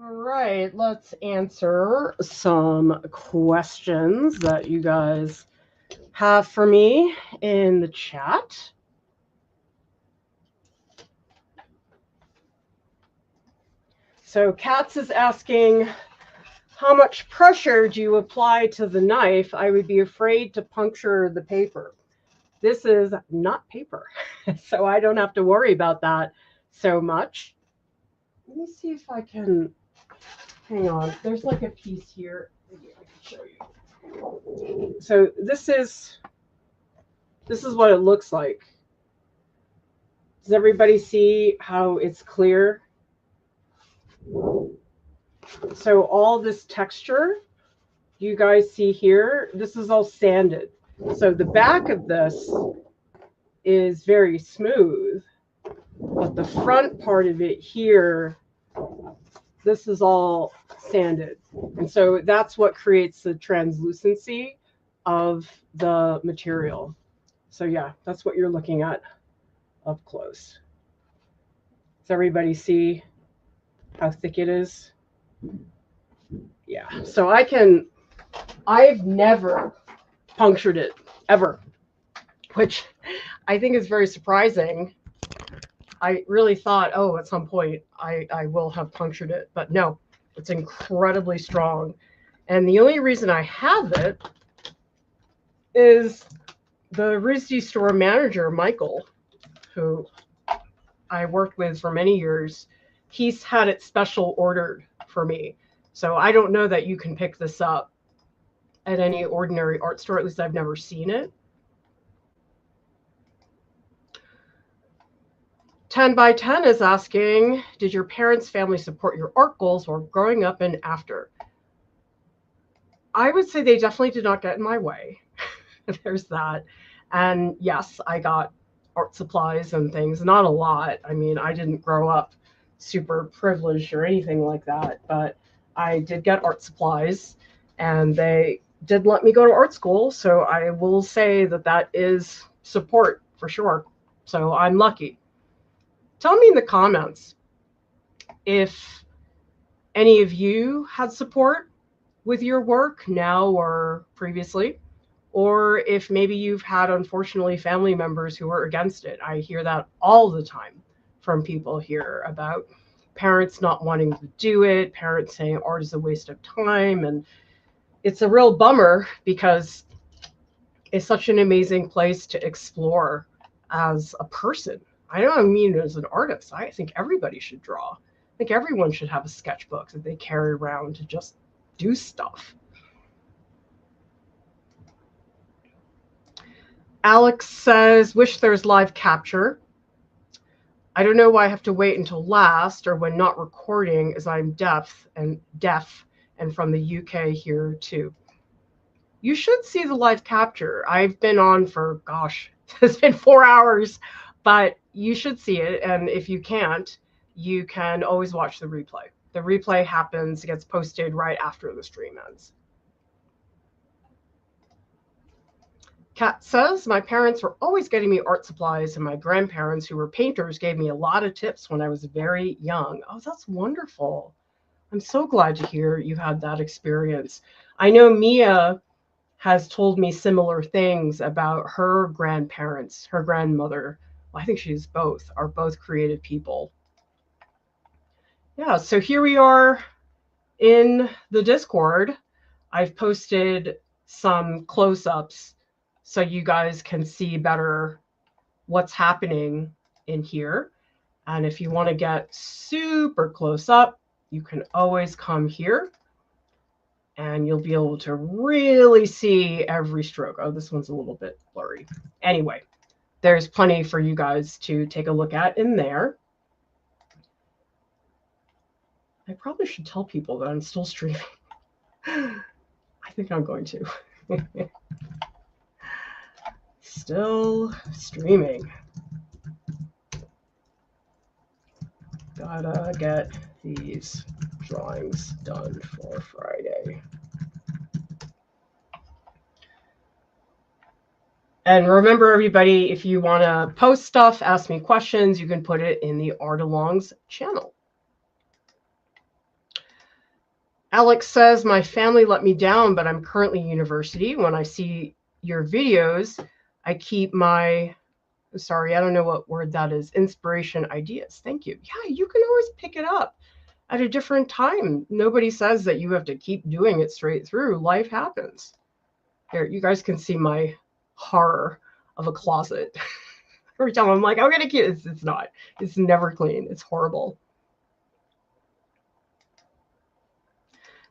All right, let's answer some questions that you guys have for me in the chat. So Katz is asking, how much pressure do you apply to the knife? I would be afraid to puncture the paper. This is not paper, so I don't have to worry about that so much. Let me see if I can, hang on, there's like a piece here. Maybe I can show you. So this is what it looks like. Does everybody see how it's clear? So all this texture you guys see here, this is all sanded. So the back of this is very smooth, but the front part of it here, this is all sanded. And so that's what creates the translucency of the material. So yeah, that's what you're looking at up close. Does everybody see how thick it is? Yeah, so I've never punctured it, ever, which I think is very surprising. I really thought, oh, at some point I will have punctured it, but no, it's incredibly strong. And the only reason I have it is the RISD store manager, Michael, who I worked with for many years, he's had it special ordered for me. So I don't know that you can pick this up at any ordinary art store. At least I've never seen it. 10 by 10 is asking, did your parents' family support your art goals while growing up and after? I would say they definitely did not get in my way. There's that. And yes, I got art supplies and things, not a lot. I mean, I didn't grow up super privileged or anything like that, but I did get art supplies, and they did let me go to art school. So I will say that that is support for sure. So I'm lucky. Tell me in the comments if any of you had support with your work now or previously, or if maybe you've had, unfortunately, family members who are against it. I hear that all the time from people here about parents not wanting to do it, parents saying art is a waste of time. And it's a real bummer because it's such an amazing place to explore as a person. I don't mean as an artist. I think everybody should draw. I think everyone should have a sketchbook that they carry around to just do stuff. Alex says, wish there's live capture. I don't know why I have to wait until last or when not recording, as I'm deaf and from the UK here too. You should see the live capture. I've been on for, gosh, it's been 4 hours, but you should see it. And if you can't, you can always watch the replay. The replay happens, it gets posted right after the stream ends. Kat says, my parents were always getting me art supplies, and my grandparents, who were painters, gave me a lot of tips when I was very young. Oh, that's wonderful. I'm so glad to hear you had that experience. I know Mia has told me similar things about her grandparents, her grandmother. Well, I think she's both, are both creative people. Yeah, so here we are in the Discord. I've posted some close-ups so you guys can see better what's happening in here. And if you want to get super close up, you can always come here and you'll be able to really see every stroke. Oh, this one's a little bit blurry. Anyway, there's plenty for you guys to take a look at in there. I probably should tell people that I'm still streaming. I think I'm going to. Still streaming. Gotta get these drawings done for Friday. And remember, everybody, if you want to post stuff, ask me questions, you can put it in the Art Alongs channel. Alex says, my family let me down, but I'm currently in university. When I see your videos, I keep my, sorry, I don't know what word that is, inspiration ideas. Thank you. Yeah, you can always pick it up at a different time. Nobody says that you have to keep doing it straight through. Life happens. Here, you guys can see my horror of a closet. Every time I'm like, I'm going to keep it. It's not. It's never clean. It's horrible.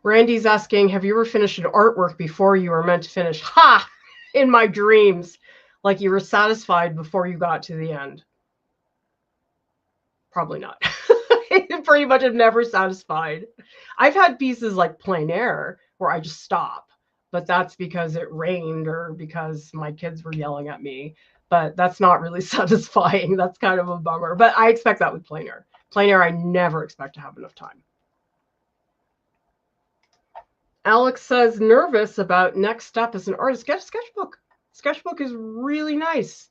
Randy's asking, have you ever finished an artwork before you were meant to finish? Ha! In my dreams. Like you were satisfied before you got to the end. Probably not. Pretty much I'm never satisfied. I've had pieces like plein air where I just stop, but that's because it rained or because my kids were yelling at me. But that's not really satisfying. That's kind of a bummer. But I expect that with plein air. Plein air, I never expect to have enough time. Alex says, nervous about next step as an artist. Get a sketchbook. Sketchbook is really nice.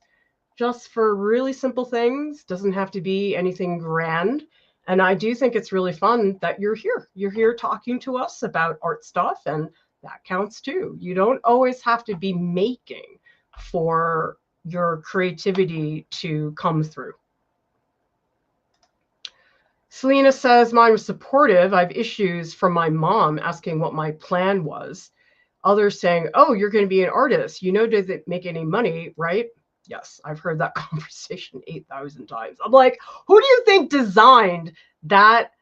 Just for really simple things. Doesn't have to be anything grand. And I do think it's really fun that you're here. You're here talking to us about art stuff, and that counts too. You don't always have to be making for your creativity to come through. Selena says, mine was supportive. I have issues from my mom asking what my plan was. Others saying, oh, you're going to be an artist. You know, does it make any money, right? Yes, I've heard that conversation 8,000 times. I'm like, who do you think designed that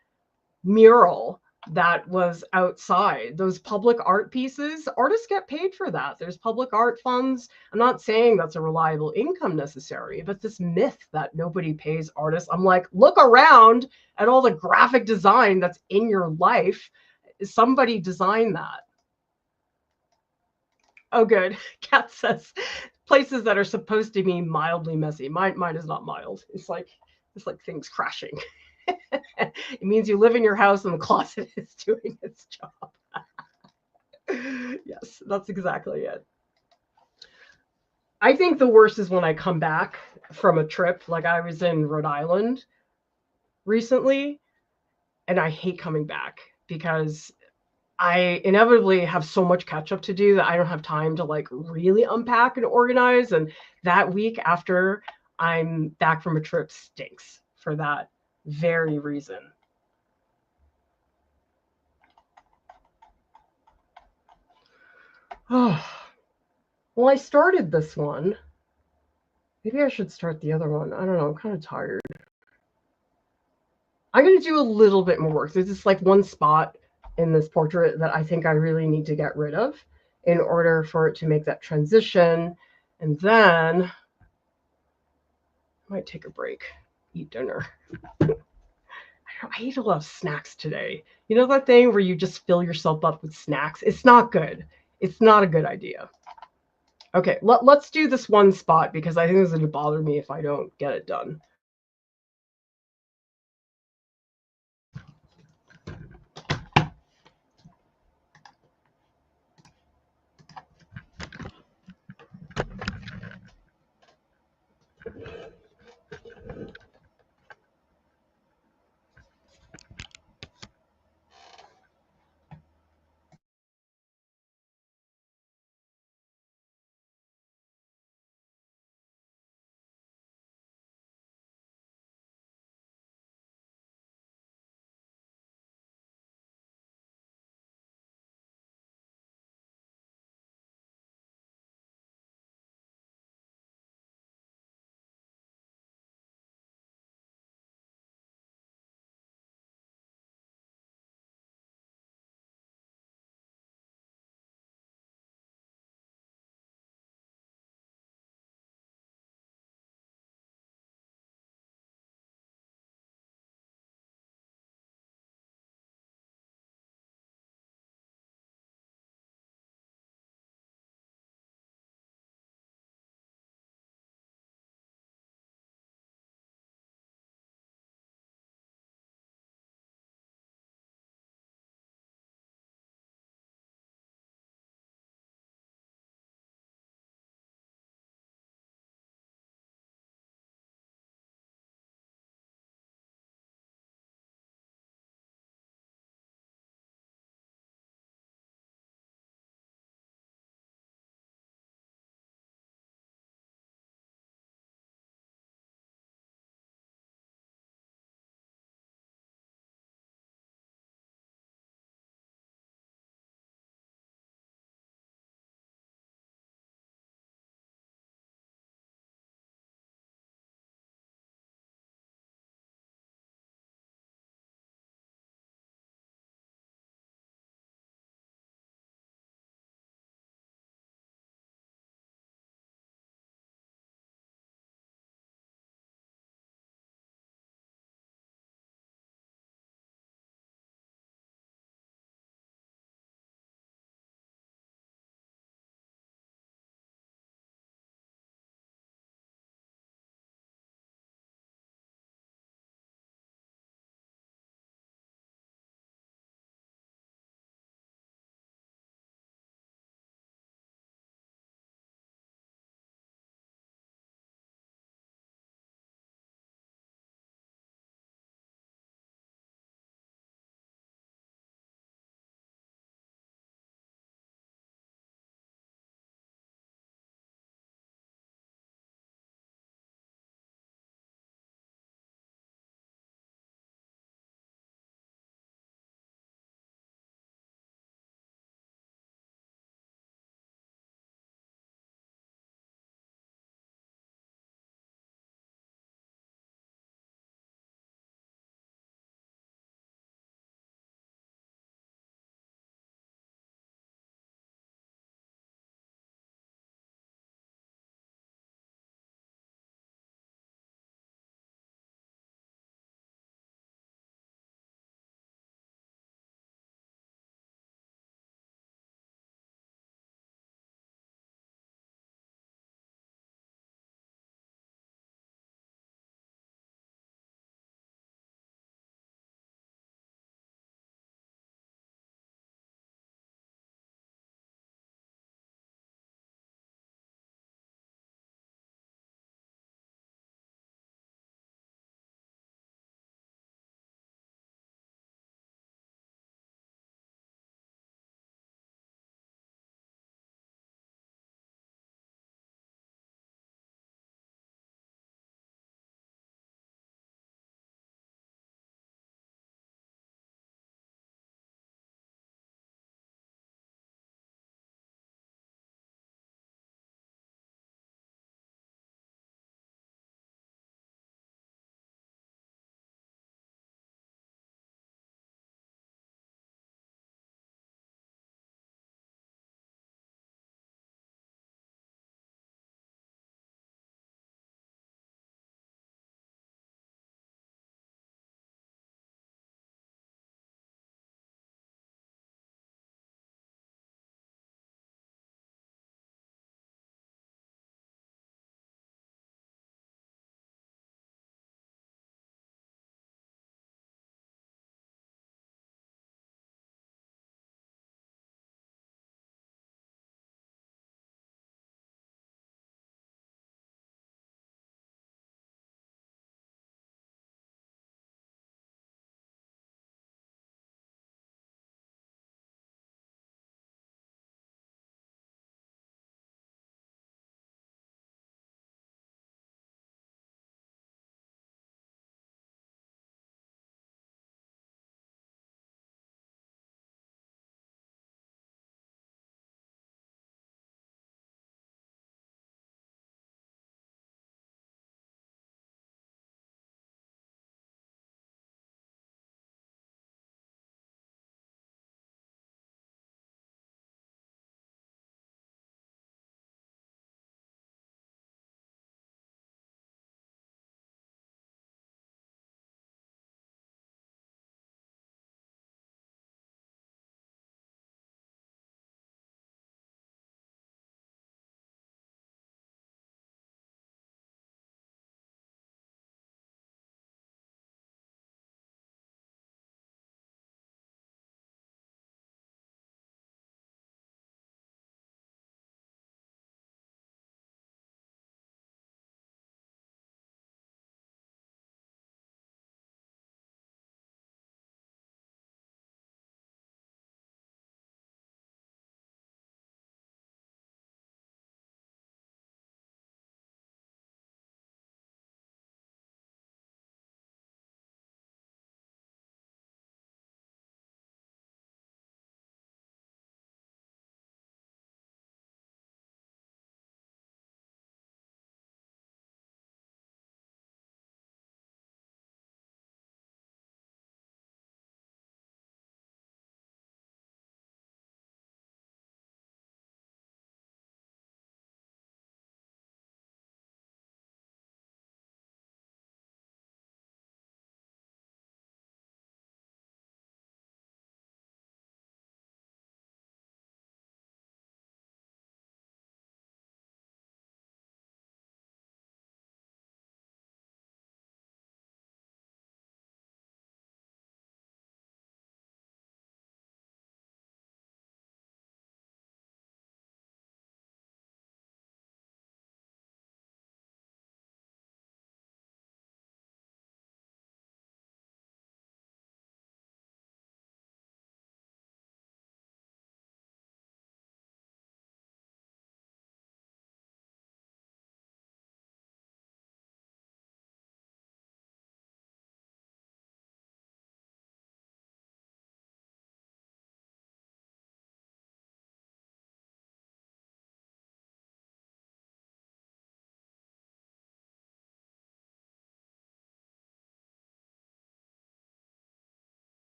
mural that was outside? Those public art pieces, artists get paid for that. There's public art funds. I'm not saying that's a reliable income necessary, but this myth that nobody pays artists, I'm like, look around at all the graphic design that's in your life. Somebody designed that. Oh, good. Kat says places that are supposed to be mildly messy. Mine is not mild. It's like things crashing. It means you live in your house and the closet is doing its job. Yes, that's exactly it. I think the worst is when I come back from a trip. Like I was in Rhode Island recently, and I hate coming back because I inevitably have so much catch up to do that I don't have time to like really unpack and organize. And that week after I'm back from a trip stinks for that very reason. Oh, well, I started this one. Maybe I should start the other one. I don't know. I'm kind of tired. I'm going to do a little bit more work. There's just like one spot in this portrait that I think I really need to get rid of in order for it to make that transition. And then I might take a break, eat dinner. I ate a lot of snacks today. You know that thing where you just fill yourself up with snacks? It's not good. It's not a good idea. Okay, let's do this one spot because I think it's going to bother me if I don't get it done.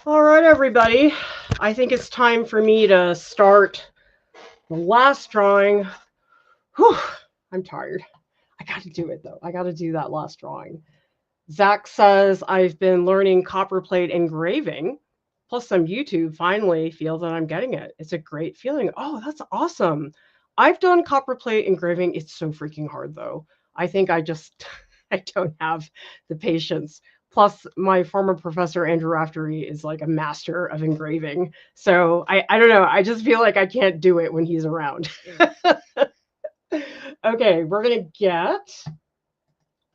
All right, everybody. I think it's time for me to start the last drawing. Whew, I'm tired. I got to do it, though. I got to do that last drawing. Zach says I've been learning copperplate engraving, plus some YouTube. Finally feel that I'm getting it. It's a great feeling. Oh, that's awesome. I've done copperplate engraving. It's so freaking hard, though. I think I just, I don't have the patience. Plus, my former professor, Andrew Raftery, is like a master of engraving. So I don't know. I just feel like I can't do it when he's around. Okay, we're going to get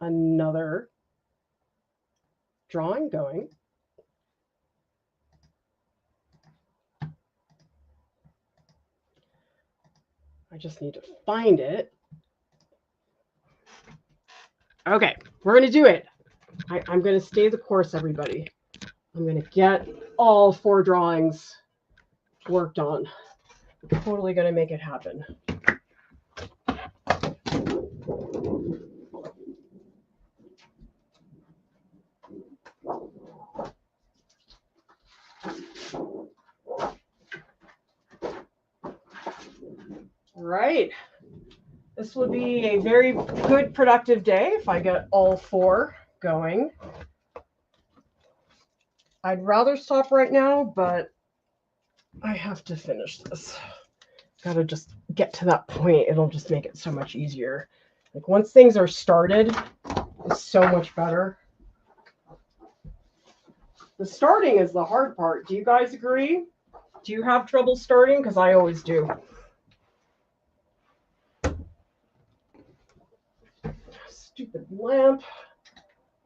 another drawing going. I just need to find it. Okay, we're going to do it. I'm going to stay the course, everybody. I'm going to get all 4 drawings worked on. I'm totally going to make it happen. All right. This would be a very good, productive day if I get all 4 going. I'd rather stop right now, but I have to finish this. Gotta just get to that point. It'll just make it so much easier. Like once things are started, it's so much better. The starting is the hard part. Do you guys agree? Do you have trouble starting? Because I always do. Stupid lamp.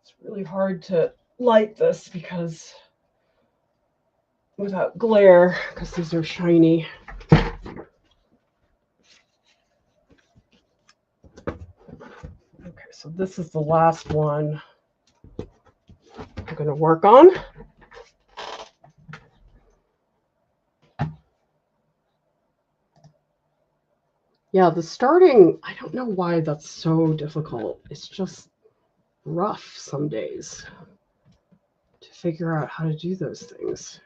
It's really hard to light this because without glare, because these are shiny. Okay, so this is the last one I'm going to work on. Yeah, the starting, I don't know why that's so difficult. It's just rough some days to figure out how to do those things.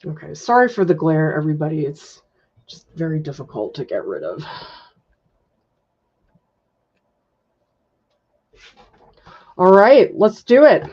Okay, sorry for the glare, everybody. It's just very difficult to get rid of. All right, let's do it.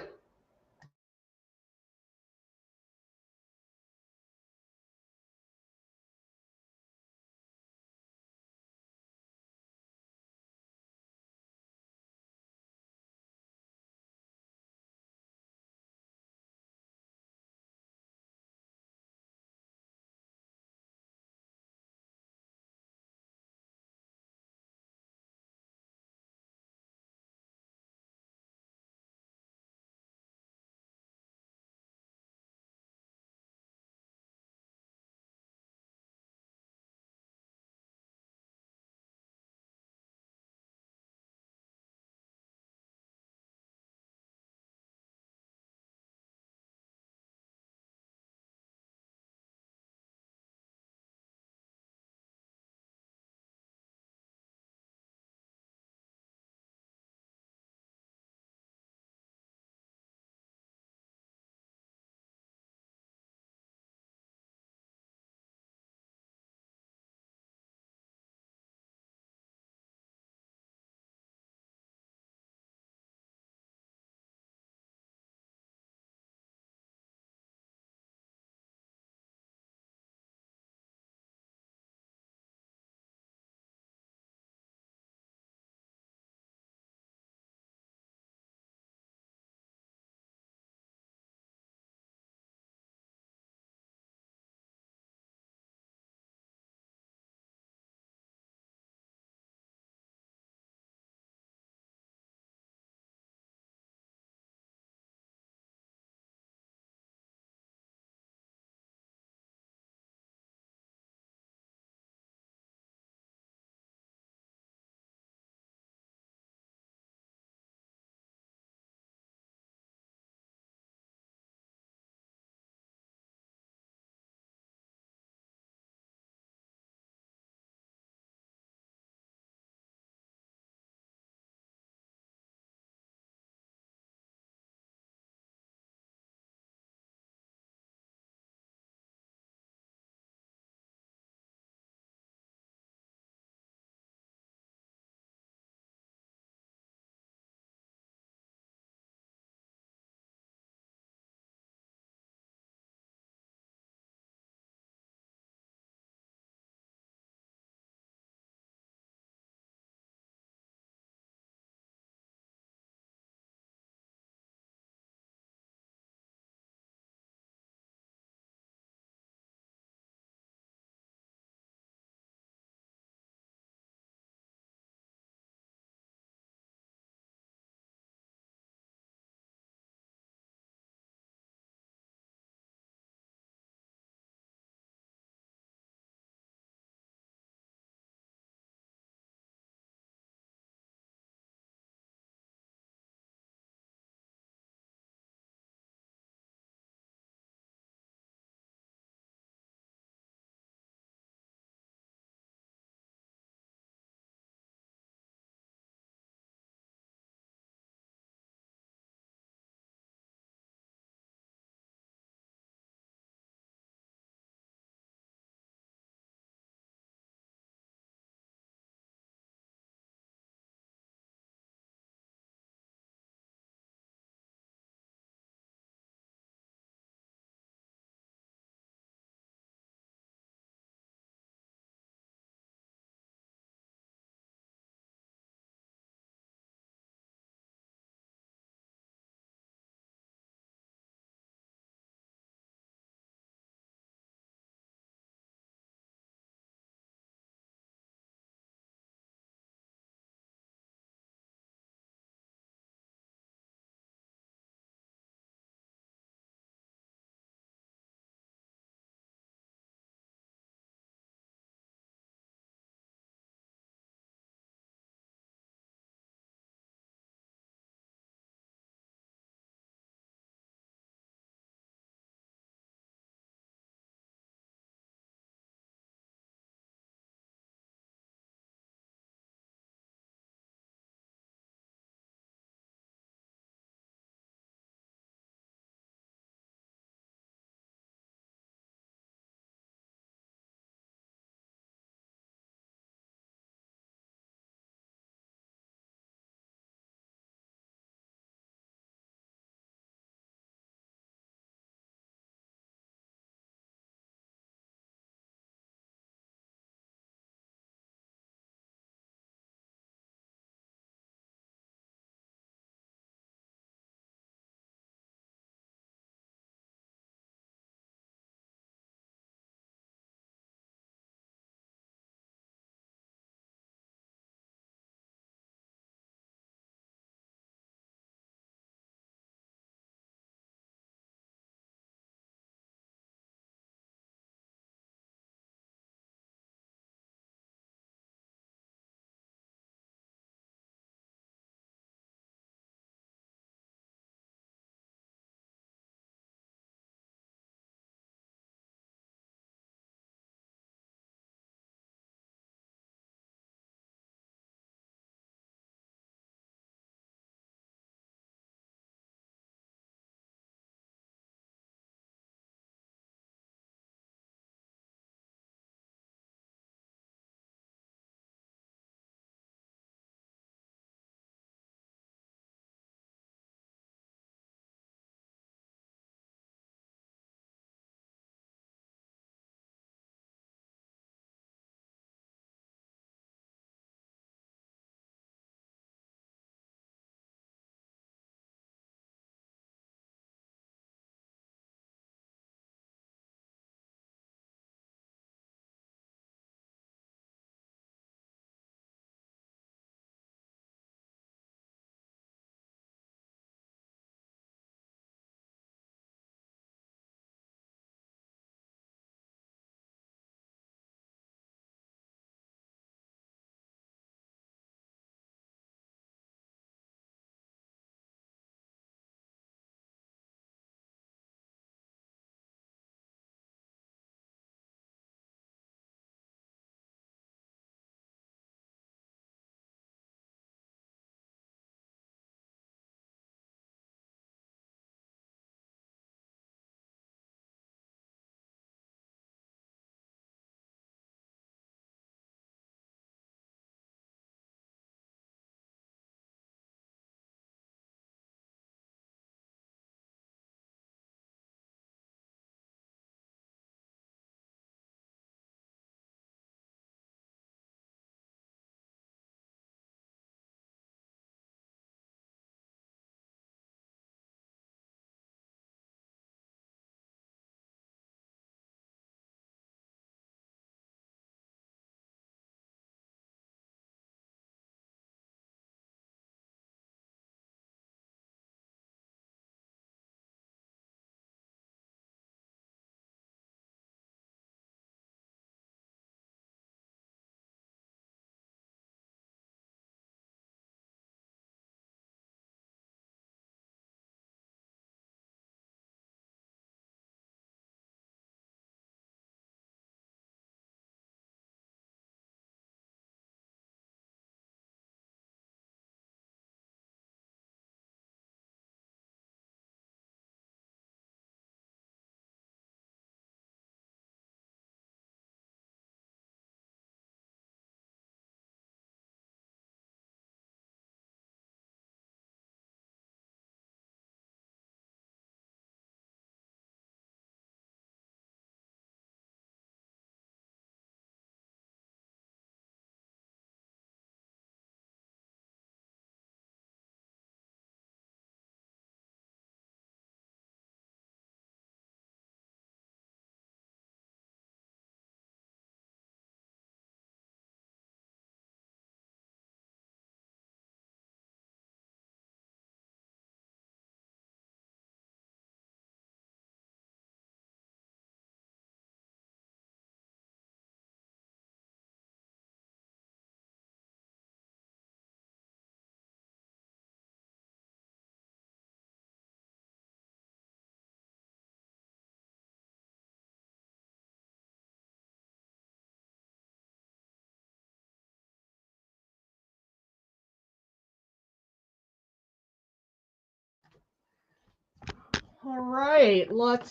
All right, let's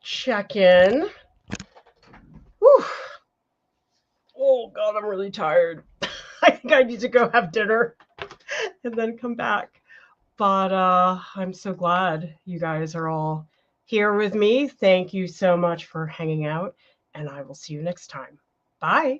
check in. Whew. Oh God, I'm really tired. I think I need to go have dinner and then come back. But I'm so glad you guys are all here with me. Thank you so much for hanging out, and I will see you next time. Bye.